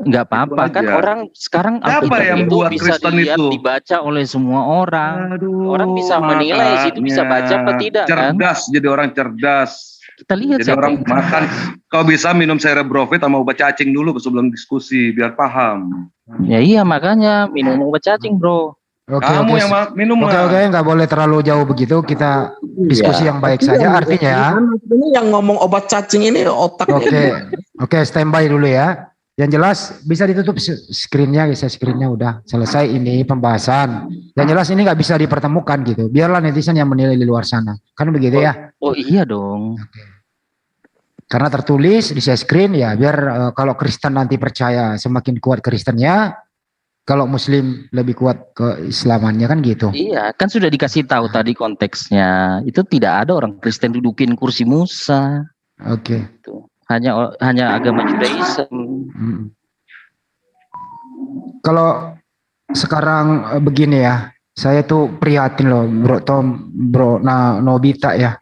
Nggak apa-apa kan, orang sekarang Siapa Alkitab yang itu buat bisa Kristen dilihat, itu? dibaca oleh semua orang. Orang bisa menilai situ, bisa baca apa tidak kan? Cerdas, jadi orang cerdas. Kita lihat Jadi orang makan, kalau bisa minum cerebrofit sama obat cacing dulu sebelum diskusi biar paham. Ya iya, makanya minum obat cacing, Bro. Kamu yang minum Oke, nggak boleh terlalu jauh begitu. Kita diskusi yang baik saja. Artinya, ini yang ngomong obat cacing ini otaknya. Oke, standby dulu ya. Yang jelas bisa ditutup screennya, screennya udah selesai ini pembahasan. Yang jelas ini nggak bisa dipertemukan gitu. Biarlah netizen yang menilai di luar sana. Kan begitu ya? Oh iya dong. Karena tertulis di share screen ya, biar kalau Kristen nanti percaya semakin kuat Kristennya, kalau Muslim lebih kuat keislamannya kan gitu. Iya, kan sudah dikasih tahu tadi konteksnya. Itu tidak ada orang Kristen dudukin kursi Musa. Oke. Hanya agama Judaism. Kalau sekarang begini ya, saya tuh prihatin loh, Bro Tom, Bro Nobita ya.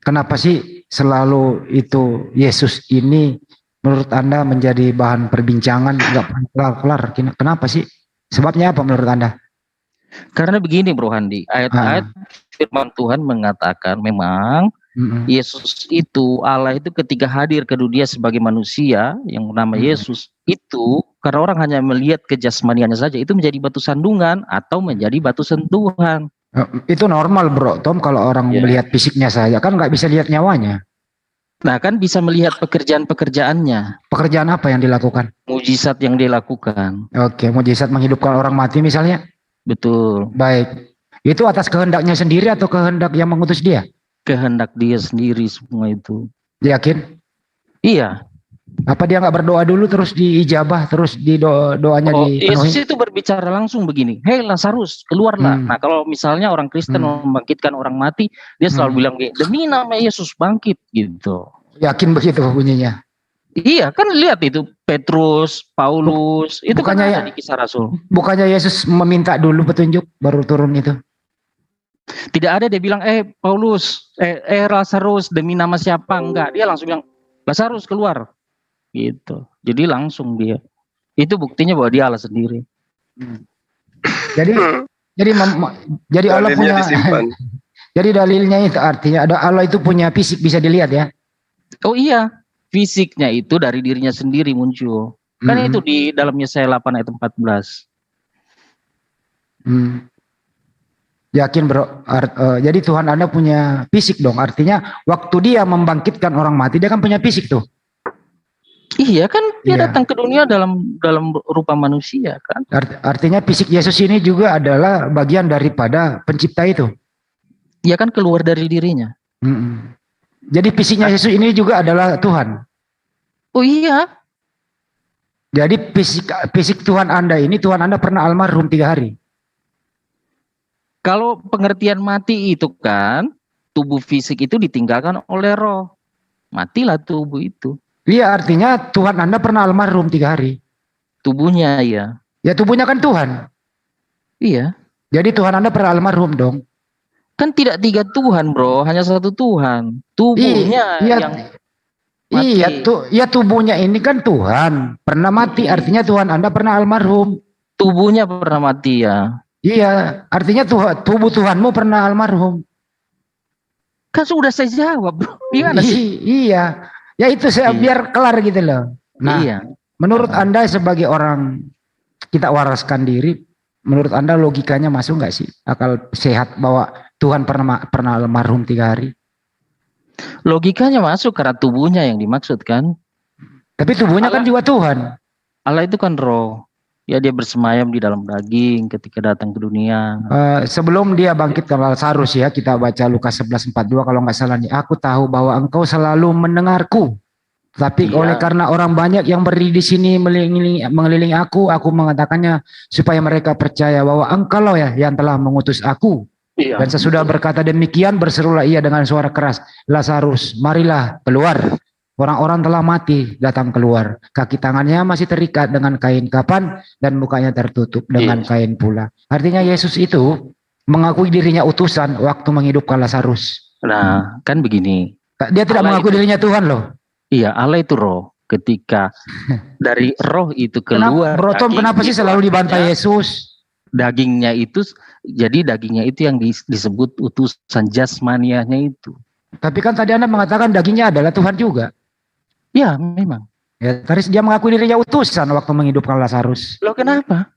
Kenapa sih selalu itu Yesus ini menurut Anda menjadi bahan perbincangan, nggak pernah kelar-kelar? Kenapa sih? Sebabnya apa menurut Anda? Karena begini Bro Handi, ayat-ayat firman Tuhan mengatakan memang Yesus itu, Allah itu ketika hadir ke dunia sebagai manusia yang bernama Yesus itu, karena orang hanya melihat kejasmaniannya saja, itu menjadi batu sandungan atau menjadi batu sentuhan. Itu normal Bro Tom, kalau orang melihat fisiknya saja, kan nggak bisa lihat nyawanya. Nah kan bisa melihat pekerjaan-pekerjaannya. Pekerjaan apa yang dilakukan? Mujizat yang dilakukan. Oke, mujizat menghidupkan orang mati misalnya? Betul. Baik. Itu atas kehendaknya sendiri atau kehendak yang mengutus dia? Kehendak dia sendiri semua itu. Yakin? Iya. Apa dia nggak berdoa dulu terus diijabah, terus doanya dipenuhi? Yesus itu berbicara langsung begini, hei Lazarus keluarlah. Nah kalau misalnya orang Kristen membangkitkan orang mati, dia selalu bilang demi nama Yesus bangkit gitu. Yakin begitu bunyinya? Iya kan, lihat itu Petrus, Paulus, itu bukannya kan ada di Kisah Rasul. Bukannya Yesus meminta dulu petunjuk baru turun itu? Tidak ada dia bilang Paulus, Lazarus demi nama siapa, enggak. Dia langsung bilang Lazarus keluar. Gitu. Jadi langsung dia. Itu buktinya bahwa dia Allah sendiri. Jadi Allah punya jadi dalilnya itu artinya ada Allah itu punya fisik bisa dilihat ya. Oh iya, fisiknya itu dari dirinya sendiri muncul. Kan itu di dalam Yesaya 8 ayat 14. Yakin Bro, jadi Tuhan Anda punya fisik dong. Artinya waktu dia membangkitkan orang mati, dia kan punya fisik tuh. Iya kan, dia datang ke dunia dalam rupa manusia kan. Artinya fisik Yesus ini juga adalah bagian daripada pencipta itu. Iya kan, keluar dari dirinya. Jadi fisiknya Yesus ini juga adalah Tuhan. Oh iya. Jadi fisik Tuhan Anda ini, Tuhan Anda pernah almarhum 3 hari. Kalau pengertian mati itu kan tubuh fisik itu ditinggalkan oleh roh. Matilah tubuh itu. Iya, artinya Tuhan Anda pernah almarhum 3 hari. Tubuhnya ya. Ya tubuhnya kan Tuhan. Iya. Jadi Tuhan Anda pernah almarhum dong. Kan tidak 3 Tuhan, bro, hanya 1 Tuhan. Tubuhnya Iya, yang mati. Iya tubuhnya ini kan Tuhan pernah mati, artinya Tuhan Anda pernah almarhum. Tubuhnya pernah mati ya. Iya, artinya tubuh Tuhanmu pernah almarhum. Kan sudah saya jawab, bro. Gimana sih? Iya, ya itu saya biar kelar gitu loh. Nah, iya. Menurut Anda sebagai orang kita waraskan diri, menurut Anda logikanya masuk nggak sih akal sehat bahwa Tuhan pernah almarhum 3 hari? Logikanya masuk karena tubuhnya yang dimaksud kan. Tapi tubuhnya kan juga Tuhan. Allah itu kan roh. Ya dia bersemayam di dalam daging ketika datang ke dunia. Sebelum dia bangkit ke Lazarus ya, kita baca Lukas 11:42 kalau nggak salah nih. Aku tahu bahwa engkau selalu mendengarku. Tapi oleh karena orang banyak yang berdiri di sini mengelilingi aku mengatakannya supaya mereka percaya bahwa engkaulah ya yang telah mengutus aku. Iya. Dan sesudah berkata demikian berserulah ia dengan suara keras, Lazarus, marilah keluar. Orang-orang telah mati, datang keluar. Kaki tangannya masih terikat dengan kain kapan dan mukanya tertutup dengan kain pula. Artinya Yesus itu mengakui dirinya utusan waktu menghidupkan Lazarus. Nah, kan begini. Dia tidak mengakui dirinya Tuhan loh. Iya, Allah itu roh. Ketika dari roh itu keluar. Bro Tom, kenapa sih selalu dibantai Yesus? Dagingnya itu, jadi dagingnya itu yang disebut utusan jasmanianya itu. Tapi kan tadi Anda mengatakan dagingnya adalah Tuhan juga. Ya, memang. Ya, terus dia mengakui dirinya utusan waktu menghidupkan Lazarus. Loh kenapa?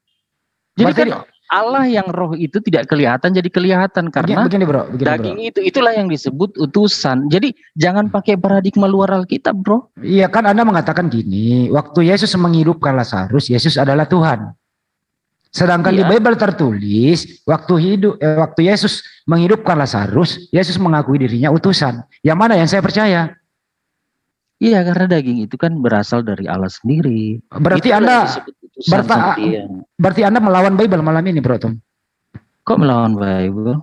Jadi Berarti kan Allah yang roh itu tidak kelihatan jadi kelihatan karena begini, bro, daging itulah yang disebut utusan. Jadi jangan pakai paradigma luar Alkitab, bro. Iya kan Anda mengatakan gini, waktu Yesus menghidupkan Lazarus, Yesus adalah Tuhan. Sedangkan di Bible tertulis waktu Yesus menghidupkan Lazarus, Yesus mengakui dirinya utusan. Yang mana yang saya percaya? Iya, karena daging itu kan berasal dari Allah sendiri. Berarti berarti Anda melawan Bible malam ini, Bro Tom. Kok melawan Bible?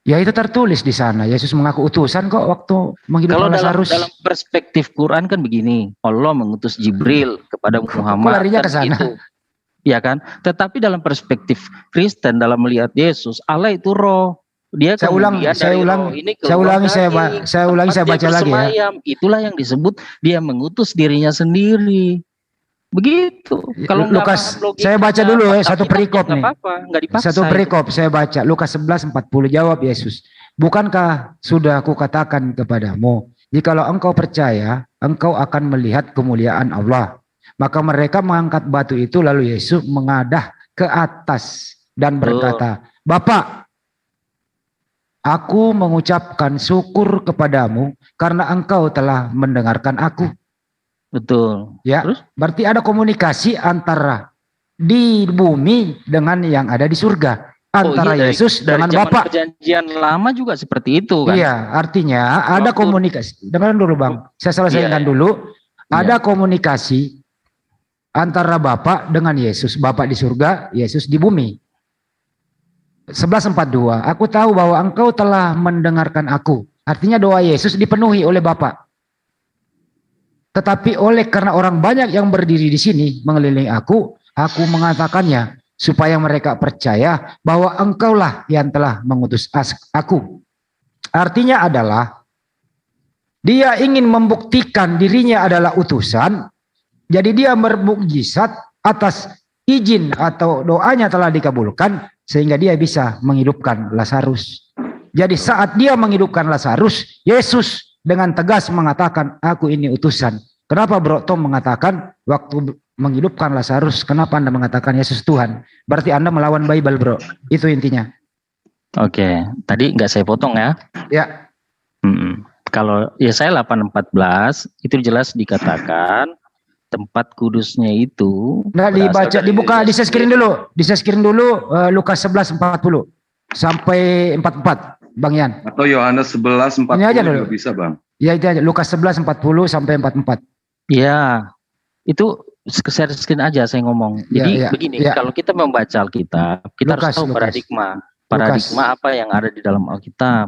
Ya itu tertulis di sana. Yesus mengaku utusan kok waktu menghidupkan Lazarus. Dalam perspektif Quran kan begini, Allah mengutus Jibril kepada Muhammad. Larinya ke sana. Itu. Ya kan? Tetapi dalam perspektif Kristen dalam melihat Yesus, Allah itu roh. Dia saya ulangi saya baca lagi ya. Itulah yang disebut dia mengutus dirinya sendiri. Begitu. Kalau Lukas, saya baca dulu satu perikop nih. Satu perikop saya baca Lukas 11:40 jawab Yesus. Bukankah sudah aku katakan kepadamu, jikalau engkau percaya, engkau akan melihat kemuliaan Allah. Maka mereka mengangkat batu itu lalu Yesus mengadah ke atas dan berkata, Bapak, aku mengucapkan syukur kepadamu karena engkau telah mendengarkan aku. Betul. Ya, berarti ada komunikasi antara di bumi dengan yang ada di surga. Antara Yesus dengan Bapa. Perjanjian lama juga seperti itu kan. Iya, artinya ada komunikasi. Dengar dulu Bang, saya selesaikan dulu. Ada komunikasi antara Bapa dengan Yesus. Bapa di surga, Yesus di bumi. 11:42, aku tahu bahwa engkau telah mendengarkan aku. Artinya doa Yesus dipenuhi oleh Bapa. Tetapi karena orang banyak yang berdiri di sini mengelilingi aku mengatakannya supaya mereka percaya bahwa engkaulah yang telah mengutus aku. Artinya adalah dia ingin membuktikan dirinya adalah utusan. Jadi dia bermukjizat atas izin atau doanya telah dikabulkan sehingga dia bisa menghidupkan Lazarus. Jadi saat dia menghidupkan Lazarus, Yesus dengan tegas mengatakan, aku ini utusan. Kenapa Bro Tom mengatakan waktu menghidupkan Lazarus, kenapa Anda mengatakan Yesus Tuhan? Berarti Anda melawan Bible, Bro. Itu intinya. Oke, tadi nggak saya potong ya. Ya. Kalau Yesaya 8:14 itu jelas dikatakan tempat kudusnya itu. Nah, dibuka di share screen dulu. Di share screen dulu Lukas 11:40 sampai 44, Bang Yan. Atau Yohanes 11:40 ini aja dulu. juga bisa, Bang. Ya itu aja, Lukas 11:40 sampai 44. Ya, itu share screen aja saya ngomong. Jadi begini, kalau kita membaca Alkitab, kita harus tahu paradigma. paradigma apa yang ada di dalam Alkitab.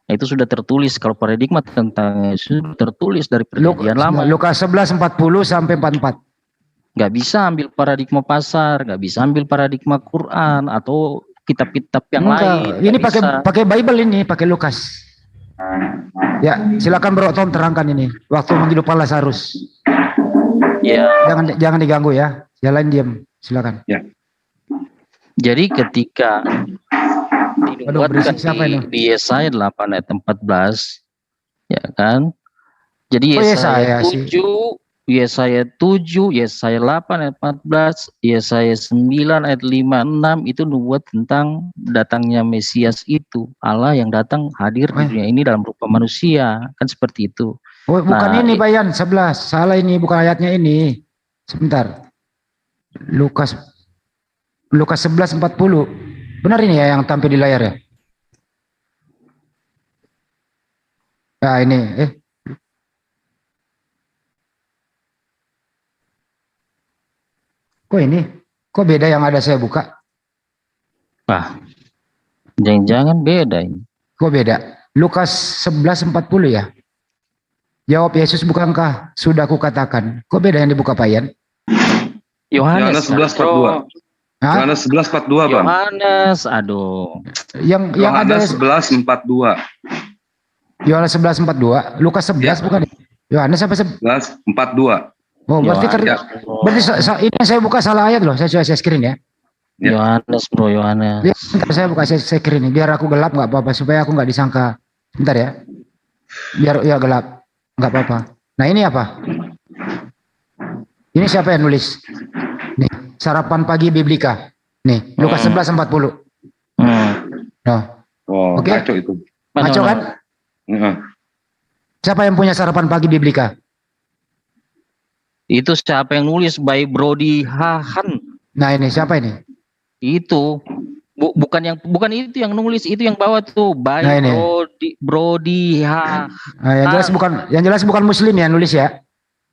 Nah, itu sudah tertulis. Kalau paradigma tentang Yesus tertulis dari Perjanjian Lama. Lukas 11:40 sampai 44. Nggak bisa ambil paradigma pasar, nggak bisa ambil paradigma Quran atau kitab-kitab yang lain. Ini pakai Bible ini, pakai Lukas. Ya, silakan Bro Tom terangkan ini. Waktu menghidup Lazarus. Ya. Jangan diganggu ya. Jalan diam, silakan. Ya. Jadi ketika dinubuatkan di Yesaya 8 ayat 14, ya kan? Jadi Yesaya 7, Yesaya 7, Yesaya 8 ayat 14, Yesaya 9 ayat 5, 6 itu nubuat tentang datangnya Mesias itu. Allah yang datang hadir di dunia ini dalam rupa manusia. Kan seperti itu. Oh, bukan ini Pak Yan, 11. Salah ini, bukan ayatnya ini. Sebentar. Lukas 11:40. Benar ini ya yang tampil di layar ya? Nah ini, Kok ini? Kok beda yang ada saya buka? Jangan-jangan beda ini. Kok beda? Lukas 11:40 ya? Jawab Yesus, bukankah sudah kukatakan? Kok beda yang dibuka Pak Yan? Yohanes 11:42. Yohanes 11:42 Bang. Yohanes, aduh. Yang ada 11:42. Yohanes 11:42. Lukas 11 bukan? Yohanes apa 11:42. Oh, berarti ini saya buka salah ayat loh. Saya screen ya. Yohanes bro, Yohanes. Saya buka saya screen ini biar aku gelap nggak apa-apa supaya aku nggak disangka. Bentar ya. Biar ya gelap nggak apa-apa. Nah ini apa? Ini siapa yang nulis? Nih, sarapan pagi Biblika. Nih, Lukas 11:40. Nah. Oh, oke. Ngaco itu. Ngaco kan? Siapa yang punya sarapan pagi Biblika? Itu siapa yang nulis? By Brody Hahan. Nah ini siapa ini? Itu bukan itu yang nulis, itu yang bawa tuh by Brody Hahan. Nah, yang jelas bukan Muslim ya nulis ya.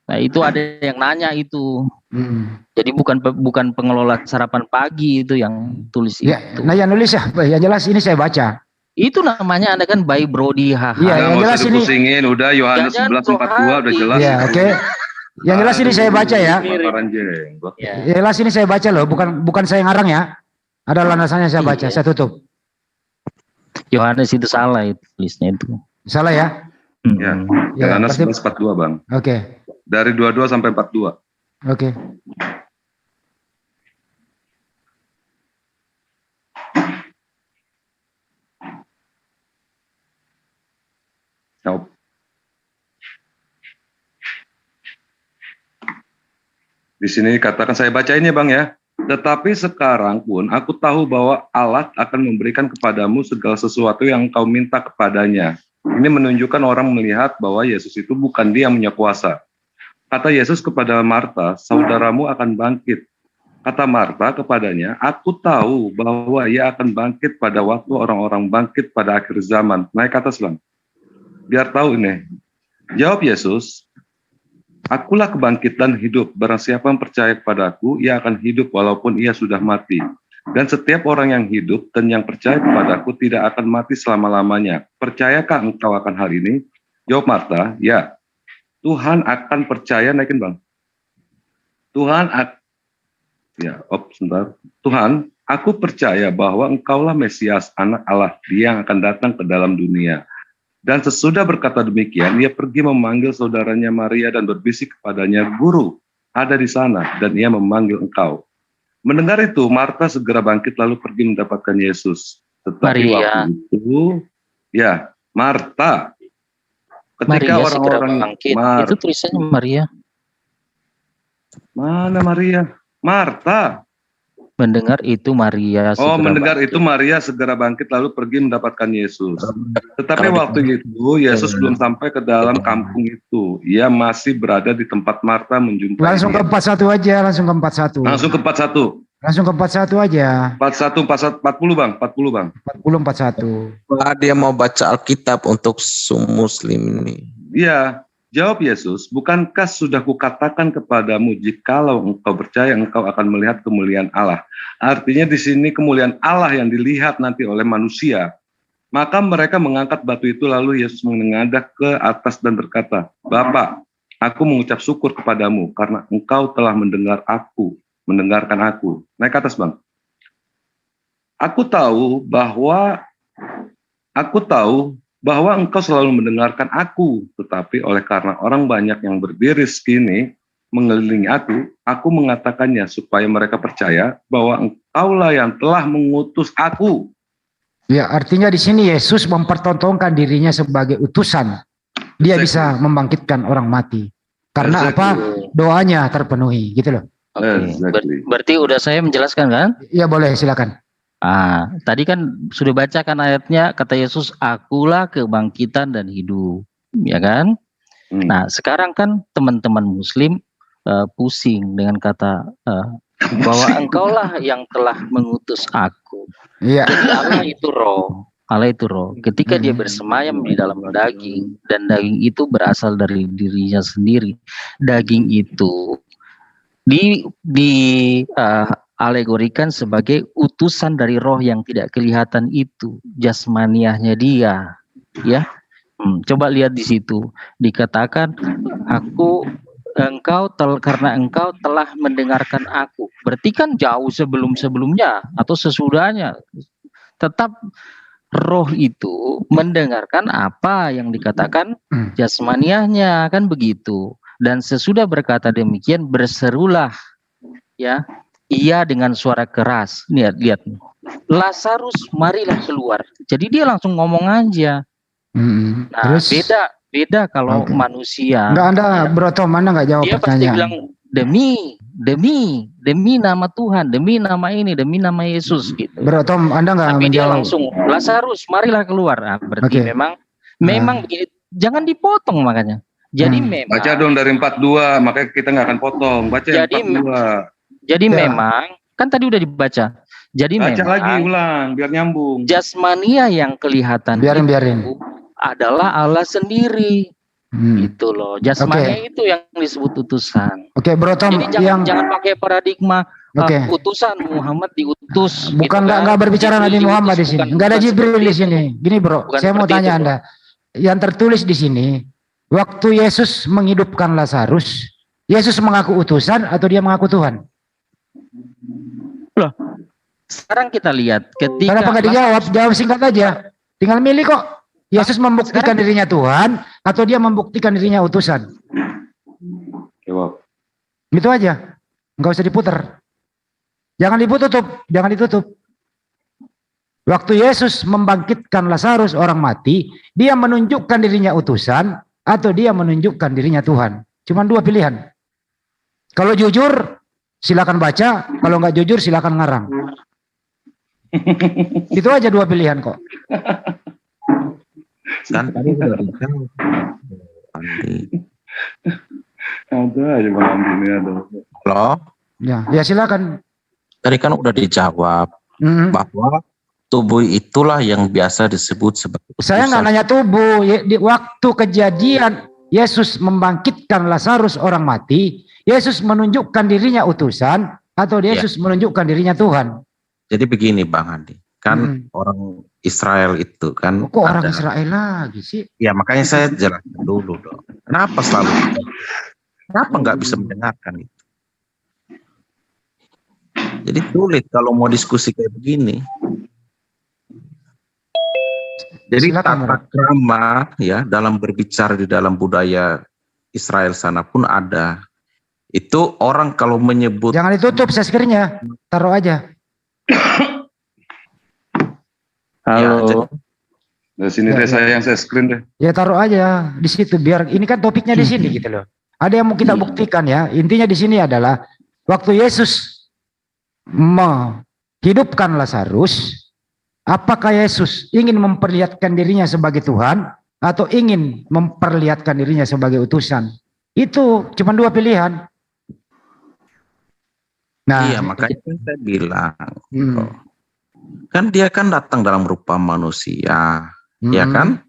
Nah itu ada yang nanya itu. Jadi bukan pengelola sarapan pagi itu yang tulis ya, itu. Nah yang nulis ya, yang jelas ini saya baca. Itu namanya ada kan by Brody Hahan. Iya, yang jelas ini. Pusingin, udah Yohanes 11:42 udah jelas. Iya, oke. Yang jelas ini saya baca ya. Yang jelas ini saya baca loh, bukan saya ngarang ya. Ada landasannya saya baca, saya tutup. Yohanes itu salah itu tulisnya itu. Salah ya? Ya. Yohanes 11:42 Bang. Oke. Dari 22 sampai 42. Oke. Di sini katakan, saya bacain ya Bang ya. Tetapi sekarang pun aku tahu bahwa Allah akan memberikan kepadamu segala sesuatu yang kau minta kepadanya. Ini menunjukkan orang melihat bahwa Yesus itu bukan dia yang punya kuasa. Kata Yesus kepada Marta, saudaramu akan bangkit. Kata Marta kepadanya, aku tahu bahwa ia akan bangkit pada waktu orang-orang bangkit pada akhir zaman. Naik ke atas Bang. Biar tahu ini. Jawab Yesus, akulah kebangkitan hidup. Barang siapa yang percaya kepadaku, ia akan hidup walaupun ia sudah mati. Dan setiap orang yang hidup dan yang percaya kepadaku tidak akan mati selama-lamanya. Percayakah engkau akan hal ini? Jawab Marta, ya. Tuhan akan percaya, naikin Bang. Sebentar. Tuhan, aku percaya bahwa engkaulah Mesias, anak Allah, dia yang akan datang ke dalam dunia. Dan sesudah berkata demikian, ia pergi memanggil saudaranya Maria dan berbisik kepadanya, Guru, ada di sana, dan ia memanggil engkau. Mendengar itu, Marta segera bangkit lalu pergi mendapatkan Yesus. Tetapi waktu itu, ya, Marta. Ketika orang-orang itu tulisannya Maria. Mana Maria? Marta. Mendengar itu Maria. Mendengar itu Maria segera bangkit lalu pergi mendapatkan Yesus. Tetapi waktu itu Yesus belum sampai ke dalam kampung itu. Ia masih berada di tempat Marta menjumpai. Langsung ke 41 aja, langsung ke 41. Langsung ke 41. Langsung ke 41 aja. 40 Bang. 41. Dia mau baca Alkitab untuk Muslim ini. Iya. Jawab Yesus, bukankah sudah kukatakan kepadamu, jikalau engkau percaya, engkau akan melihat kemuliaan Allah. Artinya di sini kemuliaan Allah yang dilihat nanti oleh manusia. Maka mereka mengangkat batu itu, lalu Yesus menengadah ke atas dan berkata, Bapa, aku mengucap syukur kepadamu, karena engkau telah mendengarkan aku. Naik ke atas, Bang. Aku tahu bahwa engkau selalu mendengarkan aku, tetapi oleh karena orang banyak yang berdiri segini mengelilingi aku mengatakannya supaya mereka percaya bahwa engkaulah yang telah mengutus aku. Ya, artinya di sini Yesus mempertontonkan dirinya sebagai utusan. Dia bisa membangkitkan orang mati. Karena apa? Doanya terpenuhi, gitu loh. Berarti udah saya menjelaskan kan? Ya, boleh, silakan. Tadi kan sudah bacakan ayatnya, kata Yesus, akulah kebangkitan dan hidup, ya kan? Nah, sekarang kan teman-teman Muslim pusing dengan kata bahwa engkaulah yang telah mengutus aku. Jadi Allah itu roh. Allah itu roh. Ketika dia bersemayam di dalam daging, dan daging itu berasal dari dirinya sendiri. Daging itu alegorikan sebagai utusan dari roh yang tidak kelihatan itu, jasmaniahnya dia, ya. Coba lihat di situ, dikatakan karena engkau telah mendengarkan aku. Berarti kan jauh sebelumnya atau sesudahnya. Tetap roh itu mendengarkan apa yang dikatakan jasmaniahnya, kan begitu. Dan sesudah berkata demikian, berserulah, ya, ia dengan suara keras. Lihat, Lazarus, marilah keluar. Jadi dia langsung ngomong aja. Nah, terus beda kalau manusia. Anda Bro Tom, Anda nggak jawab dia pertanyaan. Dia pasti bilang demi nama Tuhan, demi nama ini, demi nama Yesus gitu. Bro Tom, Anda nggak menjawab. Dia langsung, Lazarus, marilah keluar. Nah, berarti memang begini, jangan dipotong makanya. Jadi memang baca dong dari 42, makanya kita nggak akan potong. Baca jadi 42. Jadi memang kan tadi udah dibaca. Jadi baca memang lagi ulang biar nyambung. Jasmania yang kelihatan biarin. Adalah Allah sendiri. Itu loh. Jasmania itu yang disebut utusan. Oke, Bro Tom, jadi jangan pakai paradigma utusan Muhammad diutus. Bukan, nggak berbicara Nabi Muhammad di sini. Nggak ada Jibril di sini. Gini Bro, saya mau tanya Anda. Yang tertulis di sini, waktu Yesus menghidupkan Lazarus, Yesus mengaku utusan atau dia mengaku Tuhan? Loh, sekarang kita lihat ketika. Kenapa nggak dijawab? Jawab singkat aja. Tinggal milih kok. Yesus membuktikan dirinya Tuhan atau dia membuktikan dirinya utusan? Jawab. Gitu aja. Nggak usah diputar. Jangan ditutup. Waktu Yesus membangkitkan Lazarus orang mati, dia menunjukkan dirinya utusan atau dia menunjukkan dirinya Tuhan. Cuma dua pilihan. Kalau jujur, silakan baca. Kalau nggak jujur, silakan ngarang. Itu aja dua pilihan kok. Kan tadi udah dijawab. Ada aja Bang Andi ini ada. Halo? Ya silakan. Tadi kan udah dijawab bahwa tubuh itulah yang biasa disebut sebagai utusan. Saya nggak nanya tubuh. Di waktu kejadian Yesus membangkitkan Lazarus orang mati, Yesus menunjukkan dirinya utusan atau Yesus menunjukkan dirinya Tuhan? Jadi begini Bang Andi, kan orang Israel itu kan. Kok orang Israel lagi sih? Ya makanya saya jelaskan dulu dong. Kenapa nggak bisa mendengarkan itu? Jadi sulit kalau mau diskusi kayak begini. Jadi tata krama ya dalam berbicara di dalam budaya Israel sana pun ada. Itu orang kalau menyebut. Jangan ditutup share-nya, taruh aja. Halo. Di sini deh saya yang screen deh. Ya taruh aja di situ biar ini kan topiknya di sini gitu loh. Ada yang mau kita buktikan ya. Intinya di sini adalah waktu Yesus menghidupkan Lazarus, apakah Yesus ingin memperlihatkan dirinya sebagai Tuhan atau ingin memperlihatkan dirinya sebagai utusan? Itu cuma dua pilihan. Nah, iya makanya saya bilang. Kan dia kan datang dalam rupa manusia, ya kan?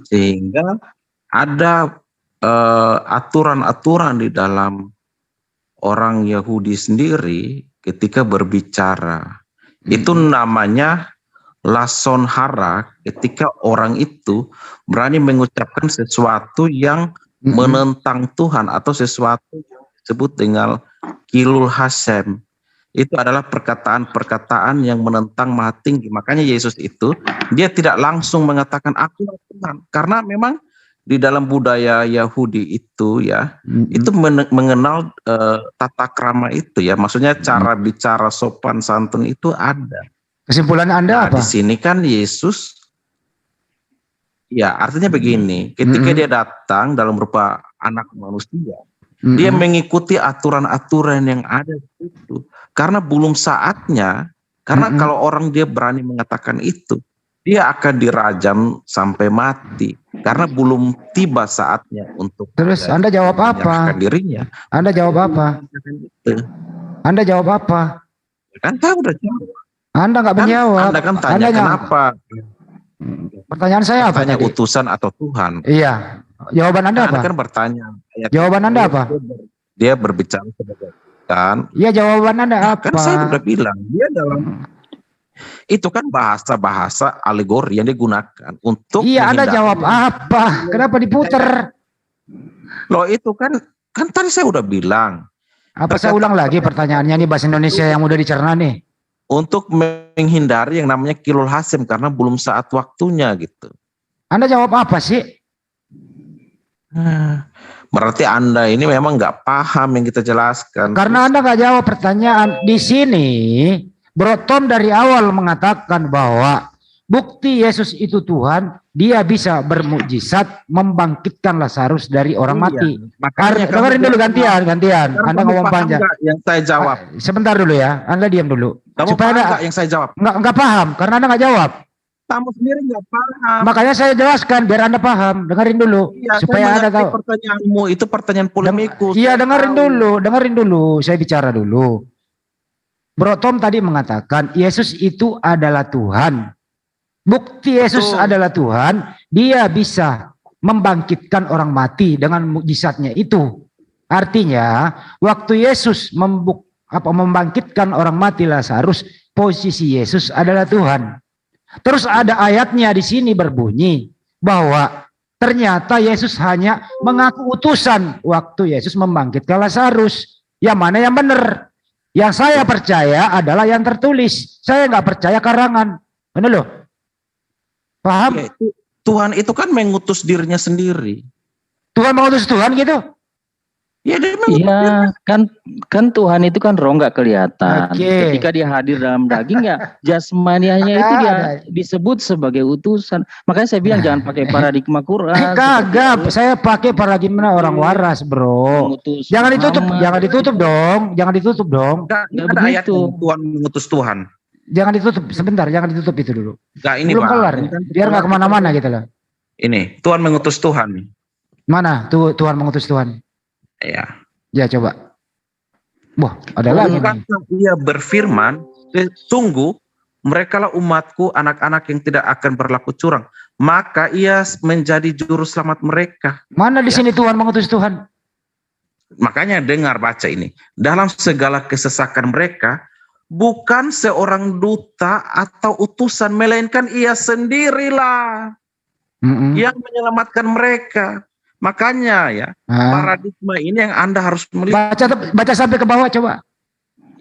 Sehingga ada aturan-aturan di dalam orang Yahudi sendiri ketika berbicara. Itu namanya lason hara, ketika orang itu berani mengucapkan sesuatu yang menentang Tuhan atau sesuatu yang disebut dengan kilul hasem. Itu adalah perkataan-perkataan yang menentang Maha Tinggi. Makanya Yesus itu dia tidak langsung mengatakan aku Tuhan, karena memang di dalam budaya Yahudi itu ya, itu mengenal tata krama itu ya, maksudnya cara bicara sopan santun itu ada. Kesimpulan Anda apa? Di sini kan Yesus, ya artinya begini, ketika dia datang dalam rupa anak manusia, dia mengikuti aturan-aturan yang ada itu. Karena belum saatnya, karena kalau orang dia berani mengatakan itu, dia akan dirajam sampai mati. Karena belum tiba saatnya untuk. Terus Anda jawab apa? Dirinya. Anda jawab apa? Anda jawab apa? Kan saya udah jawab. Anda nggak menjawab. Anda kan tanya kenapa? Pertanyaan saya apa? Tanya utusan atau Tuhan? Iya. Jawaban Anda apa? Anda kan bertanya. Jawaban Anda apa? Dia berbicara sebagai kan? Iya, jawaban Anda apa? Kan saya udah bilang dia dalam itu kan bahasa-bahasa alegori yang digunakan untuk. Iya, Anda jawab apa? Kenapa diputer? Loh itu kan tadi saya udah bilang. Apa saya ulang lagi pertanyaannya nih, bahasa Indonesia yang udah dicerna nih? Untuk menghindari yang namanya kilul hasim karena belum saat waktunya gitu. Anda jawab apa sih? Berarti Anda ini memang nggak paham yang kita jelaskan. Karena Anda nggak jawab pertanyaan. Di sini Bro Tom dari awal mengatakan bahwa bukti Yesus itu Tuhan, dia bisa bermukjizat membangkitkan Lazarus dari orang mati. Dengerin dulu gantian. Anda ngomong panjang. Yang saya jawab. Sebentar dulu ya, Anda diam dulu. Kamu supaya paham yang saya jawab? Nggak paham, karena Anda nggak jawab. Kamu sendiri nggak paham. Makanya saya jelaskan biar Anda paham. Dengerin dulu supaya Anda tahu. Pertanyaanmu itu pertanyaan polemikus. Iya, dengerin dulu. Saya bicara dulu. Bro Tom tadi mengatakan Yesus itu adalah Tuhan. Bukti Yesus adalah Tuhan, dia bisa membangkitkan orang mati dengan mukjizatnya itu. Artinya, waktu Yesus membangkitkan orang mati Lazarus, posisi Yesus adalah Tuhan. Terus ada ayatnya di sini berbunyi bahwa ternyata Yesus hanya mengaku utusan waktu Yesus membangkitkan Lazarus. Yang mana yang benar? Yang saya percaya adalah yang tertulis. Saya nggak percaya karangan. Benar loh? Paham? Ya, Tuhan itu kan mengutus dirinya sendiri. Tuhan mengutus Tuhan gitu? Ya, iya, kan Tuhan itu kan roh nggak kelihatan. Ketika dia hadir dalam daging ya jasmanianya itu dia disebut sebagai utusan. Makanya saya bilang jangan pakai paradigma Quran. Kagak, saya pakai paradigma orang waras, bro. Jangan ditutup dong. Nggak begitu. Tuhan mengutus Tuhan. Jangan ditutup sebentar, jangan ditutup itu dulu. Nggak, ini belum kelar, biar nggak kemana-mana gitu loh. Ini Tuhan mengutus Tuhan. Mana Tuhan mengutus Tuhan? Ya. Ya coba. Wah, ada lagi. Ia berfirman, sungguh merekalah umatku, anak-anak yang tidak akan berlaku curang. Maka ia menjadi juru selamat mereka. Mana di sini Tuhan mengutus Tuhan? Makanya dengar baca ini. Dalam segala kesesakan mereka, bukan seorang duta atau utusan, melainkan ia sendirilah yang menyelamatkan mereka. Makanya ya, paradigma ini yang Anda harus melihat. Baca sampai ke bawah coba.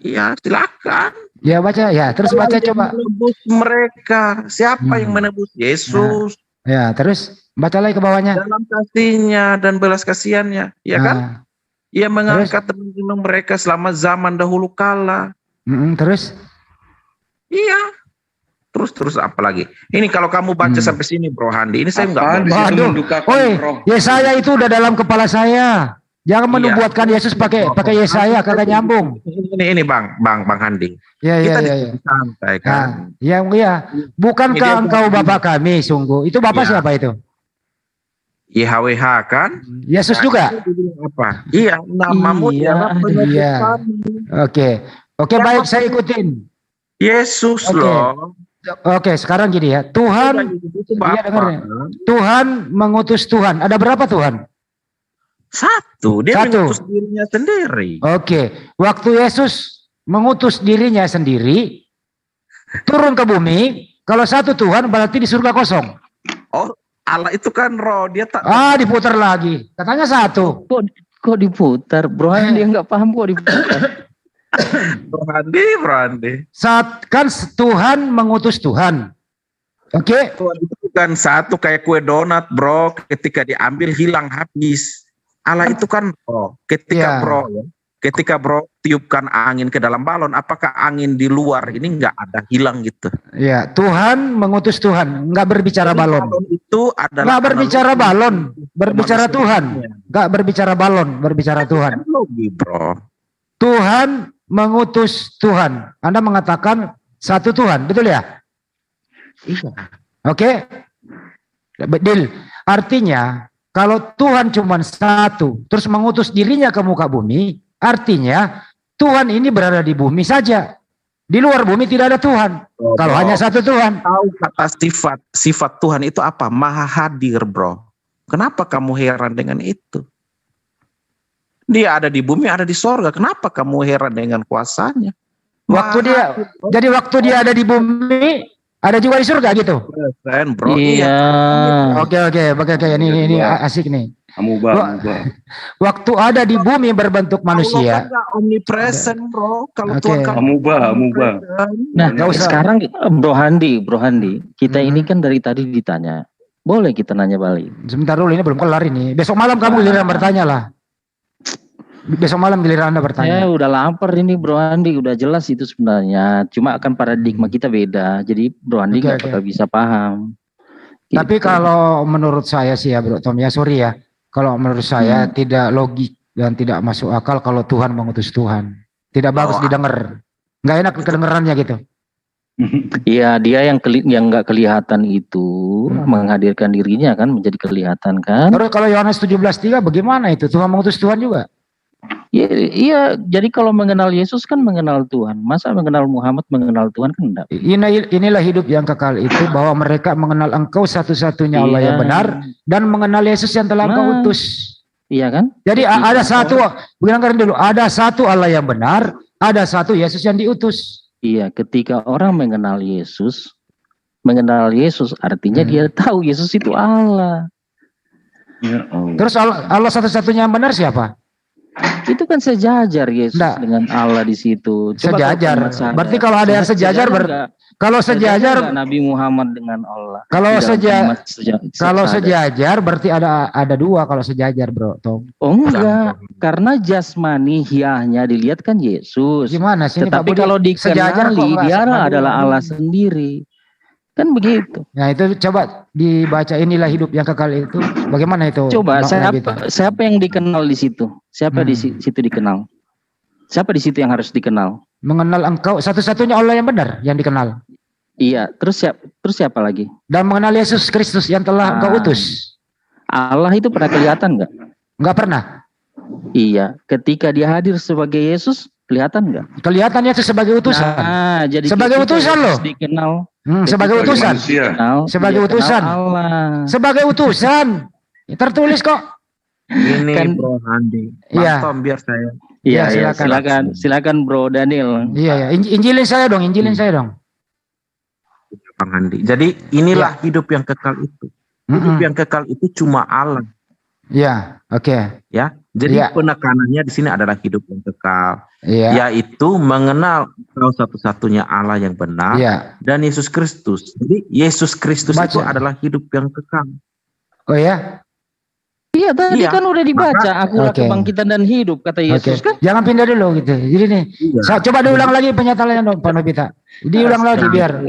Iya, silakan. Ya baca ya, terus baca coba. Menebus mereka. Siapa yang menebus? Yesus. Ya, terus baca lagi ke bawahnya. Dalam kasihnya dan belas kasihannya, ya kan? Ia mengangkat dan menolong mereka selama zaman dahulu kala. Terus? Iya. Terus apa lagi? Ini kalau kamu baca sampai sini, Bro Handi, ini saya nggak mau. Yesaya itu udah dalam kepala saya. Jangan menubuatkan Yesus pakai Yesaya, kagak nyambung. Ini Bang Handi. Kita santai kan. Iya. Bukankah engkau Bapak kami sungguh? Itu Bapak siapa itu? YHWH kan? Yesus juga? Apa? Iya, namamu adalah penyebut kami. Oke, baik, saya ikutin. Yesus loh. Oke, sekarang gini ya. Tuhan mengutus Tuhan. Ada berapa Tuhan? Satu, dia Satu. mengutus dirinya sendiri. Oke, waktu Yesus mengutus dirinya sendiri turun ke bumi, kalau satu Tuhan berarti di surga kosong. Oh, Allah itu kan roh, dia tak. Diputar lagi. Katanya satu. Kok diputar? Bro Andi nggak paham kok diputar. Bro Andi. Saat kan Tuhan mengutus Tuhan. Oke. Tuhan itu bukan satu kayak kue donat, bro. Ketika diambil hilang habis. Allah itu kan bro. Ketika bro tiupkan angin ke dalam balon, apakah angin di luar ini nggak ada hilang gitu? Ya, Tuhan mengutus Tuhan, nggak berbicara balon. Itu adalah nggak berbicara balon, berbicara Tuhan. Nggak berbicara balon, berbicara Tuhan. Logi, bro. Tuhan mengutus Tuhan. Anda mengatakan satu Tuhan, betul ya? Iya. Oke. Deal. Artinya kalau Tuhan cuma satu, terus mengutus dirinya ke muka bumi, artinya Tuhan ini berada di bumi saja. Di luar bumi tidak ada Tuhan. Kalau hanya satu Tuhan. Tahu kata sifat Tuhan itu apa? Maha hadir, bro. Kenapa kamu heran dengan itu? Dia ada di bumi, ada di sorga. Kenapa kamu heran dengan kuasanya? Waktu dia ada di bumi, ada juga di surga gitu. Bro. Iya. Oke. Ini asik nih. Amubah. Waktu ada di bumi berbentuk manusia. Allah kan omnipresent, bro. Kalau Tuhan kan amubah. Nah, sekarang Bro Handi, kita ini kan dari tadi ditanya. Boleh kita nanya balik? Sebentar dulu, ini belum kelar ini. Besok malam kamu giliran bertanya lah. Besok malam giliran Anda bertanya. Ya udah lapar ini Bro Andi, udah jelas itu sebenarnya. Cuma akan paradigma kita beda. Jadi Bro Andi nggak bakal bisa paham. Gitu. Tapi kalau menurut saya sih ya Bro Tom, ya sorry ya. Kalau menurut saya tidak logik dan tidak masuk akal kalau Tuhan mengutus Tuhan. Tidak bagus didengar. Nggak enak kedengarannya gitu. Iya, dia yang nggak kelihatan itu menghadirkan dirinya kan menjadi kelihatan kan. Terus kalau Yohanes 17:3 bagaimana itu? Tuhan mengutus Tuhan juga? Iya, jadi kalau mengenal Yesus kan mengenal Tuhan. Masa mengenal Muhammad mengenal Tuhan kan enggak? Inilah hidup yang kekal itu, bahwa mereka mengenal Engkau satu-satunya Allah yang benar dan mengenal Yesus yang telah Engkau utus. Iya kan? Jadi ada satu, dengarkan dulu, ada satu Allah yang benar, ada satu Yesus yang diutus. Iya, ketika orang mengenal Yesus artinya dia tahu Yesus itu Allah. Ya Allah. Terus Allah satu-satunya yang benar siapa? Itu kan sejajar Yesus dengan Allah di situ. Sejajar. Berarti kalau ada yang sejajar, kalau sejajar Nabi Muhammad dengan Allah. Kalau sejajar berarti ada dua kalau sejajar, Bro Tom. Oh enggak, karena jasmani hiahnya dilihat kan Yesus. Gimana sih? Tetapi kalau dikenali dia adalah Allah sendiri. Kan begitu. Nah itu coba dibaca, inilah hidup yang kekal itu. Bagaimana itu? Coba siapa yang dikenal di situ? Siapa di situ dikenal? Siapa di situ yang harus dikenal? Mengenal Engkau, satu-satunya Allah yang benar yang dikenal. Iya, terus siapa lagi? Dan mengenal Yesus Kristus yang telah Engkau utus. Allah itu pernah kelihatan enggak? Enggak pernah. Iya, ketika dia hadir sebagai Yesus, kelihatan enggak? Kelihatan Yesus sebagai utusan. Nah, jadi sebagai utusan loh. Dikenal. Sebagai utusan. Sebagai utusan. Sebagai utusan. Tertulis kok. Ini kan, Bro Andi. Iya. Biar saya. Iya, silakan Bro Daniel. Iya. Injilin saya dong. Bang Andi. Jadi inilah hidup yang kekal itu. Hidup yang kekal itu cuma Allah. Iya, oke. Ya. Jadi penekanannya di sini adalah hidup yang kekal. Yaitu mengenal satu-satunya Allah yang benar dan Yesus Kristus. Jadi Yesus Kristus itu adalah hidup yang kekal. Oh ya? Iya, tadi kan udah dibaca. Akulah kebangkitan dan hidup, kata Yesus kan. Jangan pindah dulu gitu. Jadi nih, coba diulang lagi penyataannya dong, Pak Nobita. Diulang lagi biar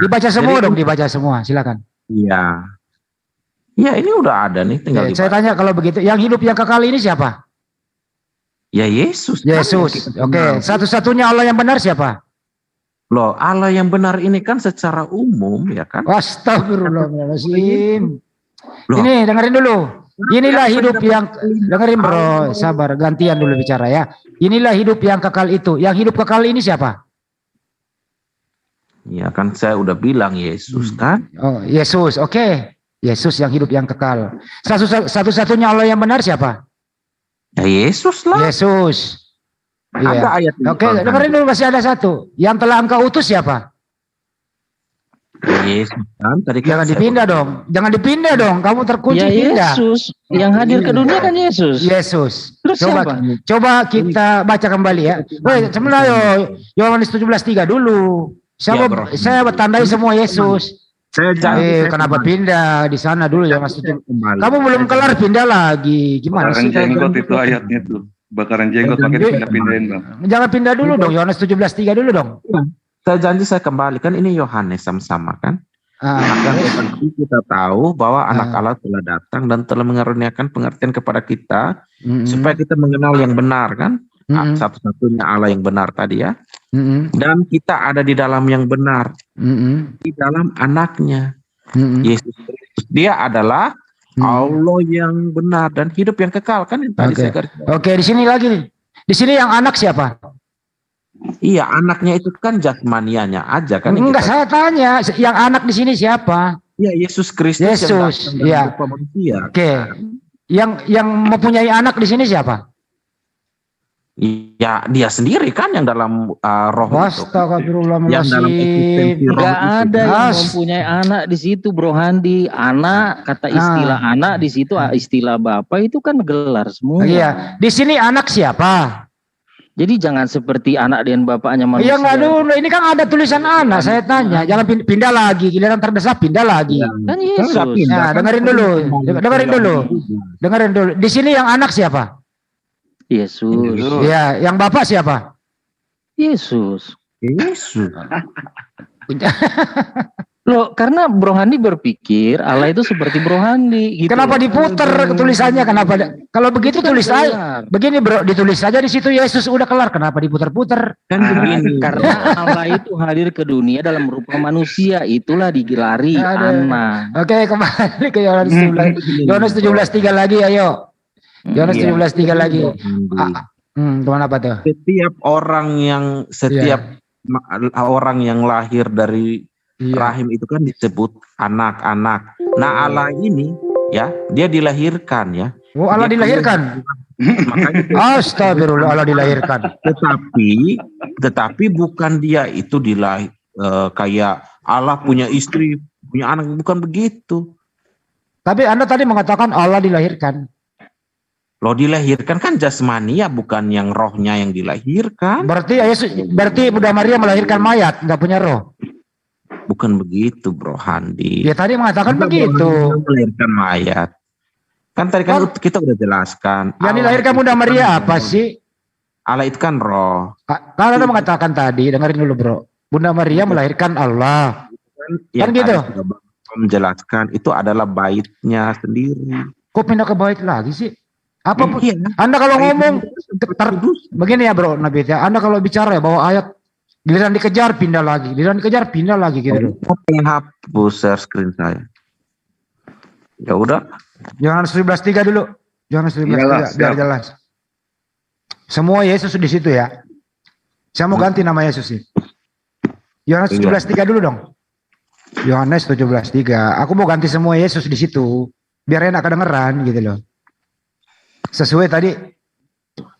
dibaca semua dong, dibaca semua. Silakan. Iya. Ya ini udah ada nih, tinggal saya tanya kalau begitu, yang hidup yang kekal ini siapa? Ya Yesus. Yesus. Oke, satu-satunya Allah yang benar siapa? Loh, Allah yang benar ini kan secara umum ya kan? Astagfirullahaladzim. Ini dengerin dulu. Inilah hidup yang, dengerin Bro, sabar, gantian dulu bicara ya. Inilah hidup yang kekal itu. Yang hidup kekal ini siapa? Ya kan saya udah bilang Yesus kan? Oh, Yesus, oke. Yesus yang hidup yang kekal. Satu-satunya Allah yang benar siapa? Ya Yesus lah. Yesus. Ada Iya. ayat ini. Oke, dengerin dulu, masih ada satu. Yang telah engkau utus siapa? Yesus kan tadi kan Jangan dipindah dong. Jangan dipindah dong. Kamu terkunci Ya pindah. Yesus, yang hadir ke dunia kan Yesus. Yesus. Terus siapa? Coba kita baca kembali ya. Woi, sebenarnya Yohanes 17:3 dulu. Saya bertandai semua Yesus. Saya janji, saya kenapa kembali. pindah di sana dulu ya Mas? Kembali. Kamu belum kelar pindah lagi. Gimana Bakaran sih? jenggot itu ayatnya tuh. Bakaran jenggot pakai dipindah-pindahin bang. Jangan pindah dulu dong. Yohanes 17:3 dulu dong. Saya janji saya kembali, kan ini Yohanes sama-sama kan. Maka tetapi kita tahu bahwa anak Allah telah datang dan telah mengaruniakan pengertian kepada kita supaya kita mengenal yang benar kan. Satu-satunya Allah yang benar tadi ya. Dan kita ada di dalam yang benar. Di dalam anaknya. Yesus Kristus. Dia adalah Allah yang benar dan hidup yang kekal kan yang tadi saya garis bawahi. Oke, di sini lagi nih. Di sini yang anak siapa? Iya, anaknya itu kan jasmanianya aja kan. Enggak, saya tanya, yang anak di sini siapa? Ya, Yesus Kristus. Yesus, ya. Manusia. Oke. Yang mempunyai anak di sini siapa? Ya, dia sendiri kan yang dalam roh itu. Yang dalam eksistensi roh Gak itu. ada yang mempunyai anak di situ, Bro Handi. Anak, kata istilah anak di situ, istilah bapak itu kan gelar semua. Iya. Di sini anak siapa? Jadi jangan seperti anak dan bapaknya manusia. Iya enggak dulu, ini kan ada tulisan anak, saya tanya, jangan pindah lagi, giliran terdesak pindah lagi. Kan Yesus. Nah, dengerin dulu. Di sini yang anak siapa? Yesus. Ya, yang bapak siapa? Yesus. Yesus. Loh, karena Bro Handi berpikir Allah itu seperti Bro Handi. Gitu. Kenapa diputer tulisannya? Kenapa? Kalau begitu tulis aja. Begini Bro, ditulis saja di situ Yesus udah kelar. Kenapa diputer-puter? Kan begini. Karena Allah itu hadir ke dunia dalam rupa manusia, itulah digelari anak. Oke, kembali ke Yohanes 17:3 lagi, ayo. Yohanes 17:3 lagi. Kemana apa tuh? Setiap orang yang lahir dari rahim itu kan disebut anak-anak. Nah, Allah ini ya, dia dilahirkan ya. Oh, Allah dilahirkan. Astagfirullah, Allah dilahirkan. Tetapi bukan dia itu kayak Allah punya istri, punya anak, bukan begitu. Tapi Anda tadi mengatakan Allah dilahirkan. Loh, dilahirkan kan jasmania, bukan yang rohnya yang dilahirkan. Berarti Bunda Maria melahirkan mayat, nggak punya roh. Bukan begitu, Bro Handi. Dia tadi mengatakan begitu. Melahirkan mayat. Kan tadi kan kita udah jelaskan. Yang dilahirkan Bunda Maria apa sih? Allah itu kan roh. Kalau Anda mengatakan tadi, dengerin dulu Bro. Bunda Maria melahirkan Allah. Kan gitu. Menjelaskan itu adalah baitnya sendiri. Kok pindah ke bait lagi sih? Apa pun? Anda kalau ngomong begini ya Bro Nabi ya. Anda kalau bicara ya bawa ayat, giliran dikejar pindah lagi, giliran dikejar pindah lagi gitu loh. Hapus share screen saya. Ya udah. Yohanes 17:3 dulu. Yohanes 17:3 biar jelas. Semua Yesus di situ ya. Saya mau ganti nama Yesus sih. Yohanes 17:3 dulu dong. Yohanes 17:3. Aku mau ganti semua Yesus di situ biar enak kedengeran gitu loh. Sesuai tadi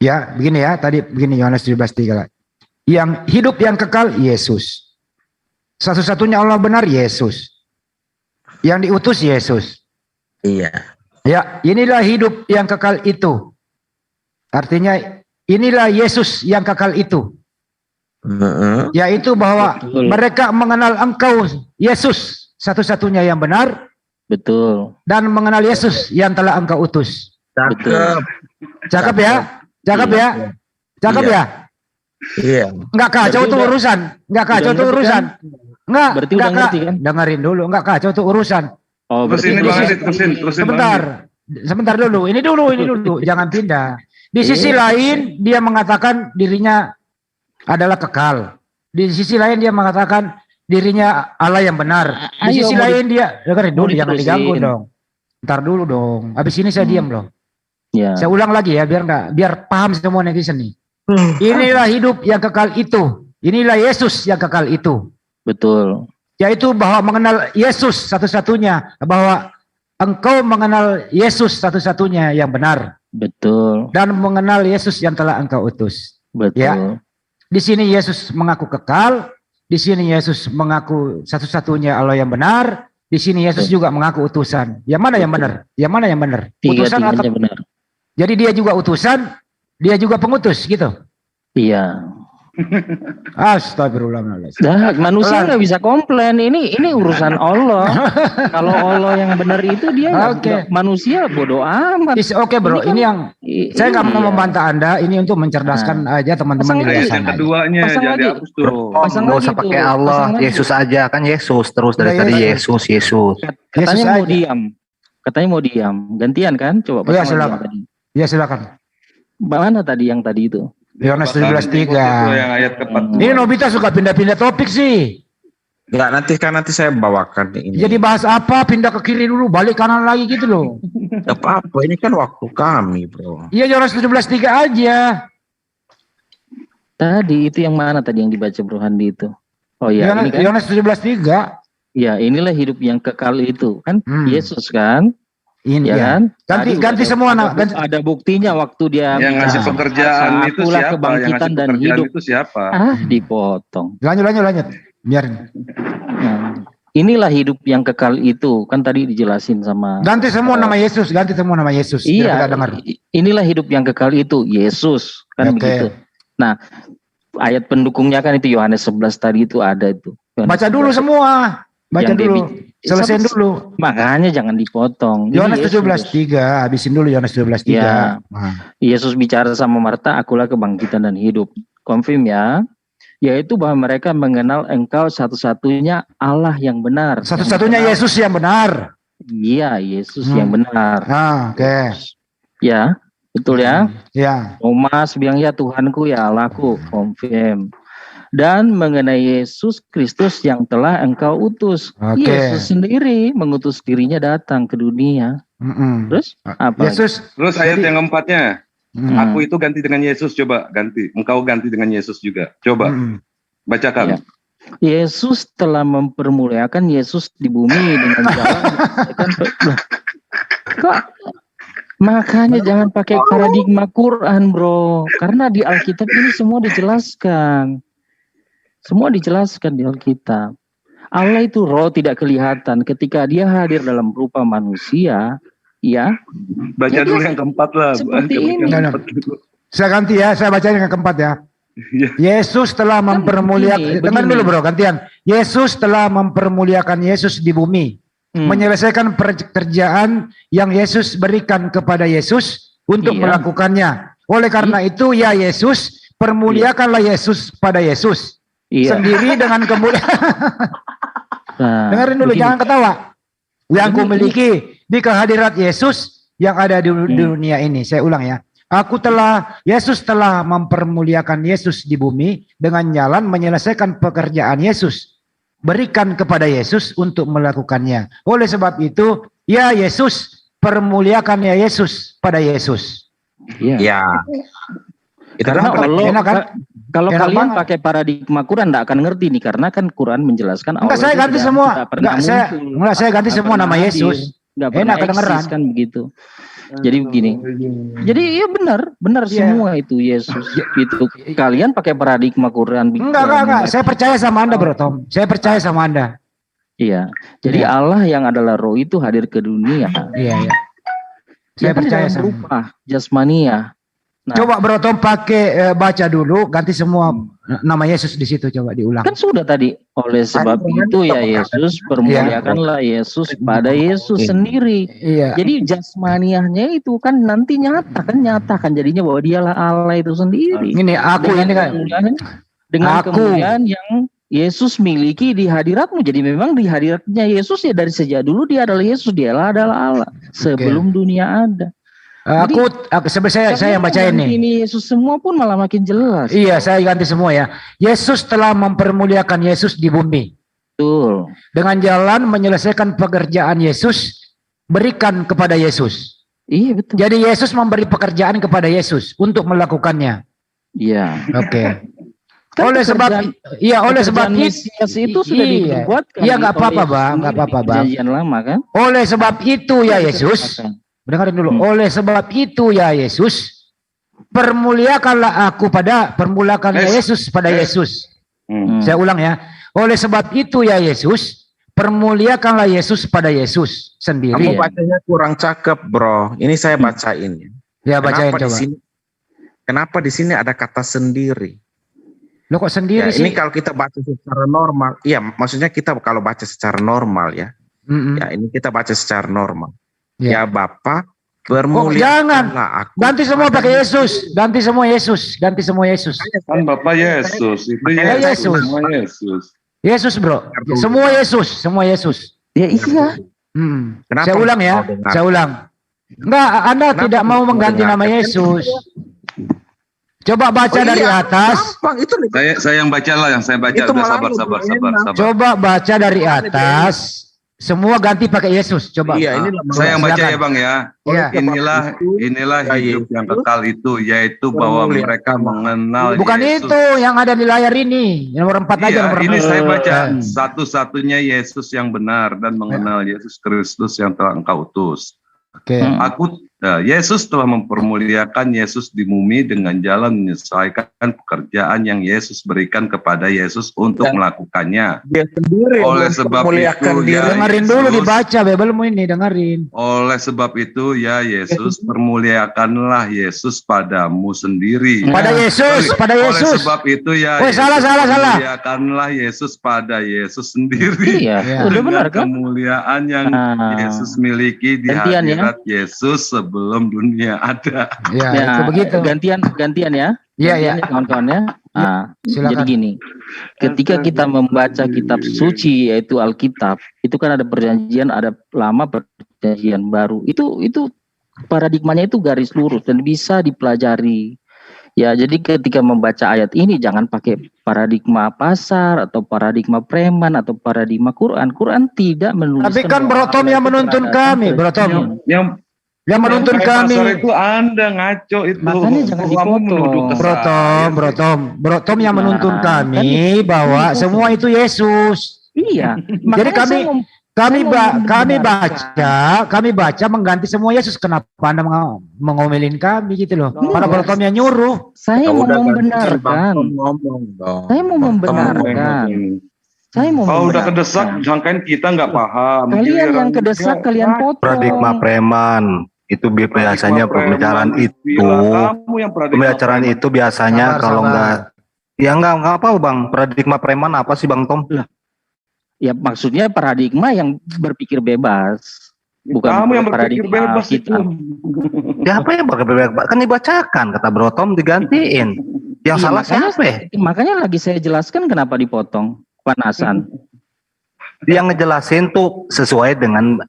ya, begini ya, tadi begini Yohanes 17:3. Yang hidup yang kekal Yesus. Satu-satunya Allah benar Yesus. Yang diutus Yesus. Iya. Ya, inilah hidup yang kekal itu. Artinya inilah Yesus yang kekal itu. Yaitu bahwa mereka mengenal Engkau Yesus satu-satunya yang benar. Betul. Dan mengenal Yesus yang telah Engkau utus. Cakep. Cakep ya? Cakep ya? Cakep ya? Iya. Enggak kacau tuh urusan. Enggak kacau tuh urusan. Enggak. Berarti udah ngerti kan? Dengerin dulu, enggak kacau tuh urusan. Oh, terusin. Sebentar dulu. Ini dulu. Jangan pindah. Di sisi lain dia mengatakan dirinya adalah kekal. Di sisi lain dia mengatakan dirinya Allah yang benar. Di sisi lain dia dengerin dulu, jangan diganggu dong. Ntar dulu dong. Habis ini saya diam loh. Ya. Saya ulang lagi ya biar paham semua netizen nih. Inilah hidup yang kekal itu. Inilah Yesus yang kekal itu. Betul. Yaitu bahwa mengenal Yesus satu-satunya. Bahwa engkau mengenal Yesus satu-satunya yang benar. Betul. Dan mengenal Yesus yang telah engkau utus. Betul. Ya. Di sini Yesus mengaku kekal, di sini Yesus mengaku satu-satunya Allah yang benar, di sini Yesus juga mengaku utusan. Yang mana yang benar? Yang mana yang benar? Utusan atau benar. Jadi dia juga utusan, dia juga pengutus gitu. Iya. Astagfirullahaladzim. Nah, manusia nggak bisa komplain. Ini urusan Allah. Kalau Allah yang benar itu dia manusia bodoh amat. Oke bro, ini yang saya nggak mau membantah Anda. Ini untuk mencerdaskan aja teman-teman di luar sana. Keduanya jangan dihapus tuh. Nggak usah pakai Allah, Yesus aja kan Yesus terus dari tadi Yesus. Katanya mau diam. Katanya mau diam. Gantian kan? Coba. Ya silakan. Ya silakan. Mana tadi yang tadi itu? Yohanes 17:3. Ini Nobita suka pindah-pindah topik sih. Enggak, nanti saya bawakan ini. Jadi bahas apa? Pindah ke kiri dulu, balik kanan lagi gitu loh. Apa-apa, ini kan waktu kami, bro. Iya, Yohanes 17:3 aja. Tadi itu yang mana tadi yang dibaca Bro Handi itu? Oh iya, ini kan Yohanes 17:3. Ya, inilah hidup yang kekal itu kan Yesus kan? Ini ya kan? Ganti semua ada buktinya waktu dia yang ngasih pekerjaan itu siapa? Kebangkitan dan hidup itu siapa? Dipotong. Lanjut. Biarin. Nah, inilah hidup yang kekal itu kan tadi dijelasin sama. Ganti semua nama Yesus, ganti semua nama Yesus. Iya. Inilah hidup yang kekal itu Yesus kan begitu. Nah, ayat pendukungnya kan itu Yohanes 11 tadi itu ada itu. Baca dulu semua. Baca dulu. Selesaiin dulu. Makanya jangan dipotong. Yohanes 17:3, habisin dulu Yohanes 17:3. Ya. Yesus bicara sama Marta, akulah kebangkitan dan hidup. Confirm ya. Yaitu bahwa mereka mengenal engkau satu-satunya Allah yang benar. Satu-satunya Yesus yang benar. Iya, Yesus yang benar. Oke. Ya, betul ya. Ya. Thomas bilang ya Tuhanku ya Allahku. Confirm. Dan mengenai Yesus Kristus yang telah engkau utus. Yesus sendiri mengutus dirinya datang ke dunia. Terus apa? Terus ayat yang keempatnya, aku itu ganti dengan Yesus, coba ganti. Engkau ganti dengan Yesus juga. Coba bacakan. Ya. Yesus telah mempermuliakan Yesus di bumi dengan jalan. Kok makanya jangan pakai paradigma Quran, bro. Karena di Alkitab ini semua dijelaskan. Semua dijelaskan di Alkitab. Allah itu roh tidak kelihatan. Ketika dia hadir dalam rupa manusia, ya. Baca dulu yang keempat lah. Seperti ini. Saya ganti ya, saya baca yang keempat ya. Yesus telah mempermuliakan, dengar dulu bro, gantian. Yesus telah mempermuliakan Yesus di bumi. Menyelesaikan pekerjaan yang Yesus berikan kepada Yesus untuk melakukannya. Oleh karena itu, ya Yesus, permuliakanlah Yesus pada Yesus. Sendiri dengan kemuliaan. Dengerin dulu, jangan ketawa. Yang kumiliki di kehadirat Yesus yang ada di dunia ini. Saya ulang ya. Yesus telah mempermuliakan Yesus di bumi dengan jalan menyelesaikan pekerjaan Yesus. Berikan kepada Yesus untuk melakukannya. Oleh sebab itu, ya Yesus, permuliakan ya Yesus pada Yesus. Ya. Karena kalau kalian pakai paradigma Quran nggak akan ngerti nih, karena kan Quran menjelaskan. Enggak, saya ganti semua. Saya ganti semua nama Yesus. Enak kedengeran kan begitu. Jadi begini. Jadi ya benar semua itu Yesus. Itu kalian pakai paradigma Quran. Enggak. Saya percaya sama Anda, Bro Tom. Saya percaya sama Anda. Iya. Jadi Allah yang adalah roh itu hadir ke dunia. Iya. Saya percaya sama berupa jasmania. Nah, coba Bro Tom pakai baca dulu, ganti semua nama Yesus di situ, coba diulang. Kan sudah tadi. Oleh sebab itu ya Yesus, permuliakanlah Yesus pada Yesus sendiri. Jadi jasmaniahnya itu kan nanti nyata kan jadinya bahwa dialah Allah itu sendiri. Ini aku ini kan dengan kemuliaan yang Yesus miliki di hadiratmu. Jadi memang di hadiratnya Yesus ya dari sejak dulu dia adalah Yesus, dialah adalah Allah sebelum dunia ada. Saya yang bacain nih. Ini Yesus semua pun malah makin jelas. Iya, saya ganti semua ya. Yesus telah mempermuliakan Yesus di bumi. Betul. Dengan jalan menyelesaikan pekerjaan Yesus, berikan kepada Yesus. Iya, betul. Jadi Yesus memberi pekerjaan kepada Yesus untuk melakukannya. Iya. Oke. Oleh sebab itu sudah dibuatkan. Iya, enggak apa-apa, Bang, enggak apa-apa, Bang. Perjanjian lama kan? Oleh sebab itu ya Yesus, Dengarin dulu. Oleh sebab itu ya Yesus, permulakanlah Yesus pada Yesus. Saya ulang ya. Oleh sebab itu ya Yesus, permuliakanlah Yesus pada Yesus sendiri. Kamu bacanya kurang cakep, bro. Ini saya bacain. Ya, bacain coba. Kenapa di sini ada kata sendiri? Lo kok sendiri sih? Ini kalau kita baca secara normal, iya, maksudnya kita kalau baca secara normal ya. Ya, ini kita baca secara normal. Ya, Bapa, jangan. Ganti semua pakai Yesus. Ganti semua Yesus. Kan Bapak Yesus. Itu Yesus. Semua Yesus. Yesus, bro. Semua Yesus. Ya iya. Saya ulang ya. Saya ulang. Enggak, Anda tidak mau mengganti nama Yesus. Coba baca dari atas. Saya yang baca lah, yang saya baca. Udah sabar. Coba baca dari atas. Semua ganti pakai Yesus. Coba. Iya, ini saya yang baca ya Bang ya. Inilah hidup yang kekal itu, yaitu bahwa mereka mengenal Bukan Yesus. itu yang ada di layar ini. Nomor 4 aja. Nomor Ini 4. saya baca satu-satunya Yesus yang benar dan mengenal Yesus Kristus yang telah Engkau utus. Yesus telah mempermuliakan Yesus di bumi dengan jalan menyesuaikan pekerjaan yang Yesus berikan kepada Yesus untuk melakukannya. Dia sendiri oleh sebab itu ya dengerin dulu dibaca Bibelmu ini, dengerin. Oleh sebab itu ya Yesus, permuliakanlah Yesus padamu sendiri. Pada Yesus. Oleh sebab itu ya salah. permuliakanlah Yesus pada Yesus sendiri. Iya, udah benar kan? Kemuliaan yang Yesus miliki di hadirat Yesus sebelum dunia ada. Ya, itu begitu. Gantian ya. Iya. Kawan-kawan ya. Jadi gini, ketika kita membaca kitab suci yaitu Alkitab, itu kan ada perjanjian, ada lama, perjanjian baru. Itu paradigmanya itu garis lurus dan bisa dipelajari. Ya, jadi ketika membaca ayat ini jangan pakai paradigma pasar atau paradigma preman atau paradigma Quran. Quran tidak menuliskan. Tapi kan Brotom yang menuntun kami, Brotom. Yang menuntun kami itu Anda ngaco itu. Makanya jangan dipotong. Brotom yang menuntun kami bahwa semua itu Yesus. Iya. Jadi kami baca mengganti semua Yesus. Kenapa Anda mengomelin kami gitu loh? Para Brotom yang nyuruh. Saya mau membenarkan. Kalau udah kedesak, jangkain kita nggak paham. Kalian yang kedesak, kalian potong. Paradigma preman. Itu biasanya pembicaraan itu biasanya kalau enggak apa Bang, paradigma preman apa sih Bang Tom? Ya maksudnya paradigma yang berpikir bebas, bukan kamu yang berpikir bebas kita. Siapa yang berpikir bebas? Kan dibacakan kata Bro Tom digantiin. Yang salah siapa? Makanya lagi saya jelaskan kenapa dipotong, panasan. Yang ngejelasin tuh sesuai dengan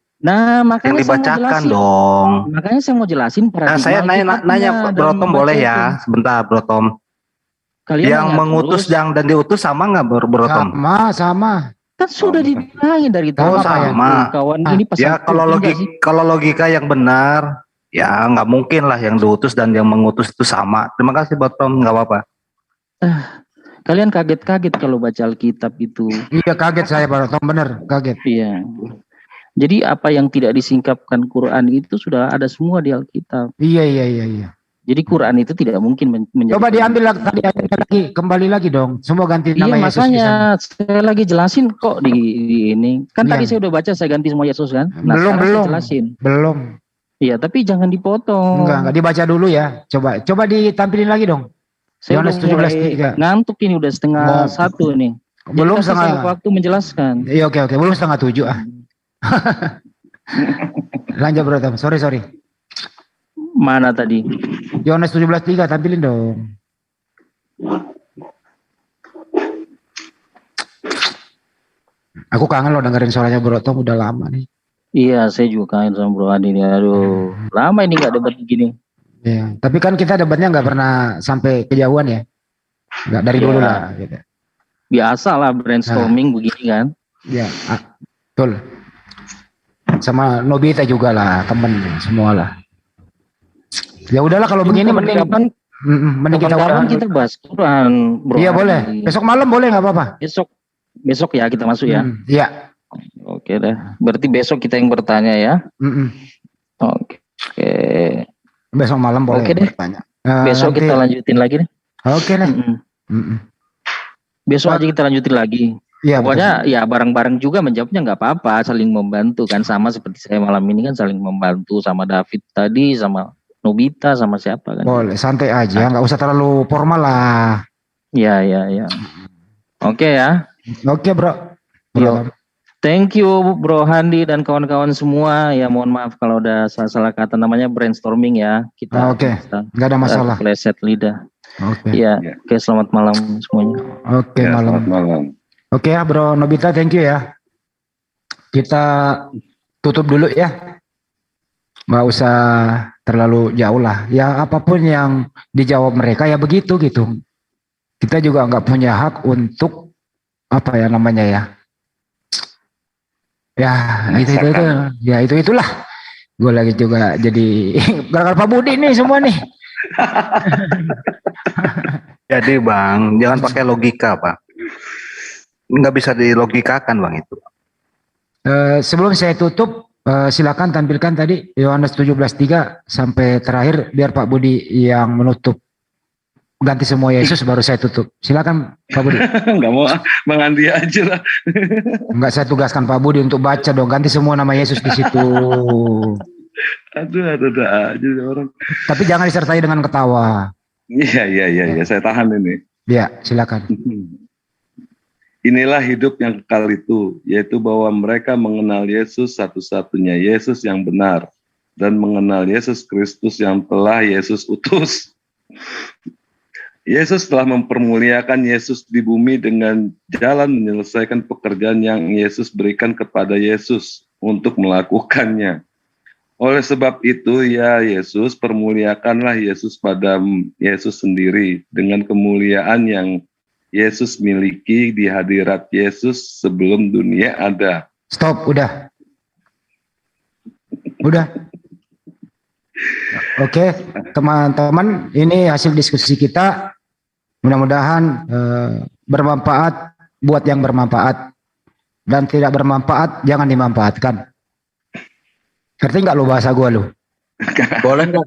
makanya yang dibacakan dong. Makanya saya mau jelasin paradigma. Saya nanya Bro Tom boleh ya? Sebentar Bro Tom. Yang mengutus dan diutus sama nggak Bro Tom? Sama. Kan sudah dibilangin dari tadi. Sama. Kawan ini ya kalau logika yang benar, ya nggak mungkin lah yang diutus dan yang mengutus itu sama. Terima kasih Bro Tom, nggak apa-apa. Kalian kaget-kaget kalau baca Alkitab itu. Iya kaget saya Bro Tom, bener kaget. Iya. Jadi apa yang tidak disingkapkan Quran itu sudah ada semua di Alkitab. Iya. Jadi Quran itu tidak mungkin menjadi. Coba diambil tadi lagi, kembali lagi dong. Semua ganti nama Yesus. Iya, makanya saya lagi jelasin kok di ini. Kan tadi saya udah baca saya ganti semua Yesus kan. Belum. Jelasin. Belum. Iya, tapi jangan dipotong. Enggak dibaca dulu ya. Coba ditampilin lagi dong. Yohanes 17:3. Ngantuk ini udah setengah 1 nih. Belum setengah waktu menjelaskan. Iya, oke. Belum setengah 7 Lanjut Bro Tom. Sorry. Mana tadi? Yohanes 17:3 tampilin dong. Aku kangen loh dengerin suaranya Bro Tom, udah lama nih. Iya, saya juga kangen sama Bro Adi nih. Aduh, lama ini nggak debat begini. Iya, tapi kan kita debatnya nggak pernah sampai kejauhan ya. Nggak dari dulu lah. Gitu. Biasa lah brainstorming begini kan. Iya, betul. Sama Nobita juga lah, temen semua lah. Ya udahlah kalau begini mending kita kita bahas Quran, Bro. Iya boleh. Besok malam boleh nggak apa-apa? Besok ya kita masuk ya. Iya. Oke deh. Berarti besok kita yang bertanya ya. Oke. Oke. Besok malam boleh Oke deh. bertanya. Besok Nanti- kita lanjutin lagi deh. Oke deh. Besok aja kita lanjutin lagi. Iya, Pokoknya ya bareng-bareng juga menjawabnya nggak apa-apa, saling membantu kan, sama seperti saya malam ini kan saling membantu sama David tadi, sama Nobita, sama siapa kan. Boleh, santai aja, nggak usah terlalu formal lah. Ya. Oke ya. Oke bro. Yo. Thank you Bro Handi dan kawan-kawan semua. Ya mohon maaf kalau udah salah kata, namanya brainstorming ya. Kita Oke, nggak ada masalah. Pleset lidah. Oke. Iya. Oke, selamat malam semuanya. Oke, malam. Selamat malam. Oke ya Bro Nobita, thank you ya. Kita tutup dulu ya. Nggak usah terlalu jauh lah. Ya apapun yang dijawab mereka ya begitu gitu. Kita juga nggak punya hak untuk apa ya namanya ya. Ya itulah. Gue lagi juga jadi gara-gara Pak Budi nih semua nih. Jadi Bang, jangan pakai logika Pak. Nggak bisa dilogikakan Bang itu. Sebelum saya tutup, silakan tampilkan tadi Yohanes 17:3 sampai terakhir biar Pak Budi yang menutup. Ganti semua Yesus baru saya tutup. Silakan Pak Budi. Nggak mau, Bang Andi aja lah. Enggak, saya tugaskan Pak Budi untuk baca dong. Ganti semua nama Yesus di situ. Aduh, aja orang. Tapi jangan disertai dengan ketawa. Iya, saya tahan ini. Ya, silakan. Inilah hidup yang kekal itu, yaitu bahwa mereka mengenal Yesus satu-satunya Yesus yang benar, dan mengenal Yesus Kristus yang telah Yesus utus. Yesus telah mempermuliakan Yesus di bumi dengan jalan menyelesaikan pekerjaan yang Yesus berikan kepada Yesus untuk melakukannya. Oleh sebab itu, ya Yesus, permuliakanlah Yesus pada Yesus sendiri dengan kemuliaan yang Yesus miliki di hadirat Yesus sebelum dunia ada. Stop, udah. Oke, teman-teman, ini hasil diskusi kita. Mudah-mudahan bermanfaat buat yang bermanfaat, dan tidak bermanfaat jangan dimanfaatkan. Ngerti nggak lo bahasa gua lo? Boleh nggak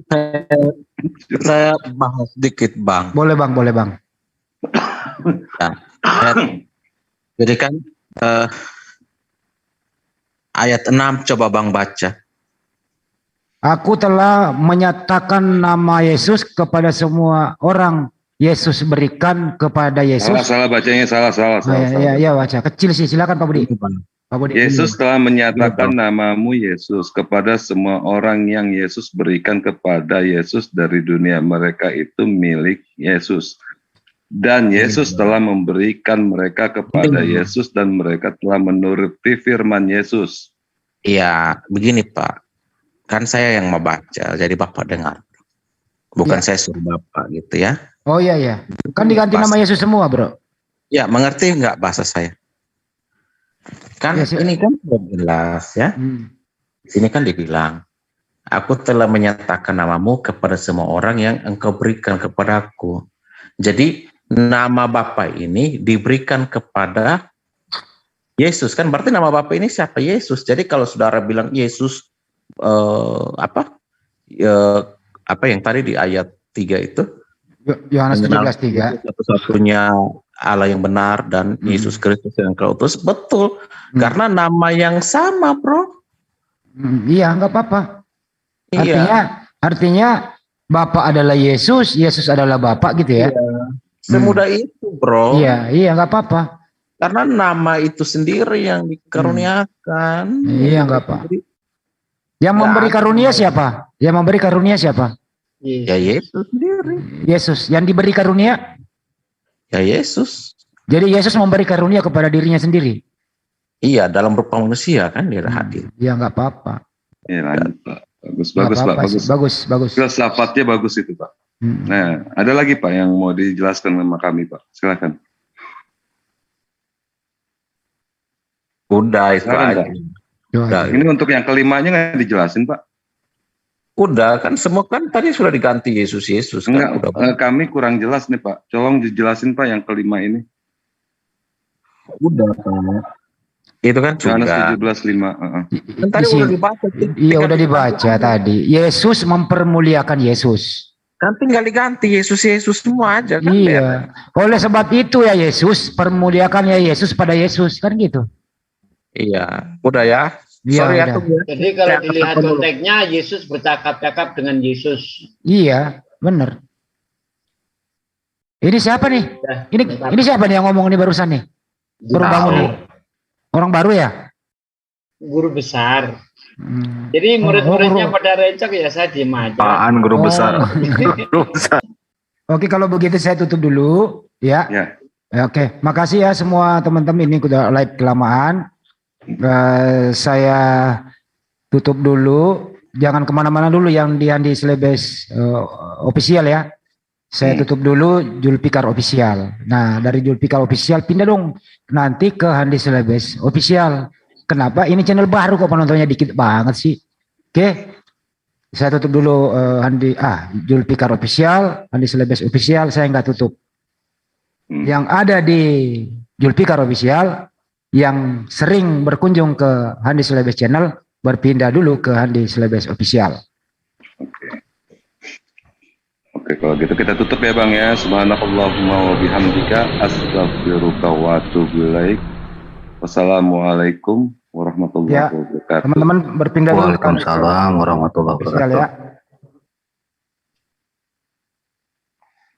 saya bahas sedikit Bang? Boleh bang. Nah, jadi kan ayat 6 coba Bang baca. Aku telah menyatakan nama Yesus kepada semua orang. Yesus berikan kepada Yesus. Salah bacanya, salah. Ya baca kecil sih, silakan Pak Budi. Yesus telah menyatakan namamu Yesus kepada semua orang yang Yesus berikan kepada Yesus dari dunia. Mereka itu milik Yesus. Dan Yesus telah memberikan mereka kepada Yesus dan mereka telah menuruti firman Yesus. Iya, begini Pak. Kan saya yang membaca, jadi Bapak dengar. Bukan saya suruh Bapak gitu ya. Oh iya. Kan diganti nama Yesus semua, Bro. Ya, mengerti nggak bahasa saya? Kan ya, ini kan jelas ya. Ini kan dibilang, aku telah menyatakan namamu kepada semua orang yang engkau berikan kepadaku. Jadi nama Bapa ini diberikan kepada Yesus, kan berarti nama Bapa ini siapa? Yesus. Jadi kalau saudara bilang Yesus apa yang tadi di ayat 3 itu, Yohanes 17:3, satu-satunya Allah yang benar dan Yesus Kristus yang kau utus, betul. Karena nama yang sama, Bro. Iya, nggak apa-apa. Iya. Artinya Bapa adalah Yesus, Yesus adalah Bapa gitu ya. Semudah itu, Bro. Iya, nggak apa-apa. Karena nama itu sendiri yang dikaruniakan. Iya, nggak apa. Yang memberi karunia siapa? Yang memberi karunia siapa? Ya Yesus sendiri. Yesus. Yang diberi karunia? Ya Yesus. Jadi Yesus memberi karunia kepada dirinya sendiri. Iya, dalam rupa manusia kan dia hadir. Iya, nggak apa-apa. Ya, lanjut Pak. Bagus. Filsafatnya bagus itu Pak. Nah, ada lagi Pak yang mau dijelaskan sama kami Pak. Silakan. Udah itu aja. Udah. Ini untuk yang kelimanya nggak dijelasin Pak? Udah kan semua kan tadi sudah diganti Yesus. Enggak, kan, kami kurang jelas nih Pak. Tolong dijelasin Pak yang kelima ini. Udah Pak. Itu kan Yohanes juga. 17:5. Kan tadi udah dibaca. Iya udah dibaca tadi. Yesus mempermuliakan Yesus. Kan tinggal diganti Yesus semua aja kan. Iya. Oleh sebab itu ya Yesus, permuliakan ya Yesus pada Yesus kan gitu. Iya, udah ya. Iya, Sorry udah. aku ya. Jadi kalau Saya dilihat ketemu dulu. konteksnya Yesus bercakap-cakap dengan Yesus. Iya, benar. Ini siapa nih? Ini siapa nih yang ngomong nih barusan nih? Baru bangun nih. Orang baru ya? Guru besar. Jadi murid-muridnya pada rencak ya saya diem aja. Apaan guru besar? Guru besar. Oke, kalau begitu saya tutup dulu ya. Ya, oke, makasih ya semua teman-teman, ini udah live kelamaan. Saya tutup dulu. Jangan kemana-mana dulu yang di Andi Slebes official ya. Saya tutup dulu Julpikar official. Nah, dari Julpikar official pindah dong nanti ke Andi Slebes official. Kenapa? Ini channel baru kok penontonnya dikit banget sih. Oke. Saya tutup dulu Julpikar official, Andi Slebes official saya nggak tutup. Yang ada di Julpikar official yang sering berkunjung ke Andi Slebes channel berpindah dulu ke Andi Slebes official. Oke, kalau gitu kita tutup ya Bang ya. Subhanakallahumma wa bihamdika astaghfiruka wa atubu ilaik. Wassalamualaikum warahmatullahi wabarakatuh. Teman-teman berpindah dulu. Waalaikumsalam warahmatullahi wabarakatuh. Ya.